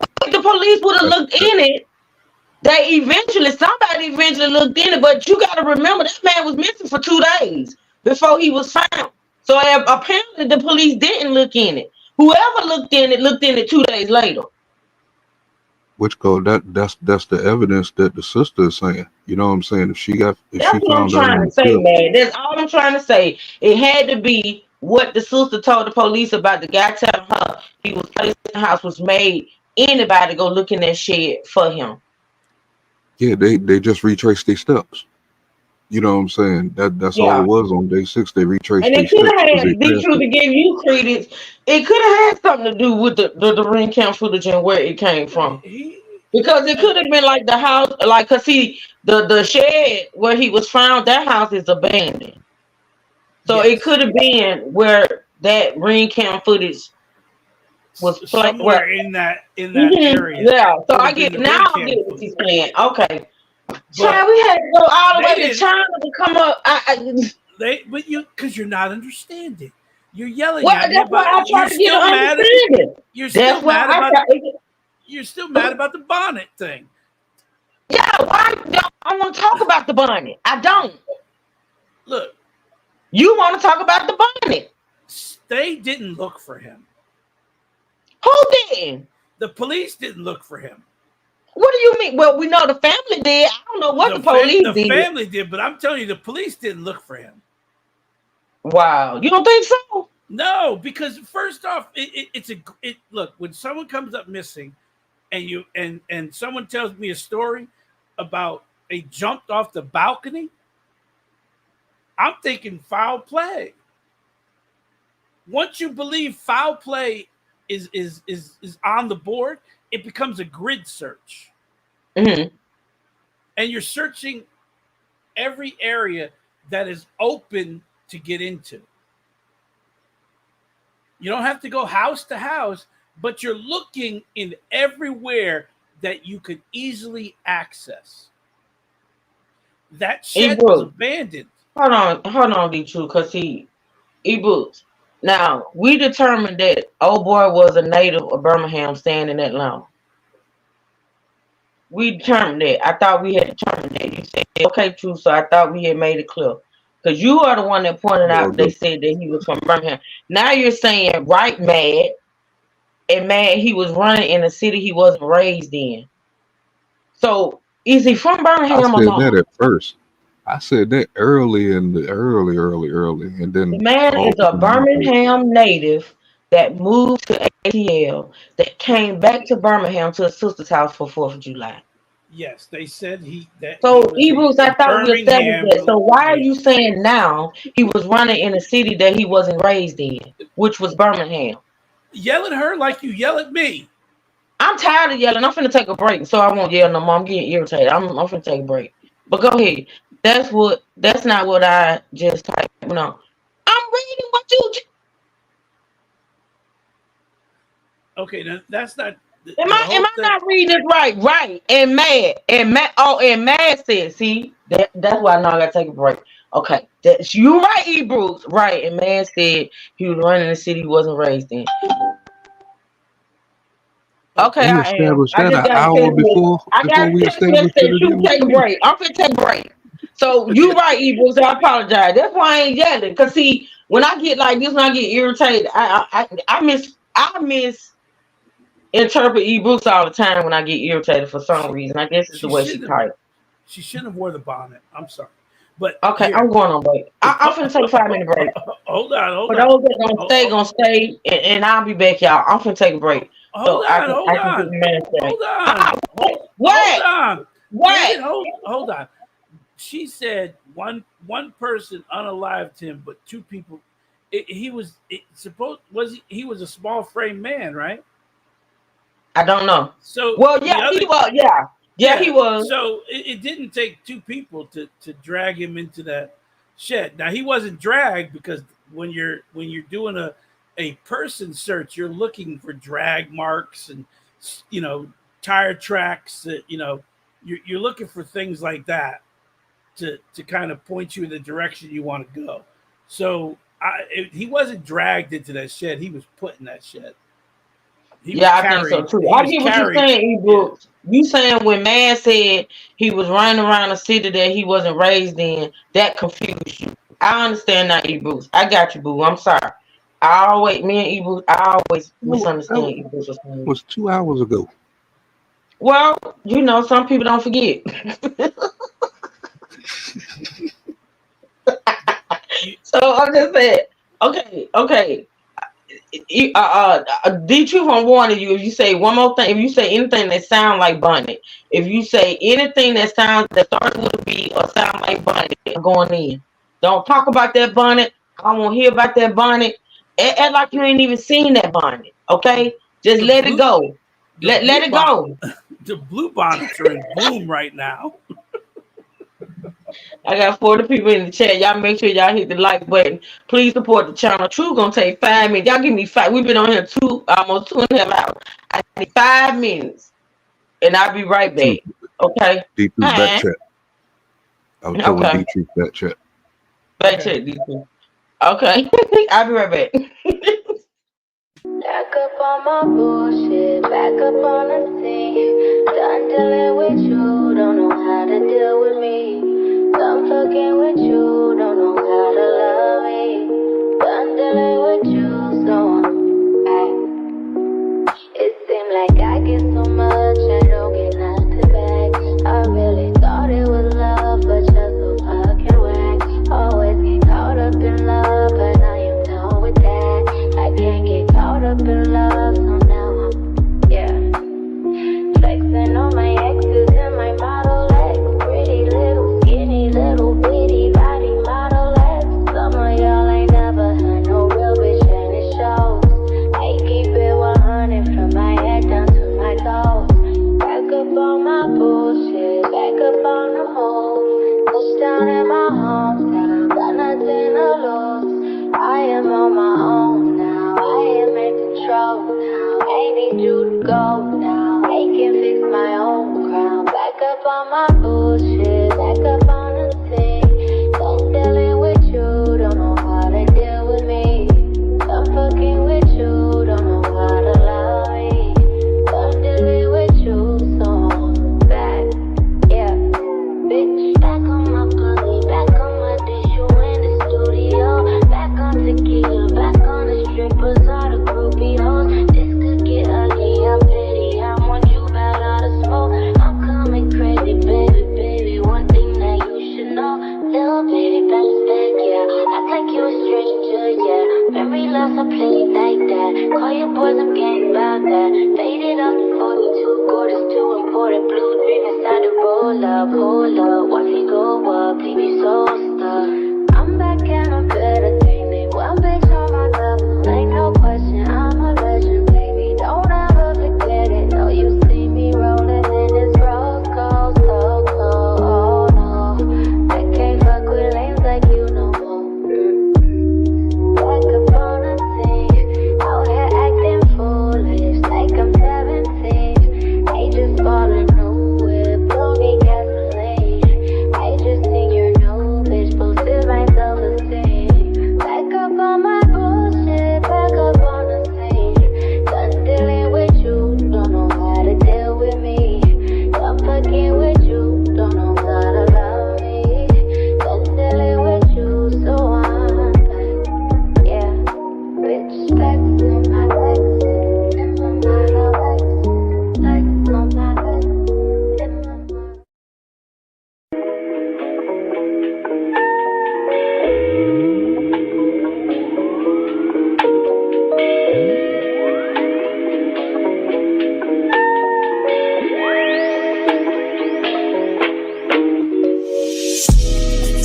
if the police would have looked in it, somebody eventually looked in it, but you got to remember that man was missing for 2 days before he was found. So apparently the police didn't look in it. Whoever looked in it 2 days later. which go that's the evidence that the sister is saying. You know what I'm saying? If she That's what I'm found out trying on to the say, tip, man. That's all I'm trying to say. It had to be what the sister told the police about the guy telling her he was placed in the house was made anybody go look in that shed for him. yeah, they just retraced their steps. You know what I'm saying? That's all it was on day 6. They retraced And their it could steps because have they had, be passed true it. to give you credence, it could have had something to do with the ring cam footage and where it came from. Because it could have been like the house, like, cause the shed where he was found, that house is abandoned. So it could have been where that ring cam footage was placed. Somewhere in that area. Yeah. So I would have been get the now ring I cam get what footage. you're saying. Okay. Child, we had to go all the they way to didn't- China to come up. But because you're not understanding. You're yelling Well, at me that's why about. I try You're to get still an mad. understanding. You're That's still why mad I about. try. You're still mad about the bonnet thing. Yeah, why? I want to talk about the bonnet. I don't. Look, you want to talk about the bonnet. They didn't look for him. Who did? The police didn't look for him. What do you mean? Well, we know the family did. I don't know what the police did. The family did, but I'm telling you, the police didn't look for him. Wow, you don't think so? No, because first off, look, when someone comes up missing, and someone tells me a story about they jumped off the balcony, I'm thinking foul play. Once you believe foul play is on the board, it becomes a grid search. Mm-hmm. And you're searching every area that is open to get into. You don't have to go house to house, but you're looking in everywhere that you could easily access. That shed was abandoned. Hold on, D2, because E-Books. Now, we determined that old boy was a native of Birmingham staying in Atlanta. We determined that. I thought we had determined that. You said, okay, true, so I thought we had made it clear. Because you are the one that pointed out, they said that he was from Birmingham. Now you're saying right mad, and mad he was running in a city he wasn't raised in. So, is he from Birmingham or not? I said that at first. I said that early, and then the man is a Birmingham native that moved to ATL, that came back to Birmingham to his sister's house for 4th of July. Yes, they said So, Ebruce, I thought we established that. So, why are you saying now he was running in a city that he wasn't raised in, which was Birmingham? Yell at her like you yell at me. I'm tired of yelling. I'm finna take a break, so I won't yell no more. I'm getting irritated. I'm finna take a break. But go ahead. That's not what I just typed. No, I'm reading what you. Okay, now that's not. Am I not reading it right? Right. And Mad said, see, that's why I know I gotta take a break. Okay, that's you right, Ebruce. Right. And Mad said he was running the city he wasn't raised in. Okay, we established that an hour before we established it. You take a break. I'm gonna take a break. So you right, Ebruce. I apologize. That's why I ain't yelling. Cause see, when I get like this, when I get irritated, I misinterpret Ebruce all the time when I get irritated for some reason. I guess it's the way she types. She shouldn't have wore the bonnet. I'm sorry. But okay, I'm going on break. I'm finna take a 5-minute break. Hold on. For those that gonna stay, and I'll be back, y'all. I'm finna take a break. Hold on. What? Hold on. She said one person unalived him, but 2 people. He was a small frame man, right? I don't know. So he was. Yeah, he was. So it didn't take 2 people to drag him into that shed. Now he wasn't dragged because when you're doing a person search, you're looking for drag marks and tire tracks. You're looking for things like that to kind of point you in the direction you want to go. So he wasn't dragged into that shed. He was put in that shed. I think so too. I get what you're saying, Ebruce. You saying when man said he was running around a city that he wasn't raised in, that confused you. I understand that, Ebruce. I got you, boo. I'm sorry. Me and Ebruce, I always misunderstand Ebruce. It was 2 hours ago. Well, some people don't forget. So I'm just saying, okay. D-Truth, I'm warning you. If you say one more thing, if you say anything that sounds like bonnet, if you say anything that starts with a B or sounds like bonnet, I'm going in. Don't talk about that bonnet. I won't hear about that bonnet. Act like you ain't even seen that bonnet. Okay, just let it go. Let it go. The blue bonnets are in bloom right now. I got 40 people in the chat. Y'all make sure y'all hit the like button. Please support the channel. True gonna take 5 minutes. Y'all give me 5. We've been on here almost 2.5 hours. I need 5 minutes, and I'll be right back. Okay. D2 back chat. I was telling D2 back chat. Back chat, D2. Okay. I'll be right back. Back up on my bullshit, back up on the scene. Done dealing with you, don't know how to deal with me. Done fucking with you, don't know how to love me. Done dealing with you, so it seemed like I get so much, I don't get nothing back. I really thought it was love, but you're so fucking whack. Always get caught up in love, but I am done with that. I can't get caught up in love, so now I'm, flexing on my exes and my Model X. Pretty little, skinny, little bitty body Model X. Some of y'all ain't never had no real bitch and it shows. I keep it 100 from my head down to my toes. Back up on my bullshit, back up on the move. Touchdown in my hometown, got nothing to lose. I am on my own now, I am in control now. I need you to go now, I can fix my own crown. Back up on my bullshit, back up on the scene. Don't dealing with you, don't know how to deal with me. I'm fucking with you, don't know how to love me. I'm dealing with you, so I'm back, bitch. Back on my body, back on my dish, you in the studio. Back on tequila, back on the strippers, all the groupie hoes. This could get ugly, I'm petty, I want you bad out of smoke. I'm coming crazy, baby, baby, one thing that you should know. Little baby, bounce back, act like you a stranger, Memory loss, I play it like that. Call your boys, I'm getting about that. Faded up to 42, quarters too important. Blue dream inside the roll up, hold up. Watch me go up, leave me so stuck. I'm back and I'm better than me. One bitch on my level, ain't no question. I'm a legend, baby. Don't ever forget it. No, you see me rolling in this rose gold, so cold. Oh no, I can't fuck with lanes like you no more. Back up on the scene, out here acting foolish like I'm 17. I just bought a new whip, don't need gasoline. I just think you're new, bitch, boosted my self-esteem. Back up on my bullshit, back up on the scene. Done dealing with you, don't know how to deal with me. Done fucking with you, don't know how to love me. Done dealing with you, so I'm back, bitch. Flex on my legs, in my Model X. Flex on my legs, in my Model X.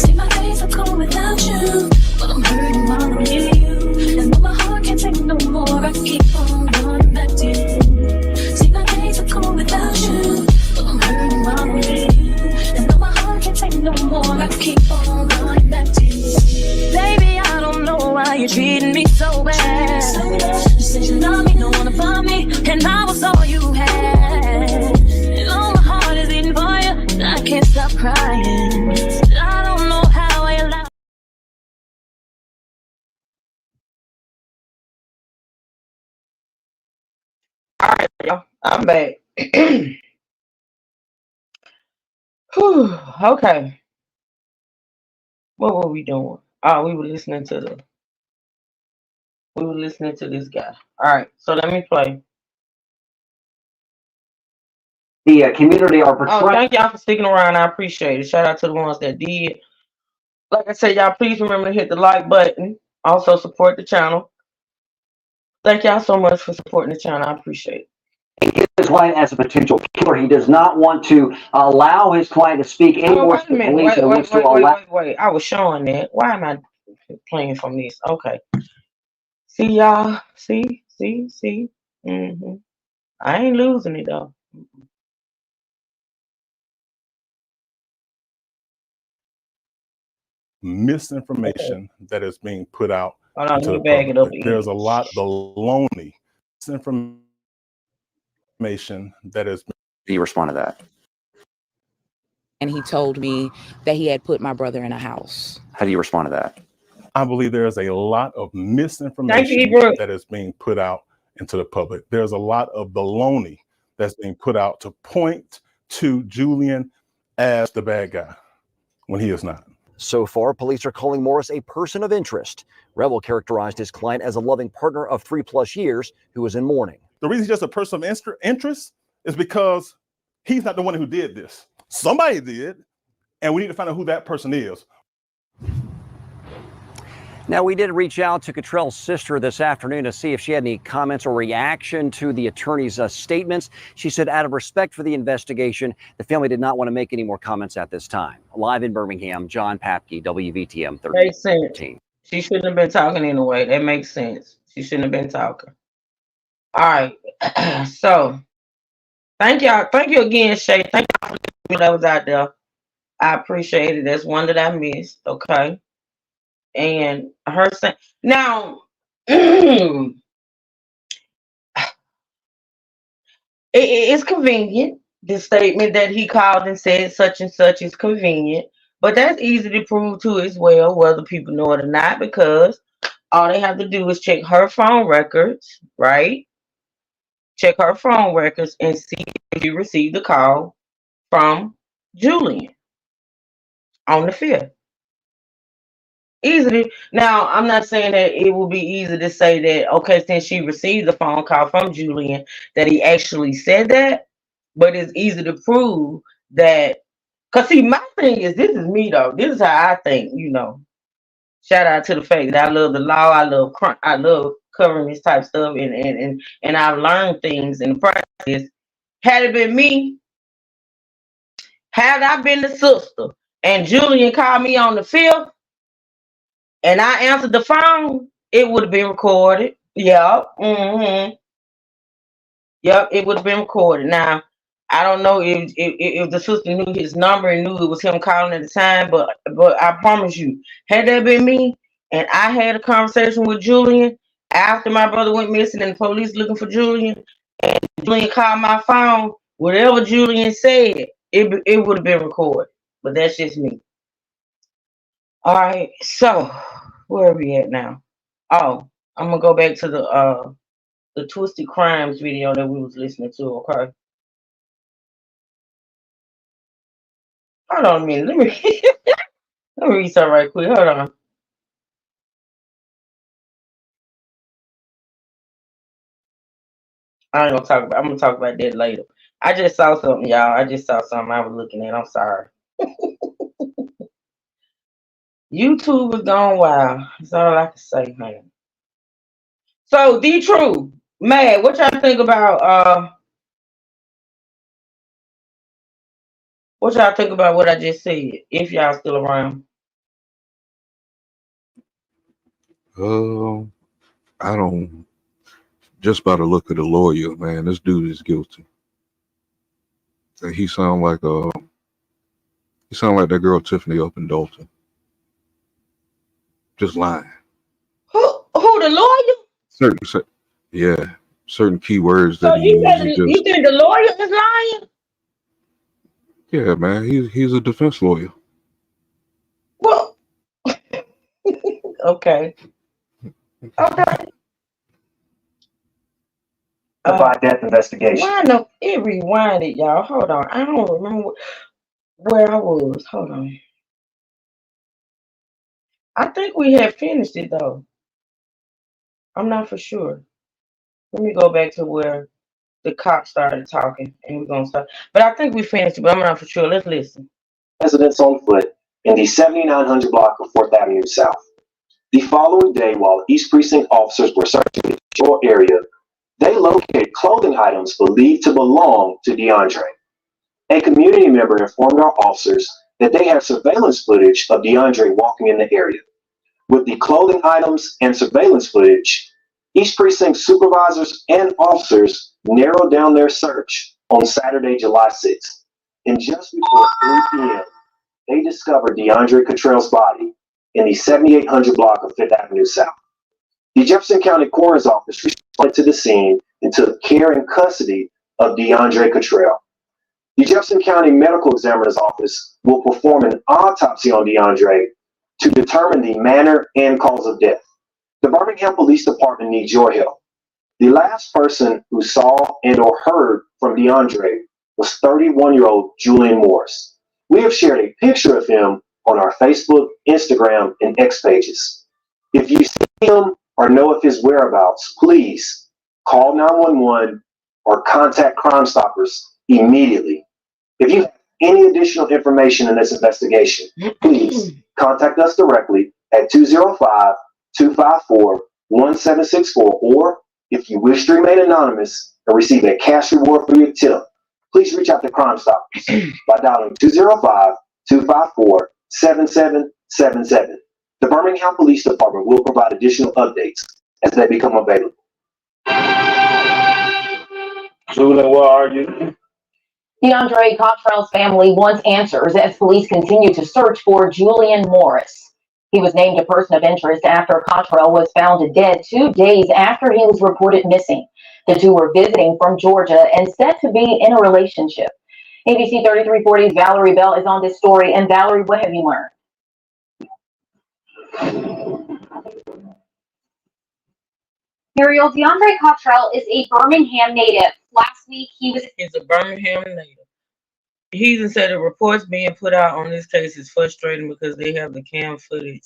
See, my days are cold without you, but I'm hurting while I'm near you. And though my heart can't take no more, I keep on running back to you. See, my days are cold without you, but I'm hurting while I'm near you. And though my heart can't take no more, I keep on running back to you. Baby, I don't know why you're treating me so bad. You said you love me, don't wanna find me, and I was all you had. And all my heart is beating for you, and I can't stop crying. I don't know how I allowed. Y'all, I'm back. Whew, okay. What were we doing? Oh, we were listening to this guy. All right, so let me play. The community are Oh, portraying. thank y'all for sticking around. I appreciate it. Shout out to the ones that did. Like I said, y'all, please remember to hit the like button. Also support the channel. Thank y'all so much for supporting the channel. I appreciate it. His client as a potential killer. He does not want to allow his client to speak any more Wait to a the minute. police. And wants to allow. Wait. I was showing that. Why am I playing from this? Okay. See y'all. See. I ain't losing it though. Misinformation that is being put out Hold on, into let the me back it up public. There's a lot of baloney misinformation that is. Do you respond to that? And he told me that he had put my brother in a house. How do you respond to that? I believe there is a lot of misinformation that is being put out into the public. There's a lot of baloney that's being put out to point to Julian as the bad guy when he is not. So far, police are calling Morris a person of interest. Rebel characterized his client as a loving partner of 3+ years who was in mourning. The reason he's just a person of interest is because he's not the one who did this. Somebody did, and we need to find out who that person is. Now, we did reach out to Cottrell's sister this afternoon to see if she had any comments or reaction to the attorney's statements. She said out of respect for the investigation, the family did not want to make any more comments at this time. Live in Birmingham, John Papke, WVTM 13. Makes sense. She shouldn't have been talking anyway. That makes sense. She shouldn't have been talking. All right. So, thank y'all. Thank you again, Shay. Thank y'all for that was out there. I appreciate it. That's one that I missed. Okay. And her saying now it's convenient. The statement that he called and said such and such is convenient, but that's easy to prove too as well, whether people know it or not, because all they have to do is check her phone records, right? Check her phone records and see if she received the call from Julian on the 5th. Easy. Now, I'm not saying that it will be easy to say that, okay, since she received the phone call from Julian, that he actually said that, but it's easy to prove that. Because, see, my thing is, this is me, though. This is how I think, you know. Shout out to the fact that I love the law. I love covering this type of stuff, and I've learned things in the process. Had it been me, had I been the sister, and Julian called me on the 5th, and I answered the phone, it would have been recorded. Yep. Yep, it would have been recorded. Now, I don't know if the sister knew his number and knew it was him calling at the time, but I promise you, had that been me and I had a conversation with Julian after my brother went missing and the police looking for Julian, and Julian called my phone, whatever Julian said, it would have been recorded. But that's just me. All right, so where are we at now? Oh, I'm gonna go back to the Twisted Crimes video that we was listening to. Okay, hold on a minute. Let me let me read something right quick. Hold on. I ain't gonna talk about. I'm gonna talk about that later. I just saw something, y'all. I just saw something I was looking at. I'm sorry. YouTube is gone wild. That's all I can say, man. So, D True, Mad, what y'all think about what y'all think about what I just said? If y'all still around. I don't. Just by the look of the lawyer, man, this dude is guilty. He sound like that girl Tiffany up in Dalton. Just lying. Who the lawyer? Certain keywords So that he uses. you think the lawyer is lying? Yeah, man, he's a defense lawyer. Well, okay. Death investigation. Why no? It rewinded, y'all. Hold on. I don't remember where I was. Hold on. I think we had finished it though. I'm not for sure. Let me go back to where the cop started talking, and we're gonna start. But I think we finished it, but I'm not for sure. Let's listen. Residents on foot in the 7900 block of 4th Avenue South. The following day, while East Precinct officers were searching the shore area, they located clothing items believed to belong to DeAndre. A community member informed our officers that they had surveillance footage of DeAndre walking in the area. With the clothing items and surveillance footage, East Precinct supervisors and officers narrowed down their search on Saturday, July 6th. And just before 3 p.m., they discovered DeAndre Cottrell's body in the 7800 block of 5th Avenue South. The Jefferson County Coroner's Office responded to the scene and took care and custody of DeAndre Cottrell. The Jefferson County Medical Examiner's Office will perform an autopsy on DeAndre to determine the manner and cause of death. The Birmingham Police Department needs your help. The last person who saw and or heard from DeAndre was 31-year-old Julian Morris. We have shared a picture of him on our Facebook, Instagram, and X pages. If you see him or know of his whereabouts, please call 911 or contact Crime Stoppers immediately. If you have any additional information in this investigation, please contact us directly at 205-254-1764, or if you wish to remain anonymous and receive a cash reward for your tip, please reach out to Crime Stoppers by dialing 205-254-7777. The Birmingham Police Department will provide additional updates as they become available. Julian, where are you? DeAndre Cottrell's family wants answers as police continue to search for Julian Morris. He was named a person of interest after Cottrell was found dead 2 days after he was reported missing. The two were visiting from Georgia and said to be in a relationship. ABC 3340's Valerie Bell is on this story. And Valerie, what have you learned? Muriel, DeAndre Cottrell is a Birmingham native. Last week, he's a Birmingham native. He even said the reports being put out on this case is frustrating because they have the cam footage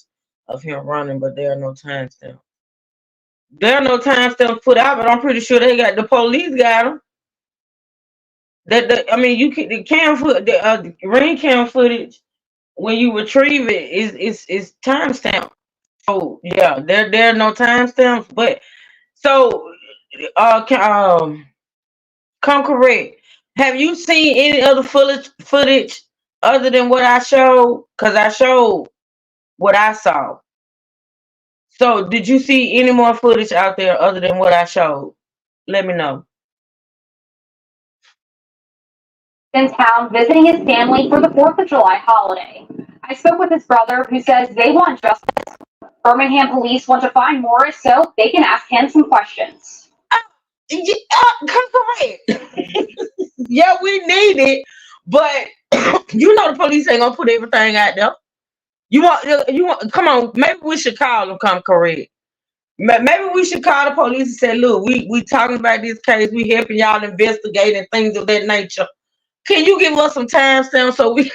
of him running, but there are no timestamps. There are no timestamps put out, but I'm pretty sure they got the police got him. You can the cam foot the ring cam footage when you retrieve it is timestamped. So yeah, there are no timestamps, but so come correct. Have you seen any other footage other than what I showed? Because I showed what I saw. So did you see any more footage out there other than what I showed? Let me know. in town visiting his family for the 4th of July holiday. I spoke with his brother, who says they want justice. Birmingham police want to find Morris so they can ask him some questions. Correct. Yeah, we need it, but you know the police ain't gonna put everything out there. You want? Come on, maybe we should call them. Come correct. Maybe we should call the police and say, look, we talking about this case. We helping y'all investigate and things of that nature. Can you give us some timestamps so we?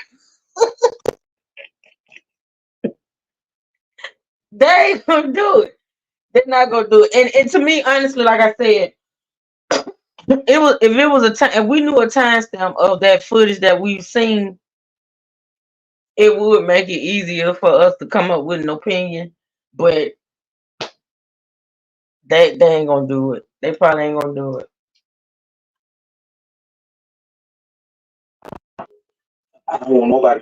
They ain't gonna do it. They're not gonna do it. And to me, honestly, like I said, if we knew a timestamp of that footage that we've seen, it would make it easier for us to come up with an opinion. But they ain't gonna do it. They probably ain't gonna do it. I don't want nobody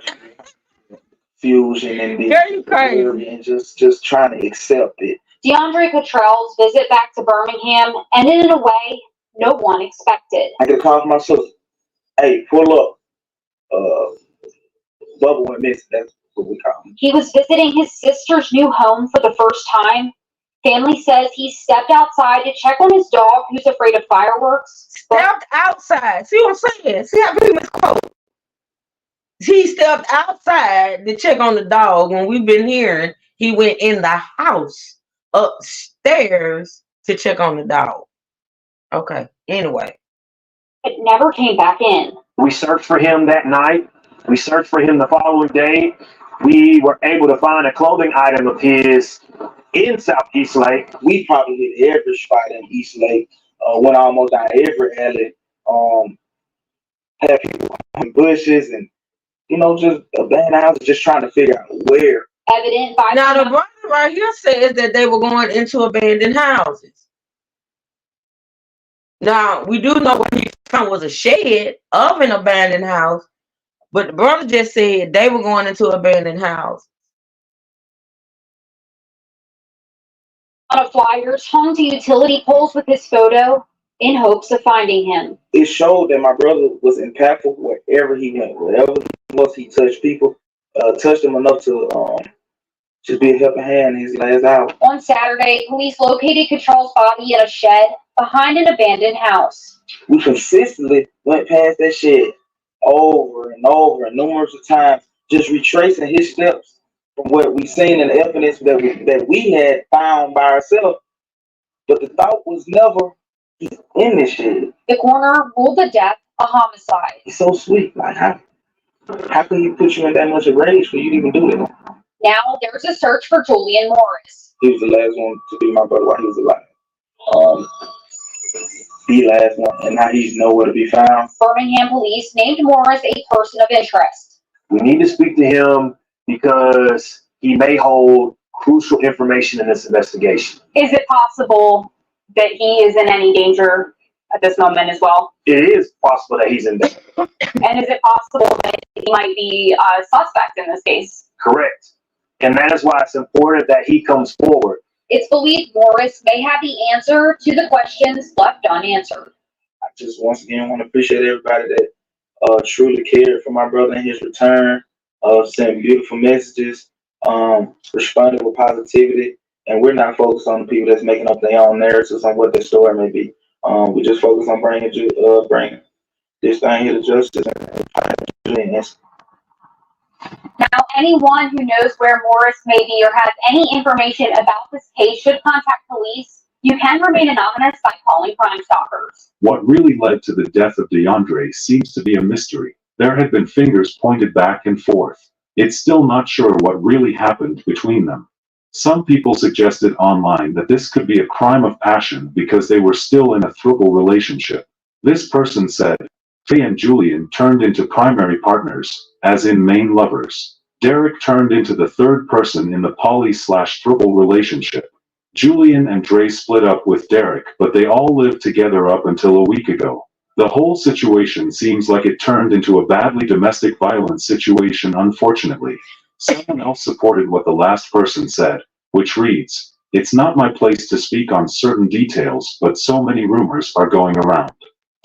fusion and this Girl, you crazy. and just trying to accept it. DeAndre Cottrell's visit back to Birmingham ended in a way no one expected. I get a call from my sister. Hey, pull up. Bubba went missing. That's what we call him. He was visiting his sister's new home for the first time. Family says he stepped outside to check on his dog, who's afraid of fireworks. Stepped outside. See what I'm saying? See how people misquote. He stepped outside to check on the dog. When we've been hearing, he went in the house upstairs to check on the dog. Okay. Anyway. It never came back in. We searched for him that night. We searched for him the following day. We were able to find a clothing item of his in South East Lake. We probably hit every spot in East Lake. Went almost down every alley. Had people in bushes and just abandoned houses, just trying to figure out where. Evident by now the brother right here says that they were going into abandoned houses. Now we do know what he found was a shed of an abandoned house, but the brother just said they were going into abandoned house. On a flyers hung to utility poles with his photo in hopes of finding him. It showed that my brother was impactful wherever he went. Wherever he was, he touched people, touched them enough to just be a helping hand in his last hour. On Saturday, police located Cottrell's body in a shed behind an abandoned house. We consistently went past that shed over and over and numerous of times, just retracing his steps from what we seen and the evidence that we had found by ourselves. But the thought was never in this shit. The coroner ruled the death a homicide. It's so sweet. Like how can you put you in that much of rage for you to even do that? Now there's a search for Julian Morris. He was the last one to be my brother while he was alive. The last one, and now he's nowhere to be found. Birmingham police named Morris a person of interest. We need to speak to him because he may hold crucial information in this investigation. Is it possible that he is in any danger at this moment as well? It is possible that he's in danger. And is it possible that he might be a suspect in this case? Correct. And that is why it's important that he comes forward. It's believed Morris may have the answer to the questions left unanswered. I just once again want to appreciate everybody that truly cared for my brother in his return, sent beautiful messages, responded with positivity, and we're not focused on the people that's making up their own narratives on what their story may be. We just focus on bringing this thing here to justice and Now, anyone who knows where Morris may be or has any information about this case should contact police. You can remain anonymous by calling Crime Stoppers. What really led to the death of DeAndre seems to be a mystery. There had been fingers pointed back and forth. It's still not sure what really happened between them. Some people suggested online that this could be a crime of passion because they were still in a throuple relationship. This person said, Faye and Julian turned into primary partners, as in main lovers. Derek turned into the third person in the poly/throuple relationship. Julian and Dre split up with Derek, but they all lived together up until a week ago. The whole situation seems like it turned into a badly domestic violence situation, unfortunately. Someone else supported what the last person said, which reads, It's not my place to speak on certain details, but so many rumors are going around.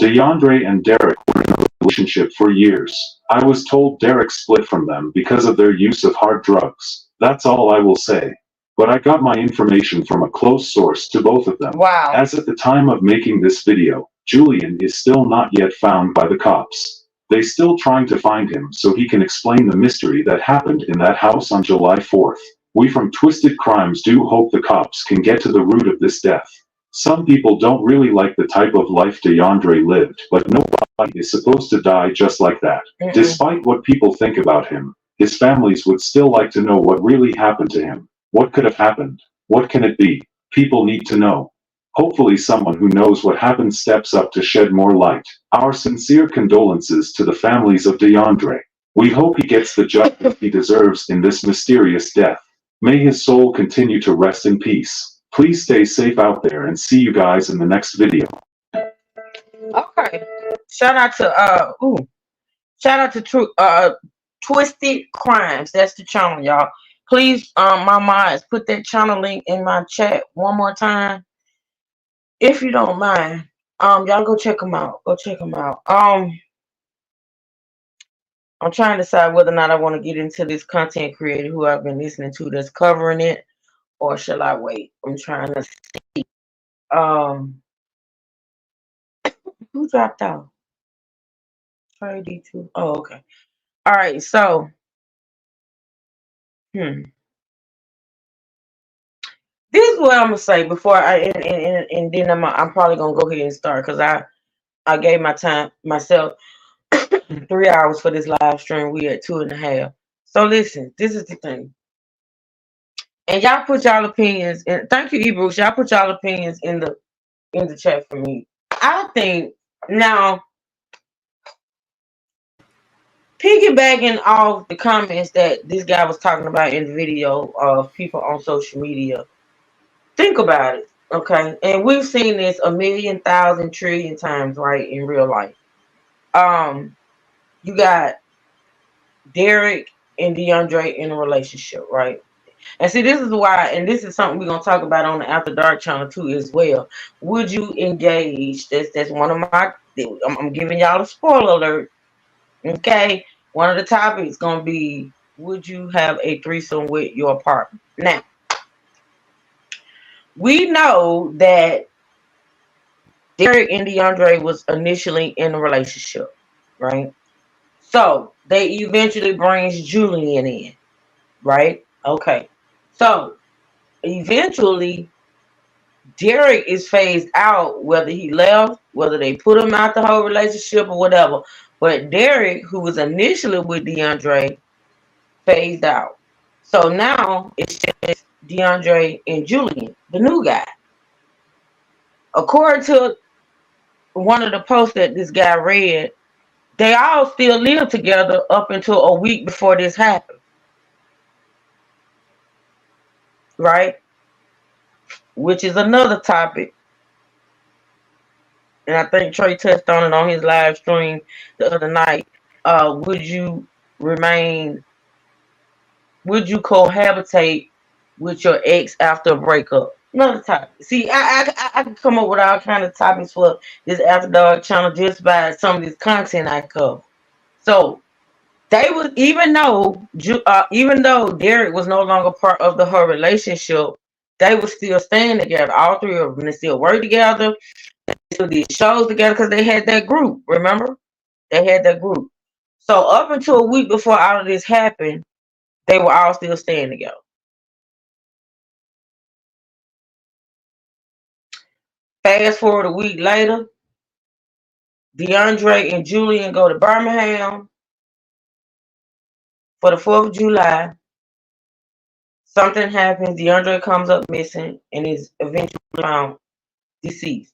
DeAndre and Derek were in a relationship for years. I was told Derek split from them because of their use of hard drugs. That's all I will say. But I got my information from a close source to both of them. Wow. As at the time of making this video, Julian is still not yet found by the cops. They still trying to find him so he can explain the mystery that happened in that house on July 4th. We from Twisted Crimes do hope the cops can get to the root of this death. Some people don't really like the type of life DeAndre lived, but nobody is supposed to die just like that. Despite what people think about him, his families would still like to know what really happened to him. What could have happened? What can it be? People need to know. Hopefully someone who knows what happened steps up to shed more light. Our sincere condolences to the families of DeAndre. We hope he gets the justice he deserves in this mysterious death. May his soul continue to rest in peace. Please stay safe out there and see you guys in the next video. Okay. Shout out to Twisted Crimes. That's the channel, y'all. Please, my mods, put that channel link in my chat one more time, if you don't mind. Y'all go check them out. Go check them out. I'm trying to decide whether or not I want to get into this content creator who I've been listening to that's covering it, or shall I wait? I'm trying to see. Who dropped out? Trey D2. Oh, okay. All right. So, this is what I'm gonna say before and then I'm probably gonna go ahead and start because I gave myself 3 hours for this live stream. We at 2.5. So listen, this is the thing, and y'all put y'all opinions. And thank you, Ebruce. Y'all put y'all opinions in the chat for me. I think now, piggybacking off the comments that this guy was talking about in the video of people on social media. Think about it, okay? And we've seen this a million, thousand, trillion times, right, in real life. You got Derek and DeAndre in a relationship, right? And see, this is why, and this is something we're gonna talk about on the After Dark channel too, as well. Would you engage? That's one of my. I'm giving y'all a spoiler alert. Okay, one of the topics gonna be: would you have a threesome with your partner? Now, we know that Derek and DeAndre was initially in a relationship, right? So they eventually brings Julian in, right? Okay. So eventually Derek is phased out, whether he left, whether they put him out the whole relationship or whatever. But Derek, who was initially with DeAndre, phased out. So now it's just DeAndre and Julian, the new guy. According to one of the posts that this guy read, they all still live together up until a week before this happened. Right? Which is another topic. And I think Trey touched on it on his live stream the other night. Would you cohabitate with your ex after a breakup? Another topic. See, I can come up with all kind of topics for this After Dark channel just by some of this content I cover. So they was even though Derek was no longer part of her relationship, they were still staying together. All three of them, they still work together. They still did shows together because they had that group. Remember, they had that group. So up until a week before all of this happened, they were all still staying together. Fast forward a week later, DeAndre and Julian go to Birmingham for the 4th of July. Something happens. DeAndre comes up missing and is eventually found deceased.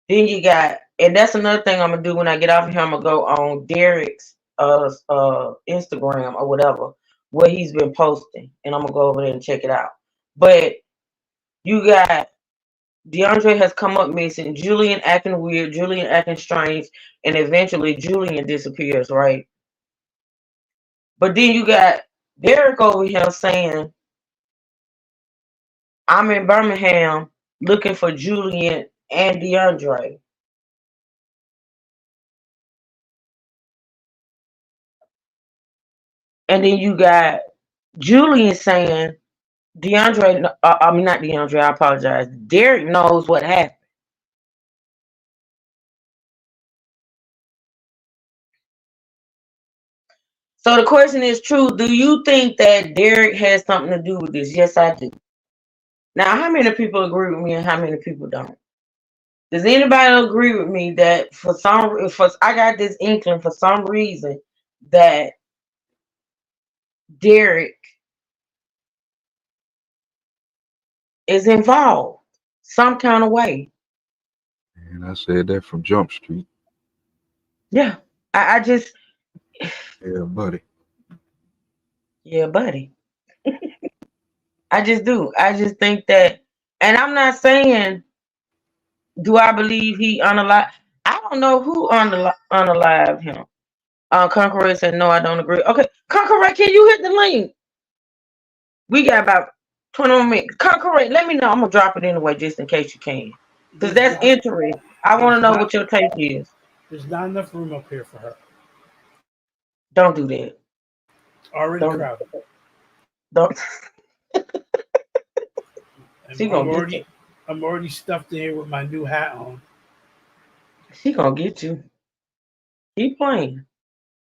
Then you got, and that's another thing I'm gonna do when I get off here. I'm gonna go on Derek's Instagram or whatever, where he's been posting, and I'm gonna go over there and check it out. But you got DeAndre has come up missing, Julian acting weird, Julian acting strange, and eventually Julian disappears, right? But then you got Derek over here saying, I'm in Birmingham looking for Julian and DeAndre. And then you got Julian saying, DeAndre, I mean, not DeAndre, I apologize. Derek knows what happened. So the question is true. Do you think that Derek has something to do with this? Yes, I do. Now, how many people agree with me and how many people don't? Does anybody agree with me that I got this inkling for some reason that Derek is involved some kind of way? And I said that from Jump Street. Yeah, I just. Yeah, buddy. Yeah, buddy. I just do. I just think that, and I'm not saying, do I believe he unalive? I don't know who unalive him. Conqueror said, no, I don't agree. Okay, Conqueror, can you hit the link? We got about 20 more minutes. Conqueror, let me know. I'm going to drop it anyway, just in case you can. Because that's interesting. I want to know what your take is. There's not enough room up here for her. Don't do that. Already crowded. Don't. I'm already stuffed in here with my new hat on. She gonna get you. Keep playing.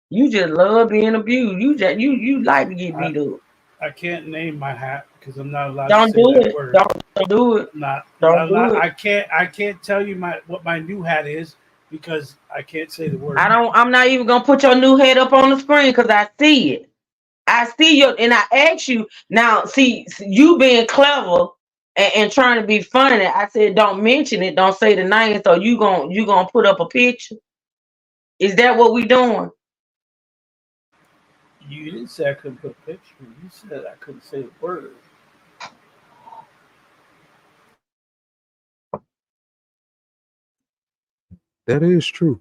You just love being abused. You like to get beat up. I can't name my hat because I'm not allowed Don't to say do that it. word. Don't do it. Don't do it. I can't tell you what my new hat is because I can't say the word. I'm not even gonna put your new head up on the screen because I see it. I see you, and I ask you now. See you being clever and trying to be funny. I said don't mention it. Don't say the name. So you gonna put up a picture? Is that what we doing? You didn't say I couldn't put a picture. You said I couldn't say the word. That is true.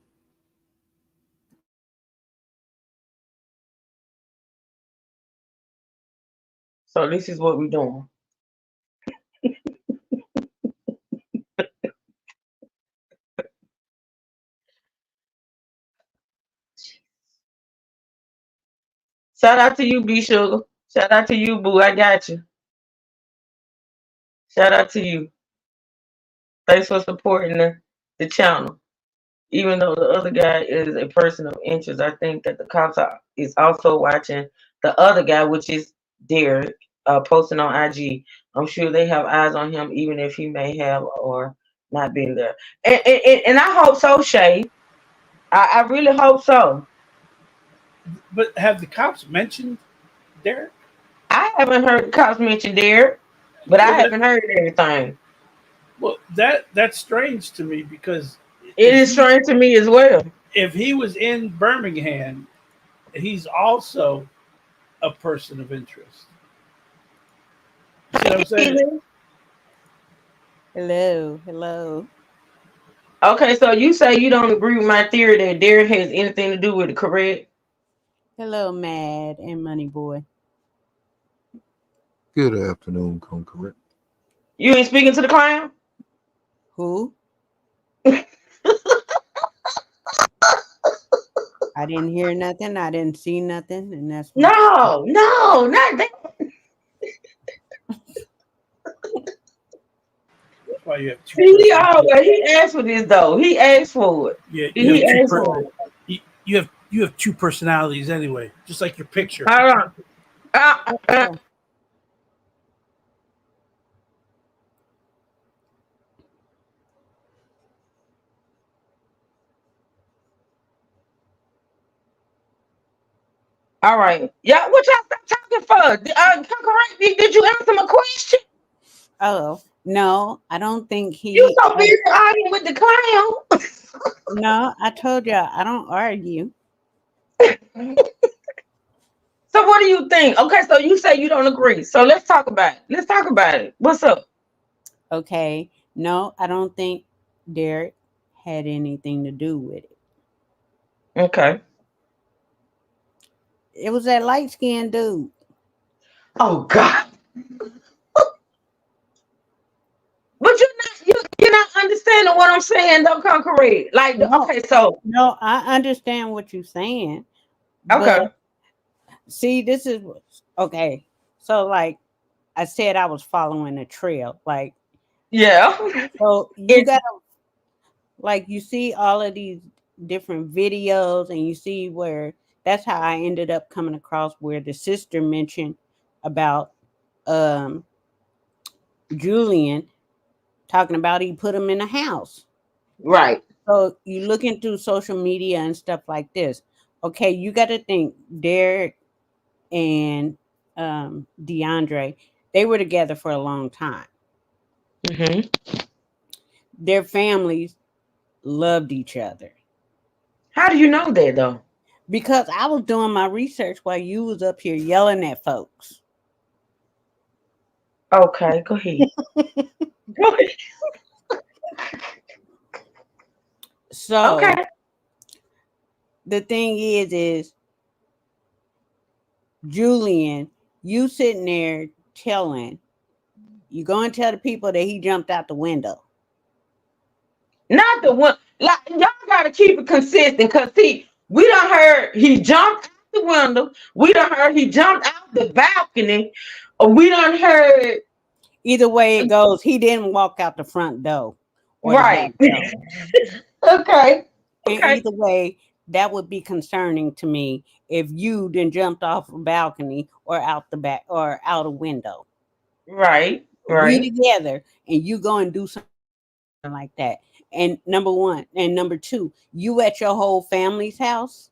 So this is what we're doing. Shout out to you, B Sugar. Shout out to you, Boo. I got you. Shout out to you. Thanks for supporting the channel. Even though the other guy is a person of interest, I think that the cops is also watching the other guy, which is Derek, posting on IG. I'm sure they have eyes on him, even if he may have or not been there. And I hope so, Shay. I really hope so. But have the cops mentioned Derek? I haven't heard the cops mention Derek, but I Well, haven't heard anything. well, that's strange to me because It is strange to me as well. if he was in Birmingham, he's also a person of interest. You see what I'm saying? Hello, hello. Okay, so you say you don't agree with my theory that Derek has anything to do with it, correct? Hello, Mad and Money Boy. Good afternoon, Concurrent. You ain't speaking to the clown? Who? I didn't hear nothing. I didn't see nothing, and that's what No, not that. That's why you have two. See, he asked for this though. He asked for it. Yeah, He asked for it. you have two personalities anyway, just like your picture. Hold on. All right. Yeah, what y'all stop talking for? Correct. Did you answer my question? Oh, no, I don't think he. You so busy arguing with the clown. No, I told you I don't argue. So what do you think? Okay, so you say you don't agree. So let's talk about it. Let's talk about it. What's up? Okay. No, I don't think Derek had anything to do with it. Okay. It was that light skinned dude. Oh God. But you're not understanding what I'm saying, though, Concrete. Like, No, okay, so no, I understand what you're saying. okay. But see, this is okay. So, like I said, I was following a trail. Like, yeah. So you gotta, like, you see all of these different videos, and you see where that's how I ended up coming across where the sister mentioned about Julian talking about he put him in a house. Right. So you looking through social media and stuff like this. Okay, you got to think Derek and DeAndre, they were together for a long time. Mm-hmm. Their families loved each other. How do you know that though? Because I was doing my research while you was up here yelling at folks. Okay, go ahead. Go ahead. So okay. The thing is Julian, you sitting there you go and tell the people that he jumped out the window. Not the one. Like, y'all gotta keep it consistent, because see, we done heard he jumped out the window. We done heard he jumped out the balcony. We done heard. Either way it goes, he didn't walk out the front door or right. the back door. Okay. And either way, that would be concerning to me if you then jumped off a balcony or out the back or out a window. Right. We together and you go and do something like that. And number one, and number two, you at your whole family's house.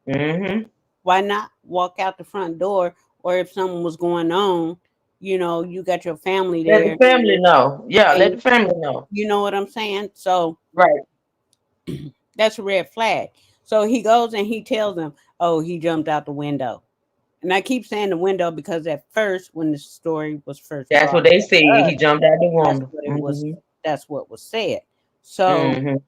Mm-hmm. Why not walk out the front door? Or if something was going on, you got your family there. Let the family know. Yeah, let the family know. You know what I'm saying? So right. That's a red flag. So he goes and he tells them, oh, he jumped out the window. And I keep saying the window because at first, when the story was first, that's what they said. He jumped out the window. That's what it was. That's what was said. So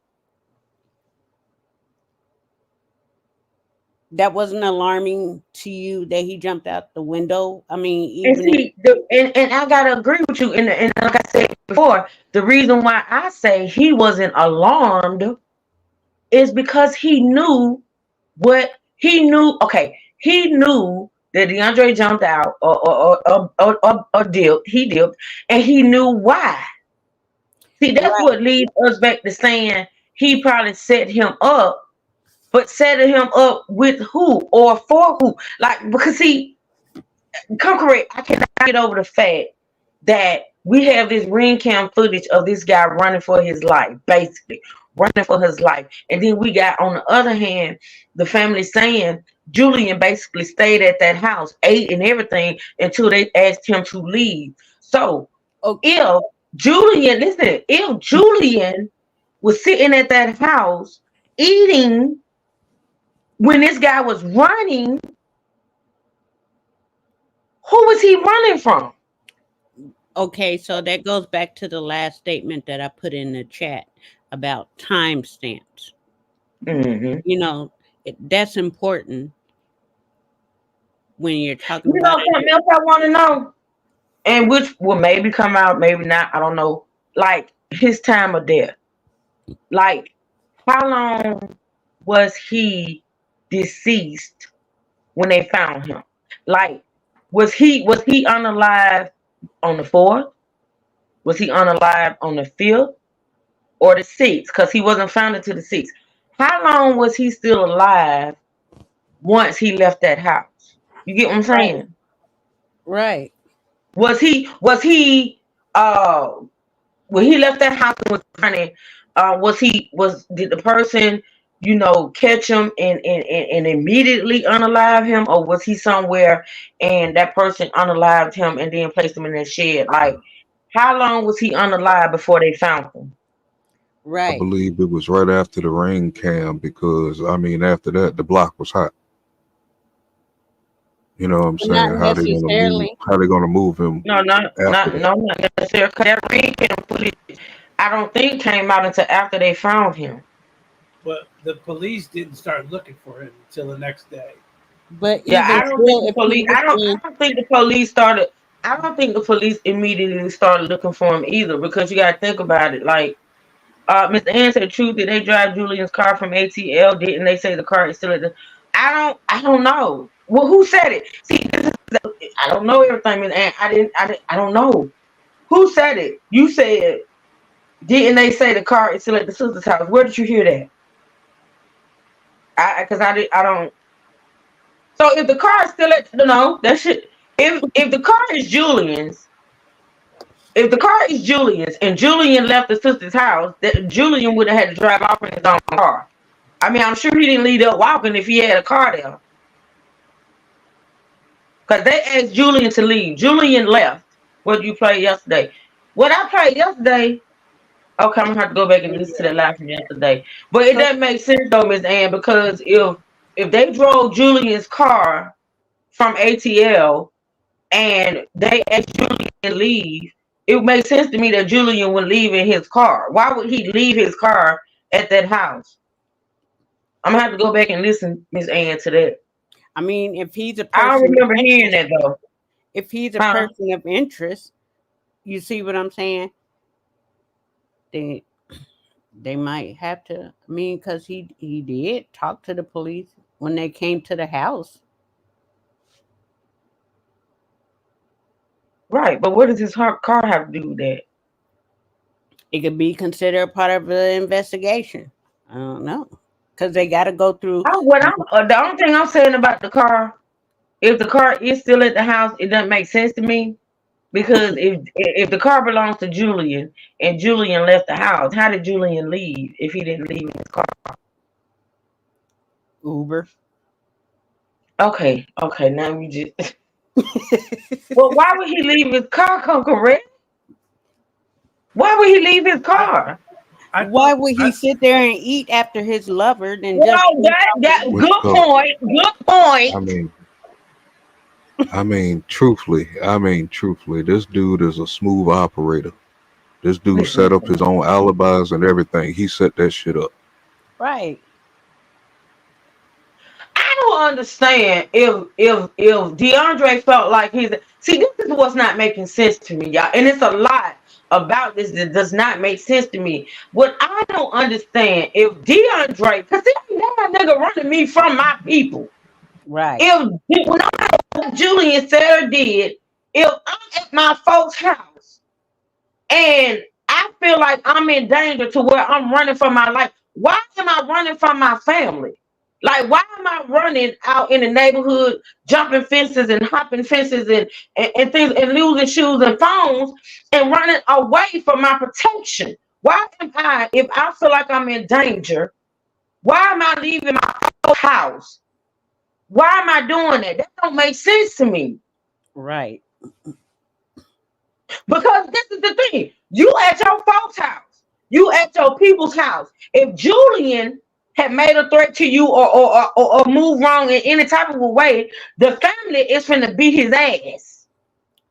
that wasn't alarming to you that he jumped out the window. I mean, even and see, and I gotta agree with you. And like I said before, the reason why I say he wasn't alarmed is because he knew what he knew. Okay, he knew that DeAndre jumped out or dipped. He dipped, and he knew why. See, that's what leads us back to saying he probably set him up, but set him up with who or for who? Like, because he, come correct, I cannot get over the fact that we have this ring cam footage of this guy running for his life, basically running for his life. And then we got, on the other hand, the family saying Julian basically stayed at that house, ate and everything until they asked him to leave. So if Julian, listen, if Julian was sitting at that house eating when this guy was running, who was he running from? Okay, so that goes back to the last statement that I put in the chat about timestamps. You know, that's important when you're talking You about know it. something else I want to know, and which will maybe come out, maybe not. I don't know. Like his time of death. Like how long was he deceased when they found him? Like was he unalive on the 4th? Was he unalive on the 5th or the 6th? Because he wasn't found until the 6th. How long was he still alive once he left that house? You get what I'm saying? Right. Was he when he left that house and was running, did the person, catch him and immediately unalive him, or was he somewhere and that person unalived him and then placed him in that shed? Like how long was he unalive before they found him? I believe it was right after the rain cam because I mean after that the block was hot. You know what I'm Not saying? necessarily. How they gonna move him No, not after not that? no, not necessarily. 'Cause that ring cam footage, I don't think came out until after they found him. But the police didn't start looking for him until the next day. But Yeah, even I don't think still, the if he police. was I don't think the police started. I don't think the police immediately started looking for him either, because you got to think about it. Like, Mr. Ann said, "Truth, did they drive Julian's car from ATL? Didn't they say the car is still at the?" I don't know. Well, who said it? See, I don't know everything, Miss Ann. I don't know. Who said it? You said. Didn't they say the car is still at the sister's house? Where did you hear that? Because I don't. So if the car is still at no, that should if the car is Julian's, if the car is Julian's and Julian left the sister's house, that Julian would have had to drive off in his own car. I mean, I'm sure he didn't leave up walking if he had a car there. Because they asked Julian to leave. Julian left. What did you play yesterday? What I played yesterday, okay, I'm gonna have to go back and listen to that live from yesterday. But it doesn't make sense though, Miss Ann, because if they drove Julian's car from ATL and they asked Julian to leave, it would make sense to me that Julian would leave in his car. Why would he leave his car at that house? I'm gonna have to go back and listen, Miss Ann, to that. I mean, if he's a I don't person of remember hearing interest, that though. if he's a person of interest, you see what I'm saying? They might have to. I mean, because he did talk to the police when they came to the house. Right, but what does his car have to do with that? It could be considered part of the investigation. I don't know, because they got to go through. The only thing I'm saying about the car, if the car is still at the house, it doesn't make sense to me. Because if the car belongs to Julian and Julian left the house, how did Julian leave if he didn't leave in his car? Uber. Okay, now we just. Well, why would he leave his car? Come correct. Why would he leave his car? Why would he sit there and eat after his lover? Then Well, that good point. Good point. I mean, truthfully, this dude is a smooth operator. This dude set up his own alibis and everything. He set that shit up. Right. I don't understand if DeAndre felt like this is what's not making sense to me, y'all. And it's a lot about this that does not make sense to me. What I don't understand, if DeAndre, because that nigga running me from my people. Right. If when I'm Julian said or did, if I'm at my folks' house and I feel like I'm in danger to where I'm running for my life, why am I running from my family? Like, why am I running out in the neighborhood, jumping fences and hopping fences and things and losing shoes and phones and running away from my protection? Why am I, if I feel like I'm in danger, why am I leaving my house? Why am I doing that? That don't make sense to me. Right. Because this is the thing. You at your folks' house. You at your people's house. If Julian had made a threat to you or move wrong in any type of a way, the family is finna beat his ass.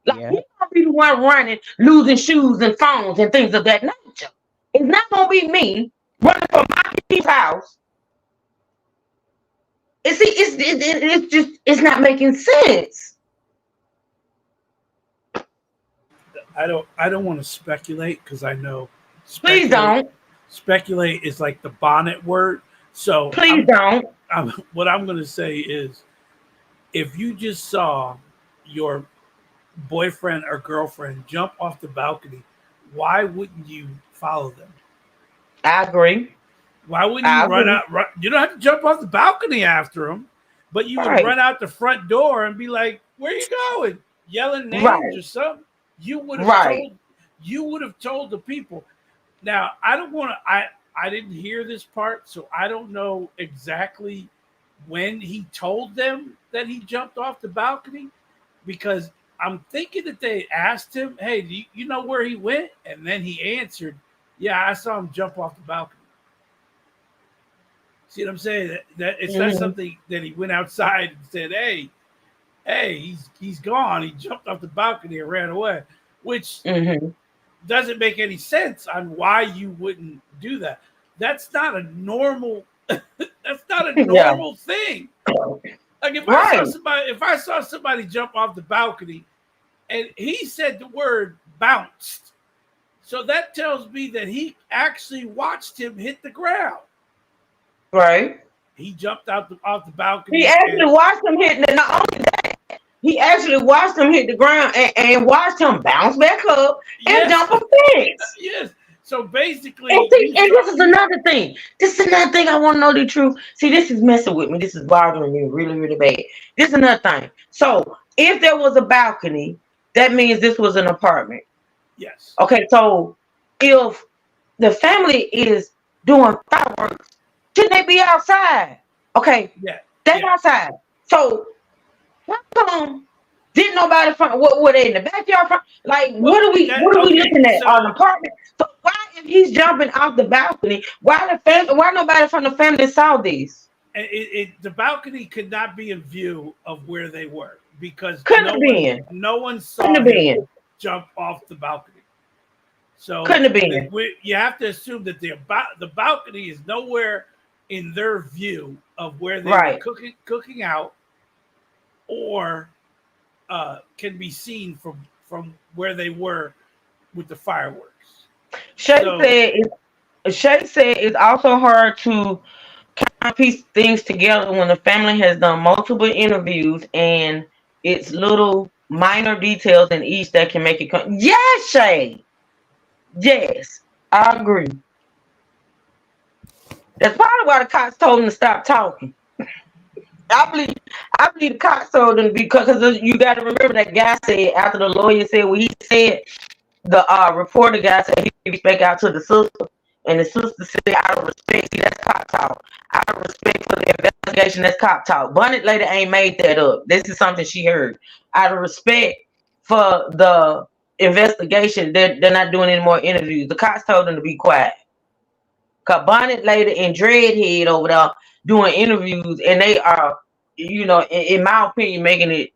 Like, Yeah. he's gonna be the one running, losing shoes and phones and things of that nature. It's not gonna be me running from my people's house. And see, it's just it's not making sense. I don't want to speculate because I know Please don't. speculate is like the bonnet word. So Please don't. what I'm going to say is, if you just saw your boyfriend or girlfriend jump off the balcony, why wouldn't you follow them? I agree. Why wouldn't you run out? You don't have to jump off the balcony after them, but you would run out the front door and be like, "Where you going?" Yelling names or something. You would have told. You would have told the people. Now, I don't want to. I didn't hear this part, so I don't know exactly when he told them that he jumped off the balcony, because I'm thinking that they asked him, "Hey, do you know where he went?" And then he answered, "Yeah, I saw him jump off the balcony." See what I'm saying? That it's not something that he went outside and said, "Hey, he's gone. He jumped off the balcony and ran away," which doesn't make any sense on why you wouldn't do that. That's not a normal. That's not a normal thing. Like, if I saw somebody jump off the balcony, and he said the word bounced, so that tells me that he actually watched him hit the ground. Right. He jumped off the balcony. He actually watched him hit. Not only that, he actually watched him hit the ground and watched him bounce back up and jump a fence. Yes. So basically, and this is another thing. This is another thing I want to know the truth. See, this is messing with me. This is bothering me really, really bad. This is another thing. So, if there was a balcony, that means this was an apartment. Yes. Okay. So, if the family is doing fireworks, shouldn't they be outside? Okay. Yeah. They outside. So how come didn't nobody from what were they in the backyard from? Like, what are we looking at? An apartment. So why, if he's jumping off the balcony, why nobody from the family saw this? The balcony could not be in view of where they were, because no one saw him jump off the balcony. So couldn't have been. You have to assume that the balcony is nowhere in their view of where they were cooking out, or can be seen from where they were with the fireworks. Shay said it's also hard to kind of piece things together when the family has done multiple interviews and it's little minor details in each that can make it come. Yes, Shay. Yes, I agree. That's probably why the cops told him to stop talking. I believe the cops told him, because you got to remember that guy said, after the lawyer said what he said, the reporter guy said he reached back out to the sister, and the sister said, out of respect, see, that's cop talk. Out of respect for the investigation, that's cop talk. Bonnet lady ain't made that up. This is something she heard. Out of respect for the investigation, they're not doing any more interviews. The cops told them to be quiet. Cause Bonnet lady and Dreadhead over there doing interviews, and they are, in my opinion, making it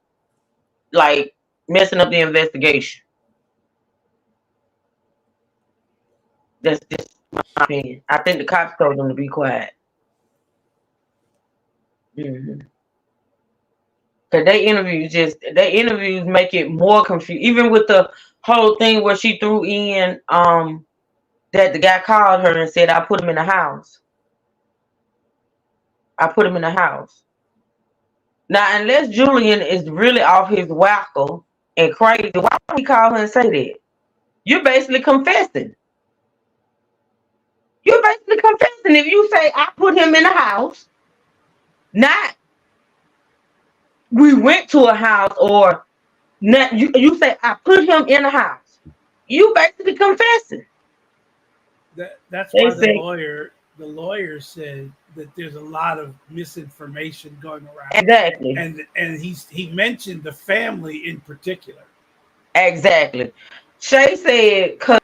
like messing up the investigation. That's just my opinion. I think the cops told them to be quiet. Cause they interviews make it more confusing. Even with the whole thing where she threw in that the guy called her and said, I put him in the house. Now, unless Julian is really off his whackle and crazy, why would he call her and say that? You're basically confessing. If you say, I put him in the house, Not we went to a house or not, you say I put him in a house. You basically confessing. That's They why say the lawyer said that there's a lot of misinformation going around. exactly. And he mentioned the family in particular. Exactly. Shay said, "Cause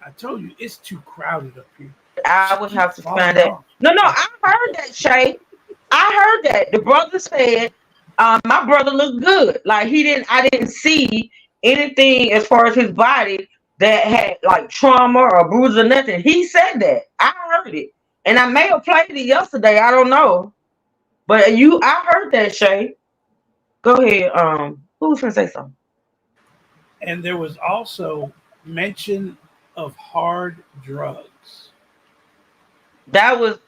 I told you it's too crowded up here. I She would keep have to find falling that." off. No, I heard that, Shay. I heard that. The brother said, my brother looked good. Like I didn't see anything as far as his body that had like trauma or bruise or nothing. He said that. I heard it. And I may have played it yesterday. I don't know. But I heard that, Shay. Go ahead. Who was gonna say something? And there was also mention of hard drugs. That was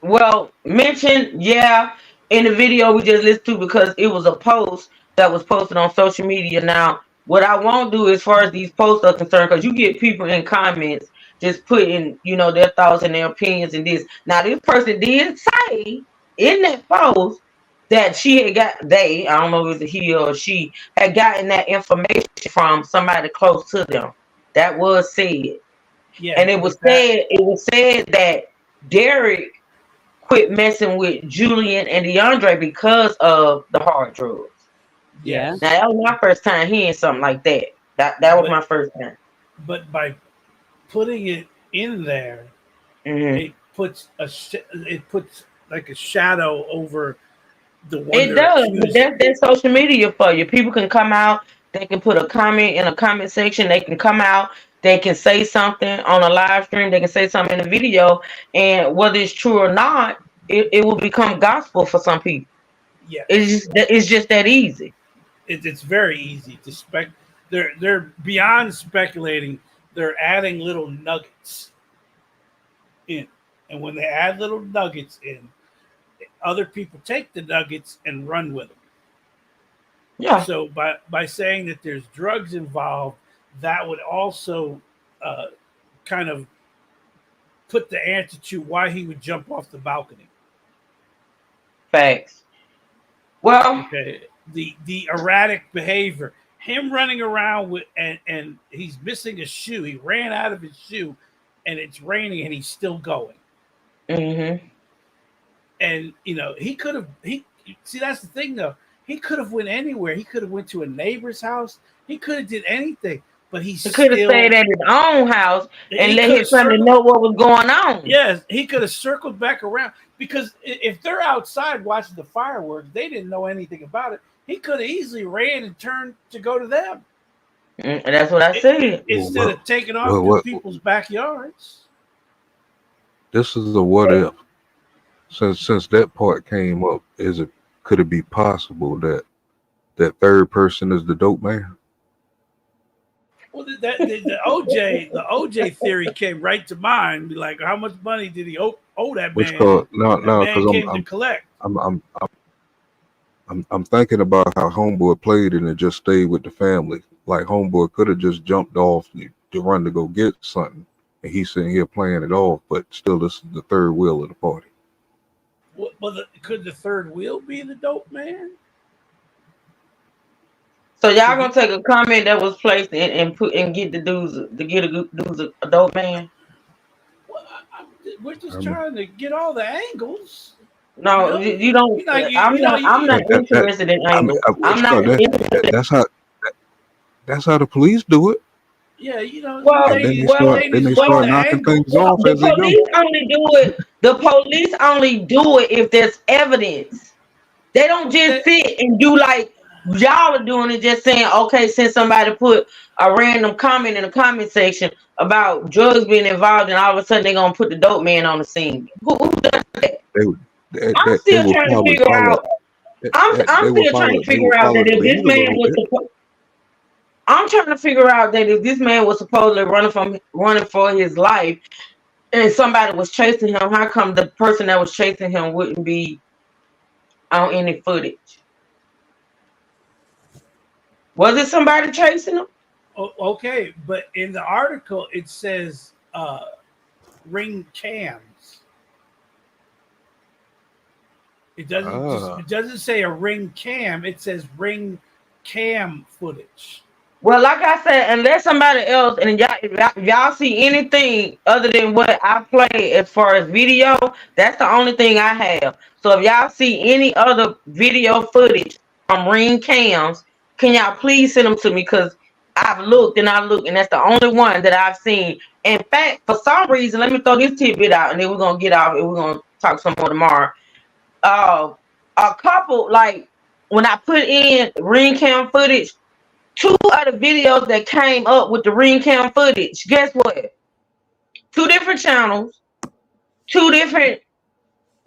mentioned, yeah, in the video we just listened to because it was a post that was posted on social media. Now, what I won't do as far as these posts are concerned, because you get people in comments just putting, their thoughts and their opinions in this. Now, this person did say in that post that she had I don't know if it was a he or she, had gotten that information from somebody close to them. That was said. Yeah, And it but was said that Derek quit messing with Julian and DeAndre because of the hard drugs. yes. Now that was my first time hearing something like that. That was But my first time. but by putting it in there, Hmm. it puts like a shadow over the one It they're does, but accusing. that's social media for you. People can come out, they can put a comment in a comment section, they can come out, they can say something on a live stream, they can say something in a video, and whether it's true or not, it will become gospel for some people. Yes, It's just that easy. it's very easy to spec. They're beyond speculating. They're adding little nuggets in, and when they add little nuggets in, other people take the nuggets and run with them. Yeah. So by saying that there's drugs involved, that would also uh, kind of put the answer to why he would jump off the balcony. Facts. Well, Okay, the erratic behavior, him running around with and he's missing a shoe. He ran out of his shoe, and it's raining, and he's still going. hmm And he could have he see that's the thing though. He could have went anywhere. He could have went to a neighbor's house. He could have did anything, but he could have stayed at his own house and he let could his have family circled. know what was going on. Yes, he could have circled back around because if they're outside watching the fireworks, they didn't know anything about it. He could have easily ran and turned to go to them That's what I said. instead of taking off Well, through what people's backyards. this is a what if. Since that part came up, could it be possible that that third person is the dope man? Well, the OJ theory came right to mind. Be like, how much money did he owe that Which man? called That no, man because came to collect. I'm thinking about how Homeboy played it and just stayed with the family. Like Homeboy could have just jumped off to run to go get something, and he's sitting here playing it off. But still, this is the third wheel of the party. Could the third wheel be the dope man? So y'all gonna take a comment that was placed and put and get the dudes to get a dude's a dope man? We're just trying to get all the angles. No, you don't. You like I'm not. I'm not That interested in I mean, angles. I'm not no, interested. that's how the police do it. Yeah, Well, And then they well, start knocking things well. off The as they go. police only do it. The police only do it if there's evidence. They don't just sit and do like y'all are doing it, just saying, okay, since somebody put a random comment in the comment section about drugs being involved, and all of a sudden they're gonna put the dope man on the scene. Who does that? I'm They still will trying to probably figure follow. out. I'm still trying to They will figure out follow that the if this lead a man little was bit. I'm trying to figure out that if this man was supposedly running for his life and somebody was chasing him, how come the person that was chasing him wouldn't be on any footage? Was it somebody chasing him? Okay, but in the article it says ring cams. It doesn't say a ring cam. It says ring cam footage. Well, like I said, unless somebody else and if y'all see anything other than what I play as far as video, that's the only thing I have. So if y'all see any other video footage from ring cams, can y'all please send them to me? Because I've looked and that's the only one that I've seen. In fact, for some reason, let me throw this tidbit out, and then we're gonna get off and we're gonna talk some more tomorrow. A couple, like when I put in ring cam footage, two of the videos that came up with the ring cam footage, guess what? Two different channels, two different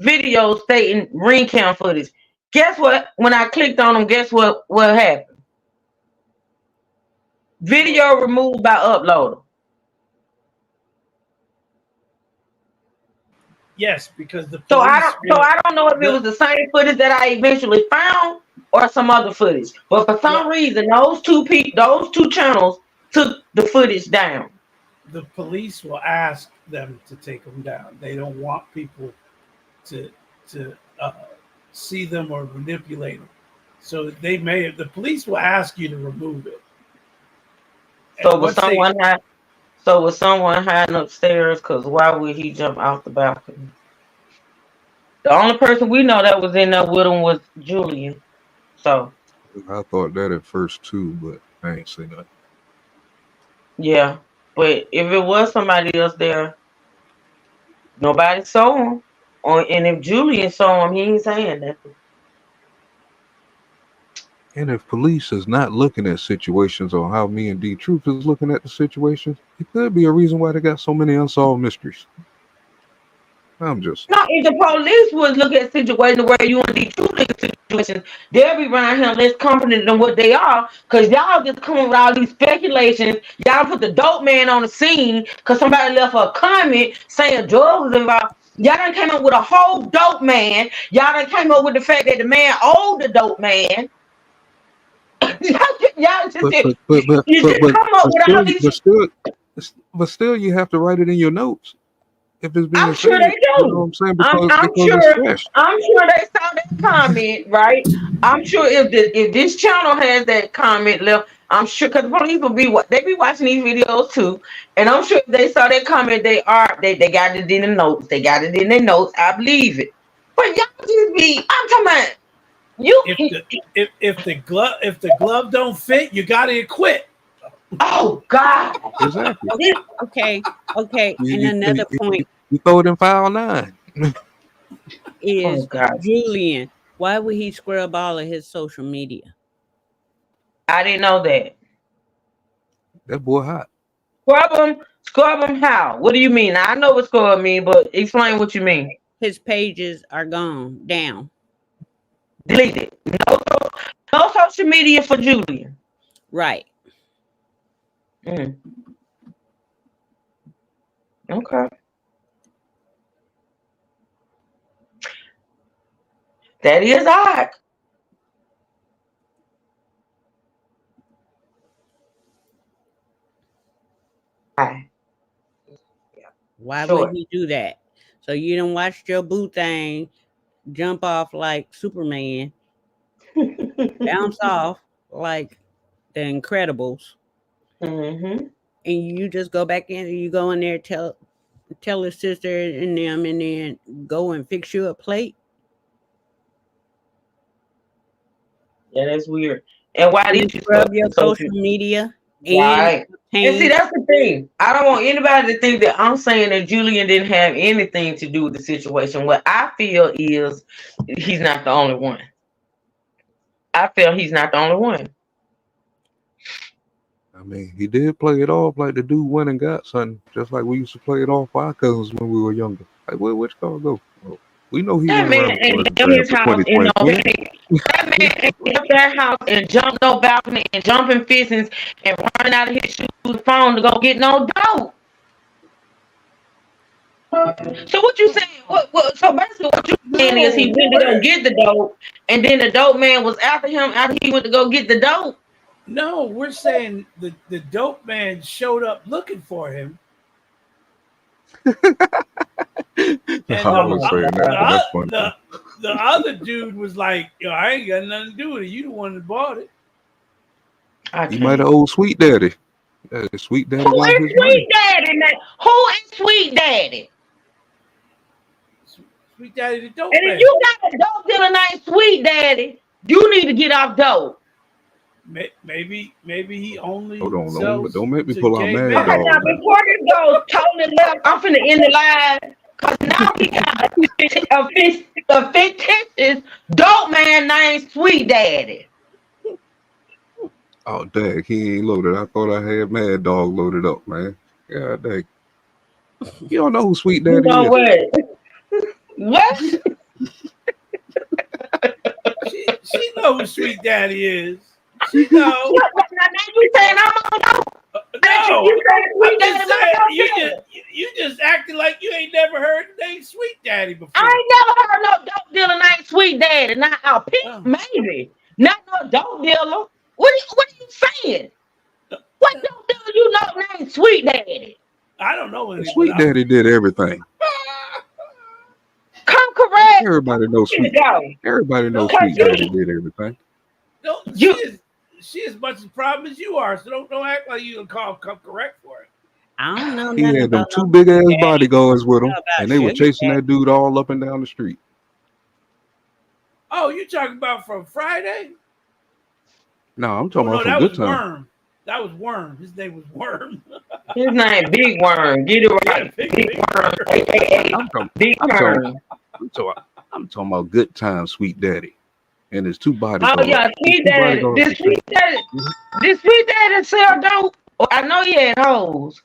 videos stating ring cam footage. Guess what? When I clicked on them, guess what happened? Video removed by uploader. Yes, because the So police. I don't know if it was the same footage that I eventually found or some other footage. But for some reason, those two channels took the footage down. The police will ask them to take them down. They don't want people to see them or manipulate them. So the police will ask you to remove it. So was someone hiding upstairs? Because why would he jump out the balcony? The only person we know that was in there with him was Julian. So I thought that at first too, but I ain't seen that. yeah, but if it was somebody else there, nobody saw him. And if Julian saw him, he ain't saying nothing. And if police is not looking at situations on how me and D Truth is looking at the situations, it could be a reason why they got so many unsolved mysteries. I'm just No, if the police was looking at situations where you and D Truth look at situations, they'll be around here less confident than what they are, because y'all just come with all these speculations. Y'all put the dope man on the scene because somebody left a comment saying drugs was involved. Y'all done came up with a whole dope man. Y'all done came up with the fact that the man owed the dope man. y'all just come up with all these. But still, you have to write it in your notes. If it's being I'm sure they do. You know what I'm saying? Because I'm sure they saw that comment, right? I'm sure if this channel has that comment left, I'm sure, because the police will be they be watching these videos too, and I'm sure if they saw that comment, they got it in the notes. They got it in their notes. I believe it. But y'all just be, I'm talking about you. If the glove don't fit, you got to quit. Oh God! Exactly. Okay. And another point. You throw it in file 9. Is Julian. Why would he scrub all of his social media? I didn't know that. That boy hot. Scrub him how? What do you mean? I know what scrub mean, but explain what you mean. His pages are gone down. Deleted. No social media for Julian. Right. Okay. That is odd. Why would he do that? So you done watched your boo thing jump off like Superman, bounce off like the Incredibles, and you just go back in and you go in there, tell his sister and them, and then go and fix you a plate. Yeah, that's weird. And why did you scrub your social media? Right. And see, that's the thing. I don't want anybody to think that I'm saying that Julian didn't have anything to do with the situation. What I feel is he's not the only one. I feel he's not the only one. I mean, he did play it off like the dude went and got something, just like we used to play it off for our cousins when we were younger. Like, which car go? Well, we know he went around his house, you know, that man left that house and jumped no balcony and jumping fences and running out of his shoes with the phone to go get no dope. So what you saying? So basically, what you saying is he went to go get the dope, and then the dope man was after him after he went to go get the dope. No, we're saying the dope man showed up looking for him. And I was saying that, but that's funny. the other dude was like, "Yo, I ain't got nothing to do with it. You the one that bought it." He might have owed Sweet Daddy. Sweet Daddy Who wanted is his money. Sweet Daddy, man? Who is Sweet Daddy? Sweet Daddy the dope And man. if you got a dope dealer named Sweet Daddy, you need to get off dope. Maybe he only Hold on, sells don't make me to pull out gay Mad men. Okay, Dog. now before this goes totally left, I'm finna end the line. Cause now he got a fictitious dope man named Sweet Daddy. Oh dang, he ain't loaded. I thought I had Mad Dog loaded up, man. God dang. You don't know who Sweet You Daddy know is. what? What? She know who Sweet Daddy is. She know. Now you saying I'm on dope? No, You saying Sweet I'm Daddy just my saying dope dealer? you just acting like you ain't never heard the name Sweet Daddy before. I ain't never heard no dope dealer named Sweet Daddy. Now a pimp, maybe. Not no dope dealer. What are you saying? What dope dealer you know named Sweet Daddy? I don't know any. Sweet Daddy did everything. Come correct. Everybody knows Sweet. Everybody knows Sweet Daddy did everything. No, she as much a problem as you are. So don't act like you gonna come correct for it. I don't know He nothing had them about two big ass bodyguards with him, about and they were sugar chasing that dude all up and down the street. Oh, you talking about from Friday? No, I'm talking no, about from that Good was Time. Worm. That was Worm. His name was Worm. His name Big Worm. Get it right. Big Worm. AKA Big Worm. I'm talking about Good Time Sweet Daddy and his two Oh bodyguards. yeah, Sweet Daddy. This Sweet Daddy sell dope. I know he had hoes.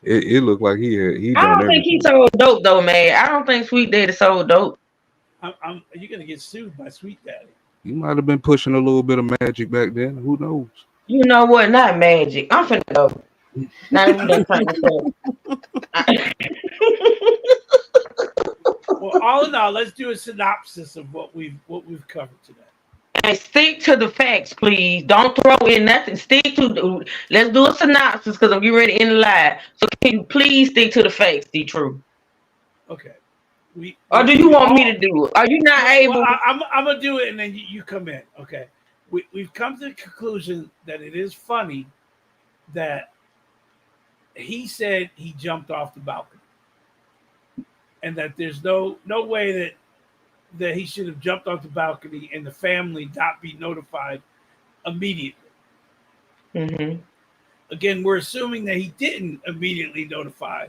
It looked like he I done don't think he everything. sold dope though, man. I don't think Sweet Daddy sold dope. You're gonna get sued by Sweet Daddy. He might have been pushing a little bit of magic back then. Who knows? You know what? Not magic. I'm finna go. Not even that kind of stuff. Well, all in all, let's do a synopsis of what we've covered today. And stick to the facts, please. Don't throw in nothing. Stick to let's do a synopsis because I'm getting ready to end the live. So can you please stick to the facts, D True? Okay. Or do you want me to do it? Are you not able? Well, I'm gonna do it, and then you come in. Okay. We've come to the conclusion that it is funny that he said he jumped off the balcony, and that there's no way that he should have jumped off the balcony and the family not be notified immediately. Mm-hmm. Again, we're assuming that he didn't immediately notify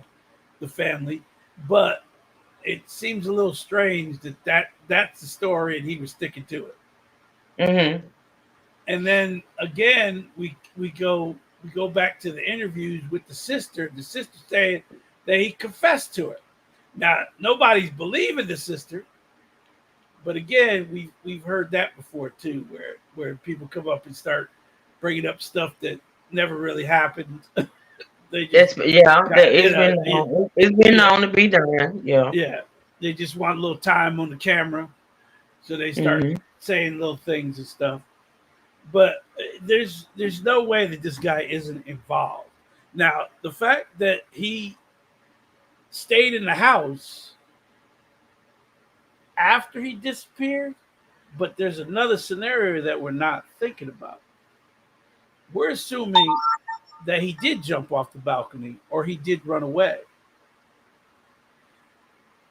the family, but it seems a little strange that's the story and he was sticking to it. Mm-hmm. And then again, we go back to the interviews with the sister. The sister saying that he confessed to it. Now nobody's believing the sister, but again, we've heard that before too, where people come up and start bringing up stuff that never really happened. It's been known to be done. Yeah. Yeah. They just want a little time on the camera. So they start saying little things and stuff. But there's no way that this guy isn't involved. Now, the fact that he stayed in the house after he disappeared, but there's another scenario that we're not thinking about. We're assuming that he did jump off the balcony or he did run away.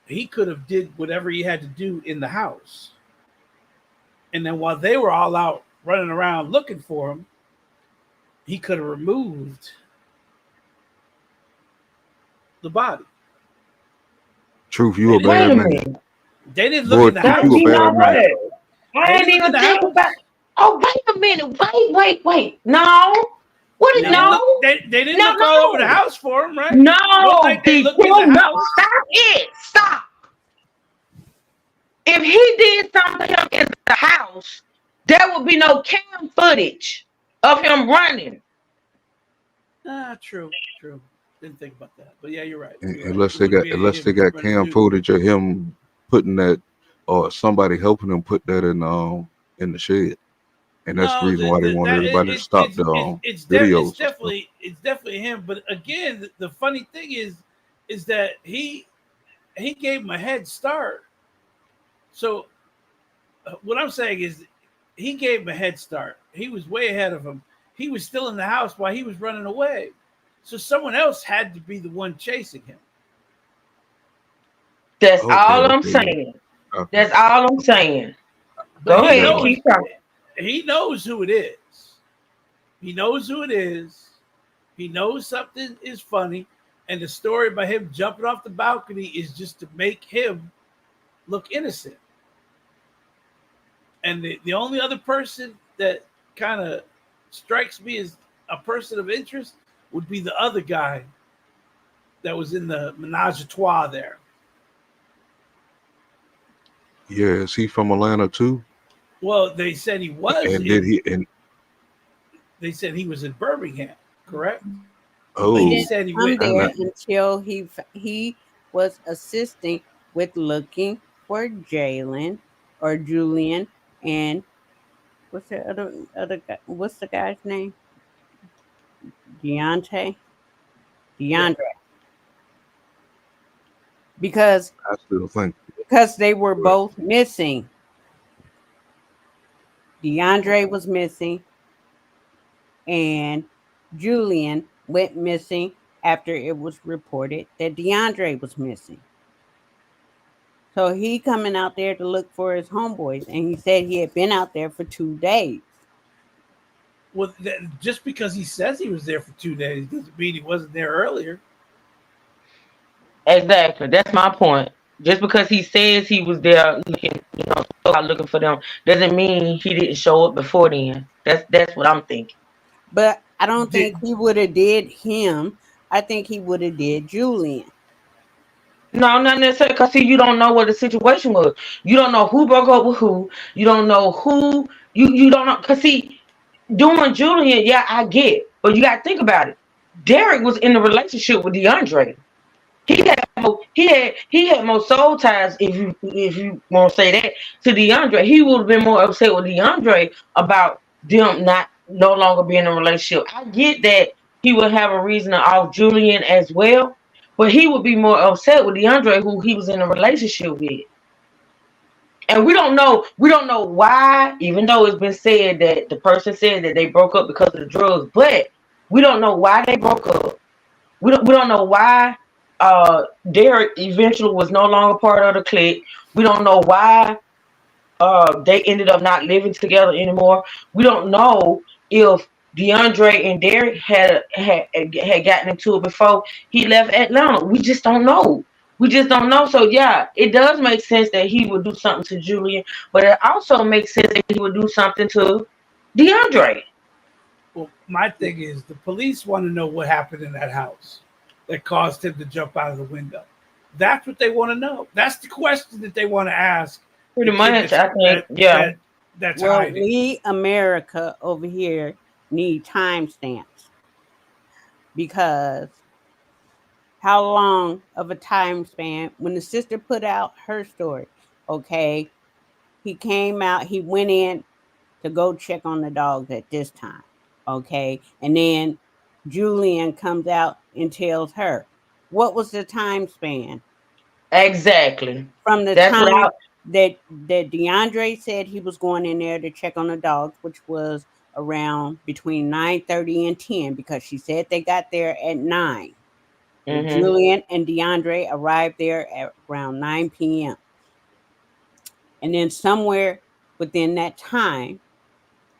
He could have did whatever he had to do in the house. And then while they were all out running around looking for him, he could have removed the body. Truth, you a bad man. They didn't look in the house. You a bad man. I ain't even think about. Oh, wait a minute. Wait. No. What is no? They didn't look all over the house for him, right? No. Like they looked in the house. Stop it. Stop. If he did something in the house, there would be no cam footage of him running. True. Didn't think about that, but yeah, you're right. Unless they got cam footage of him putting that, or somebody helping him put that in the shed, and that's the reason why they wanted everybody to stop the videos. It's definitely him. But again, the funny thing is is that he gave him a head start. So what I'm saying is he gave him a head start. He was way ahead of him. He was still in the house while he was running away. So someone else had to be the one chasing him. That's Okay, all I'm okay, yeah. saying. Okay. That's all I'm saying. But Go he ahead, knows keep talking. he knows who it is. He knows who it is. He knows something is funny. And the story about him jumping off the balcony is just to make him look innocent. And the only other person that kind of strikes me as a person of interest would be the other guy that was in the menage a trois there. Yeah, is he from Atlanta too? Well, they said he was And did in. he? And They said he was in Birmingham, correct? But He he oh, didn't said he come went. and there that, until he was assisting with looking for Jalen or Julian and what's the other guy? What's the guy's name? Deontay, Yeah. DeAndre, because I still think. they were But both missing. DeAndre was missing, and Julian went missing after it was reported that DeAndre was missing. So he coming out there to look for his homeboys, and he said he had been out there for 2 days. Well, just because he says he was there for 2 days doesn't mean he wasn't there earlier. Exactly. That's my point. Just because he says he was there looking, looking for them, doesn't mean he didn't show up before then. That's what I'm thinking. But I don't Did, think he would have did him. I think he would have did Julian. No, not necessarily. Cause see, you don't know what the situation was. You don't know who broke up with who. You don't know who. You don't know. Cause see, doing Julian, yeah, I get. But you got to think about it. Derek was in a relationship with DeAndre. He had more soul ties, if you want to say that, to DeAndre. He would have been more upset with DeAndre about them not no longer being in a relationship. I get that he would have a reason to off Julian as well, but he would be more upset with DeAndre, who he was in a relationship with. And we don't know why, even though it's been said that the person said that they broke up because of the drugs, but we don't know why they broke up. We don't know why Derek eventually was no longer part of the clique. We don't know why they ended up not living together anymore. We don't know if DeAndre and Derek had gotten into it before he left Atlanta. We just don't know. We just don't know. So yeah, it does make sense that he would do something to Julian, but it also makes sense that he would do something to DeAndre. well, my thing is the police want to know what happened in that house that caused him to jump out of the window. That's what they want to know. That's the question that they want to ask the Pretty kid much, I think. Yeah. that's Well, hiding. we America over here need timestamps because how long of a time span when the sister put out her story? Okay, he came out, he went in to go check on the dogs at this time. Okay, and then Julian comes out and tells her. What was the time span Exactly. from the That's what I. time that DeAndre said he was going in there to check on the dogs, which was around between 9:30 and 10, because she said they got there at 9. Well, Mhm. Julian and DeAndre arrived there at around 9 p.m. And then somewhere within that time,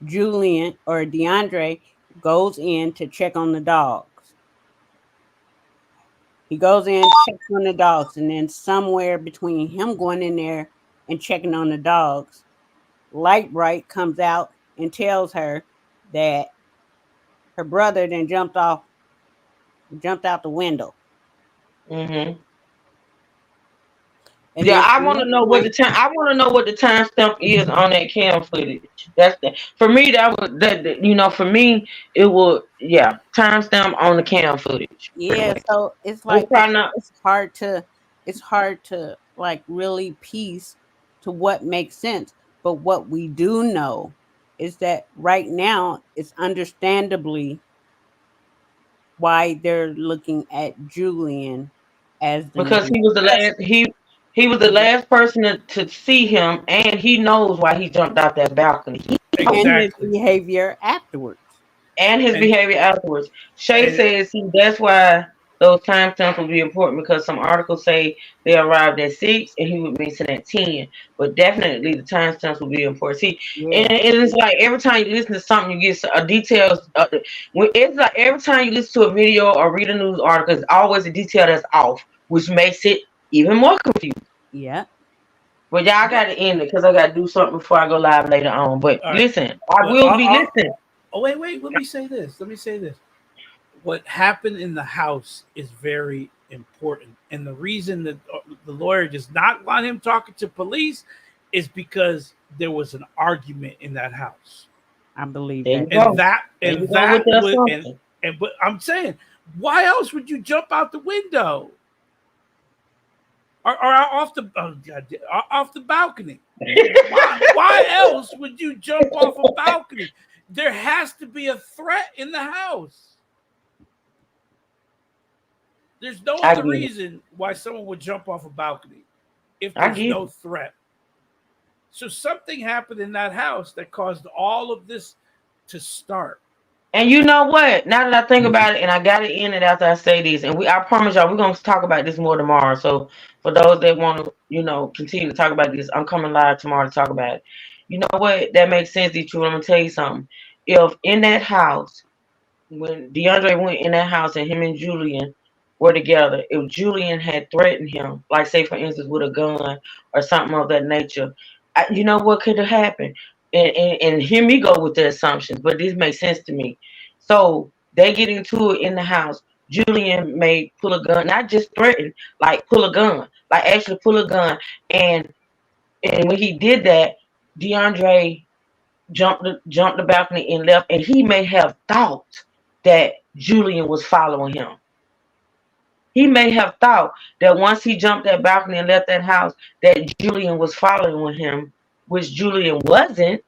Julian or DeAndre goes in to check on the dogs. He goes in, checks on the dogs, and then somewhere between him going in there and checking on the dogs, Light Bright comes out and tells her that her brother then jumped out the window. Mhm. And Yeah, then I from want to that know what the point, time. I want to know what the timestamp is on that cam footage. That's the for me. That was For me, it would. Yeah, timestamp on the cam footage. Pretty yeah, much. so it's We like probably not. it's hard to like really piece to what makes sense. But what we do know is that right now it's understandably why they're looking at Julian as the because name he was the last suggests. he was the last person to see him, and he knows why he jumped out that balcony. And his Exactly. behavior afterwards. And his And behavior afterwards. Shay and says that's why those timestamps will be important, because some articles say they arrived at 6 and he was missing at 10. But definitely the timestamps will be important. See, Yeah. and it's like every time you listen to something, you get a details. It's like every time you listen to a video or read a news article, it's always a detail that's off, which makes it even more confusing. Yeah. But y'all got to end it because I got to do something before I go live later on. But all right. listen, I But will be listening. oh wait. Let me say this. What happened in the house is very important, and the reason that the lawyer does not want him talking to police is because there was an argument in that house. I believe There you that. go. There you And go with that the would assumption. and but I'm saying, why else would you jump out the window or off the off the balcony? Why else would you jump off a balcony? There has to be a threat in the house. There's no I other get it. reason why someone would jump off a balcony if I there's get no it. threat. So something happened in that house that caused all of this to start. And you know what? Now that I think about it, and I got to end it after I say this, and I promise y'all, we're gonna talk about this more tomorrow. So for those that want to, continue to talk about this, I'm coming live tomorrow to talk about it. You know what? That makes sense, D True. I'm gonna tell you something. If in that house, when DeAndre went in that house and him and Julian were together, if Julian had threatened him, like say for instance with a gun or something of that nature, you know what could have happened? And hear me go with the assumptions, but this makes sense to me. So they get into it in the house. Julian may pull a gun, not just threaten, like pull a gun, like actually pull a gun. And when he did that, DeAndre jumped the balcony and left, and he may have thought that Julian was following him. He may have thought that once he jumped that balcony and left that house, that Julian was following him, which Julian wasn't.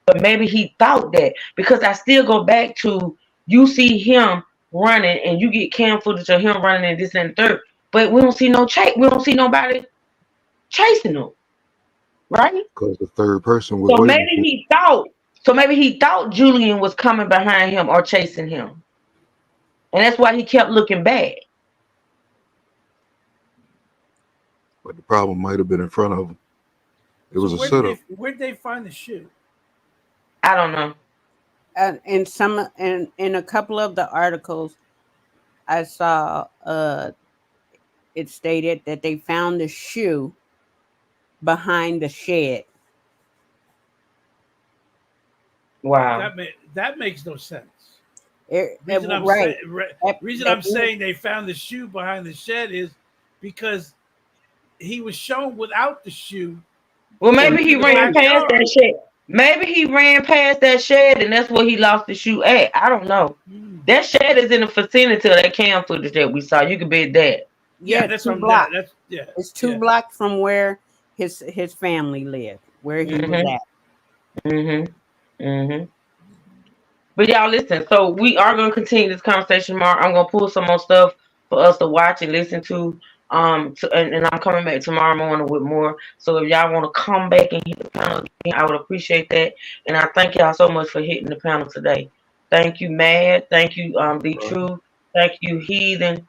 But maybe he thought that, because I still go back to, you see him running and you get cam footage of him running and this and the third, but we don't see no chase. We don't see nobody chasing him, right? Because the third person was So waiting maybe for him. he thought. So maybe he thought Julian was coming behind him or chasing him, and that's why he kept looking back. But the problem might have been in front of him. It was So a setup. where'd they find the shoe? I don't know. In a couple of the articles I saw, it stated that they found the shoe behind the shed. Wow. That makes no sense. Right. Reason I'm saying they found the shoe behind the shed is because he was shown without the shoe. Well, maybe he in the ran past backyard. that shed. Maybe he ran past that shed, and that's where he lost the shoe at. I don't know. That shed is in the vicinity of that cam footage that we saw. You could bet that. Yeah, that's 2 blocks. It's 2 yeah. blocks from where his family lived, where he was at. But y'all listen. So we are gonna continue this conversation tomorrow. I'm gonna pull some more stuff for us to watch and listen to. And I'm coming back tomorrow morning with more. So if y'all want to come back and hit the panel again, I would appreciate that. And I thank y'all so much for hitting the panel today. Thank you, Mad. Thank you, Be True. Thank you, Heathen.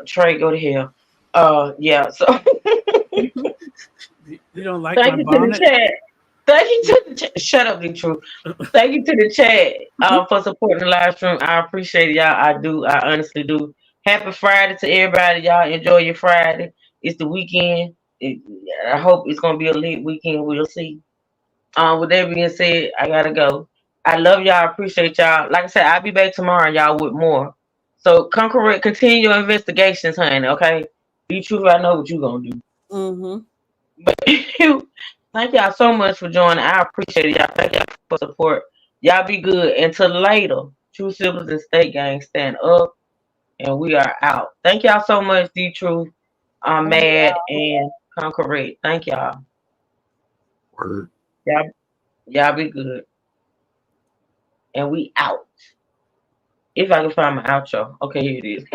Trey, go to hell. Yeah. So You don't like thank my you bonnet? to the chat. Thank you to the chat. Shut up, Be True. Thank you to the chat for supporting the live stream. I appreciate it, y'all. I do. I honestly do. Happy Friday to everybody. Y'all enjoy your Friday. It's the weekend. I hope it's gonna be a lit weekend. We'll see. With that being said, I gotta go. I love y'all. Appreciate y'all. Like I said, I'll be back tomorrow, y'all, with more. So continue your investigations, honey. Okay. Be true. I know what you're gonna do. But thank y'all so much for joining. I appreciate it, y'all. Thank y'all for support. Y'all be good. Until later, True Siblings and State Gang stand up, and we are out. Thank y'all so much, D True. I'm Mad and Correct. Thank y'all. Word. Y'all be good. And we out. If I can find my outro. Okay, here it is.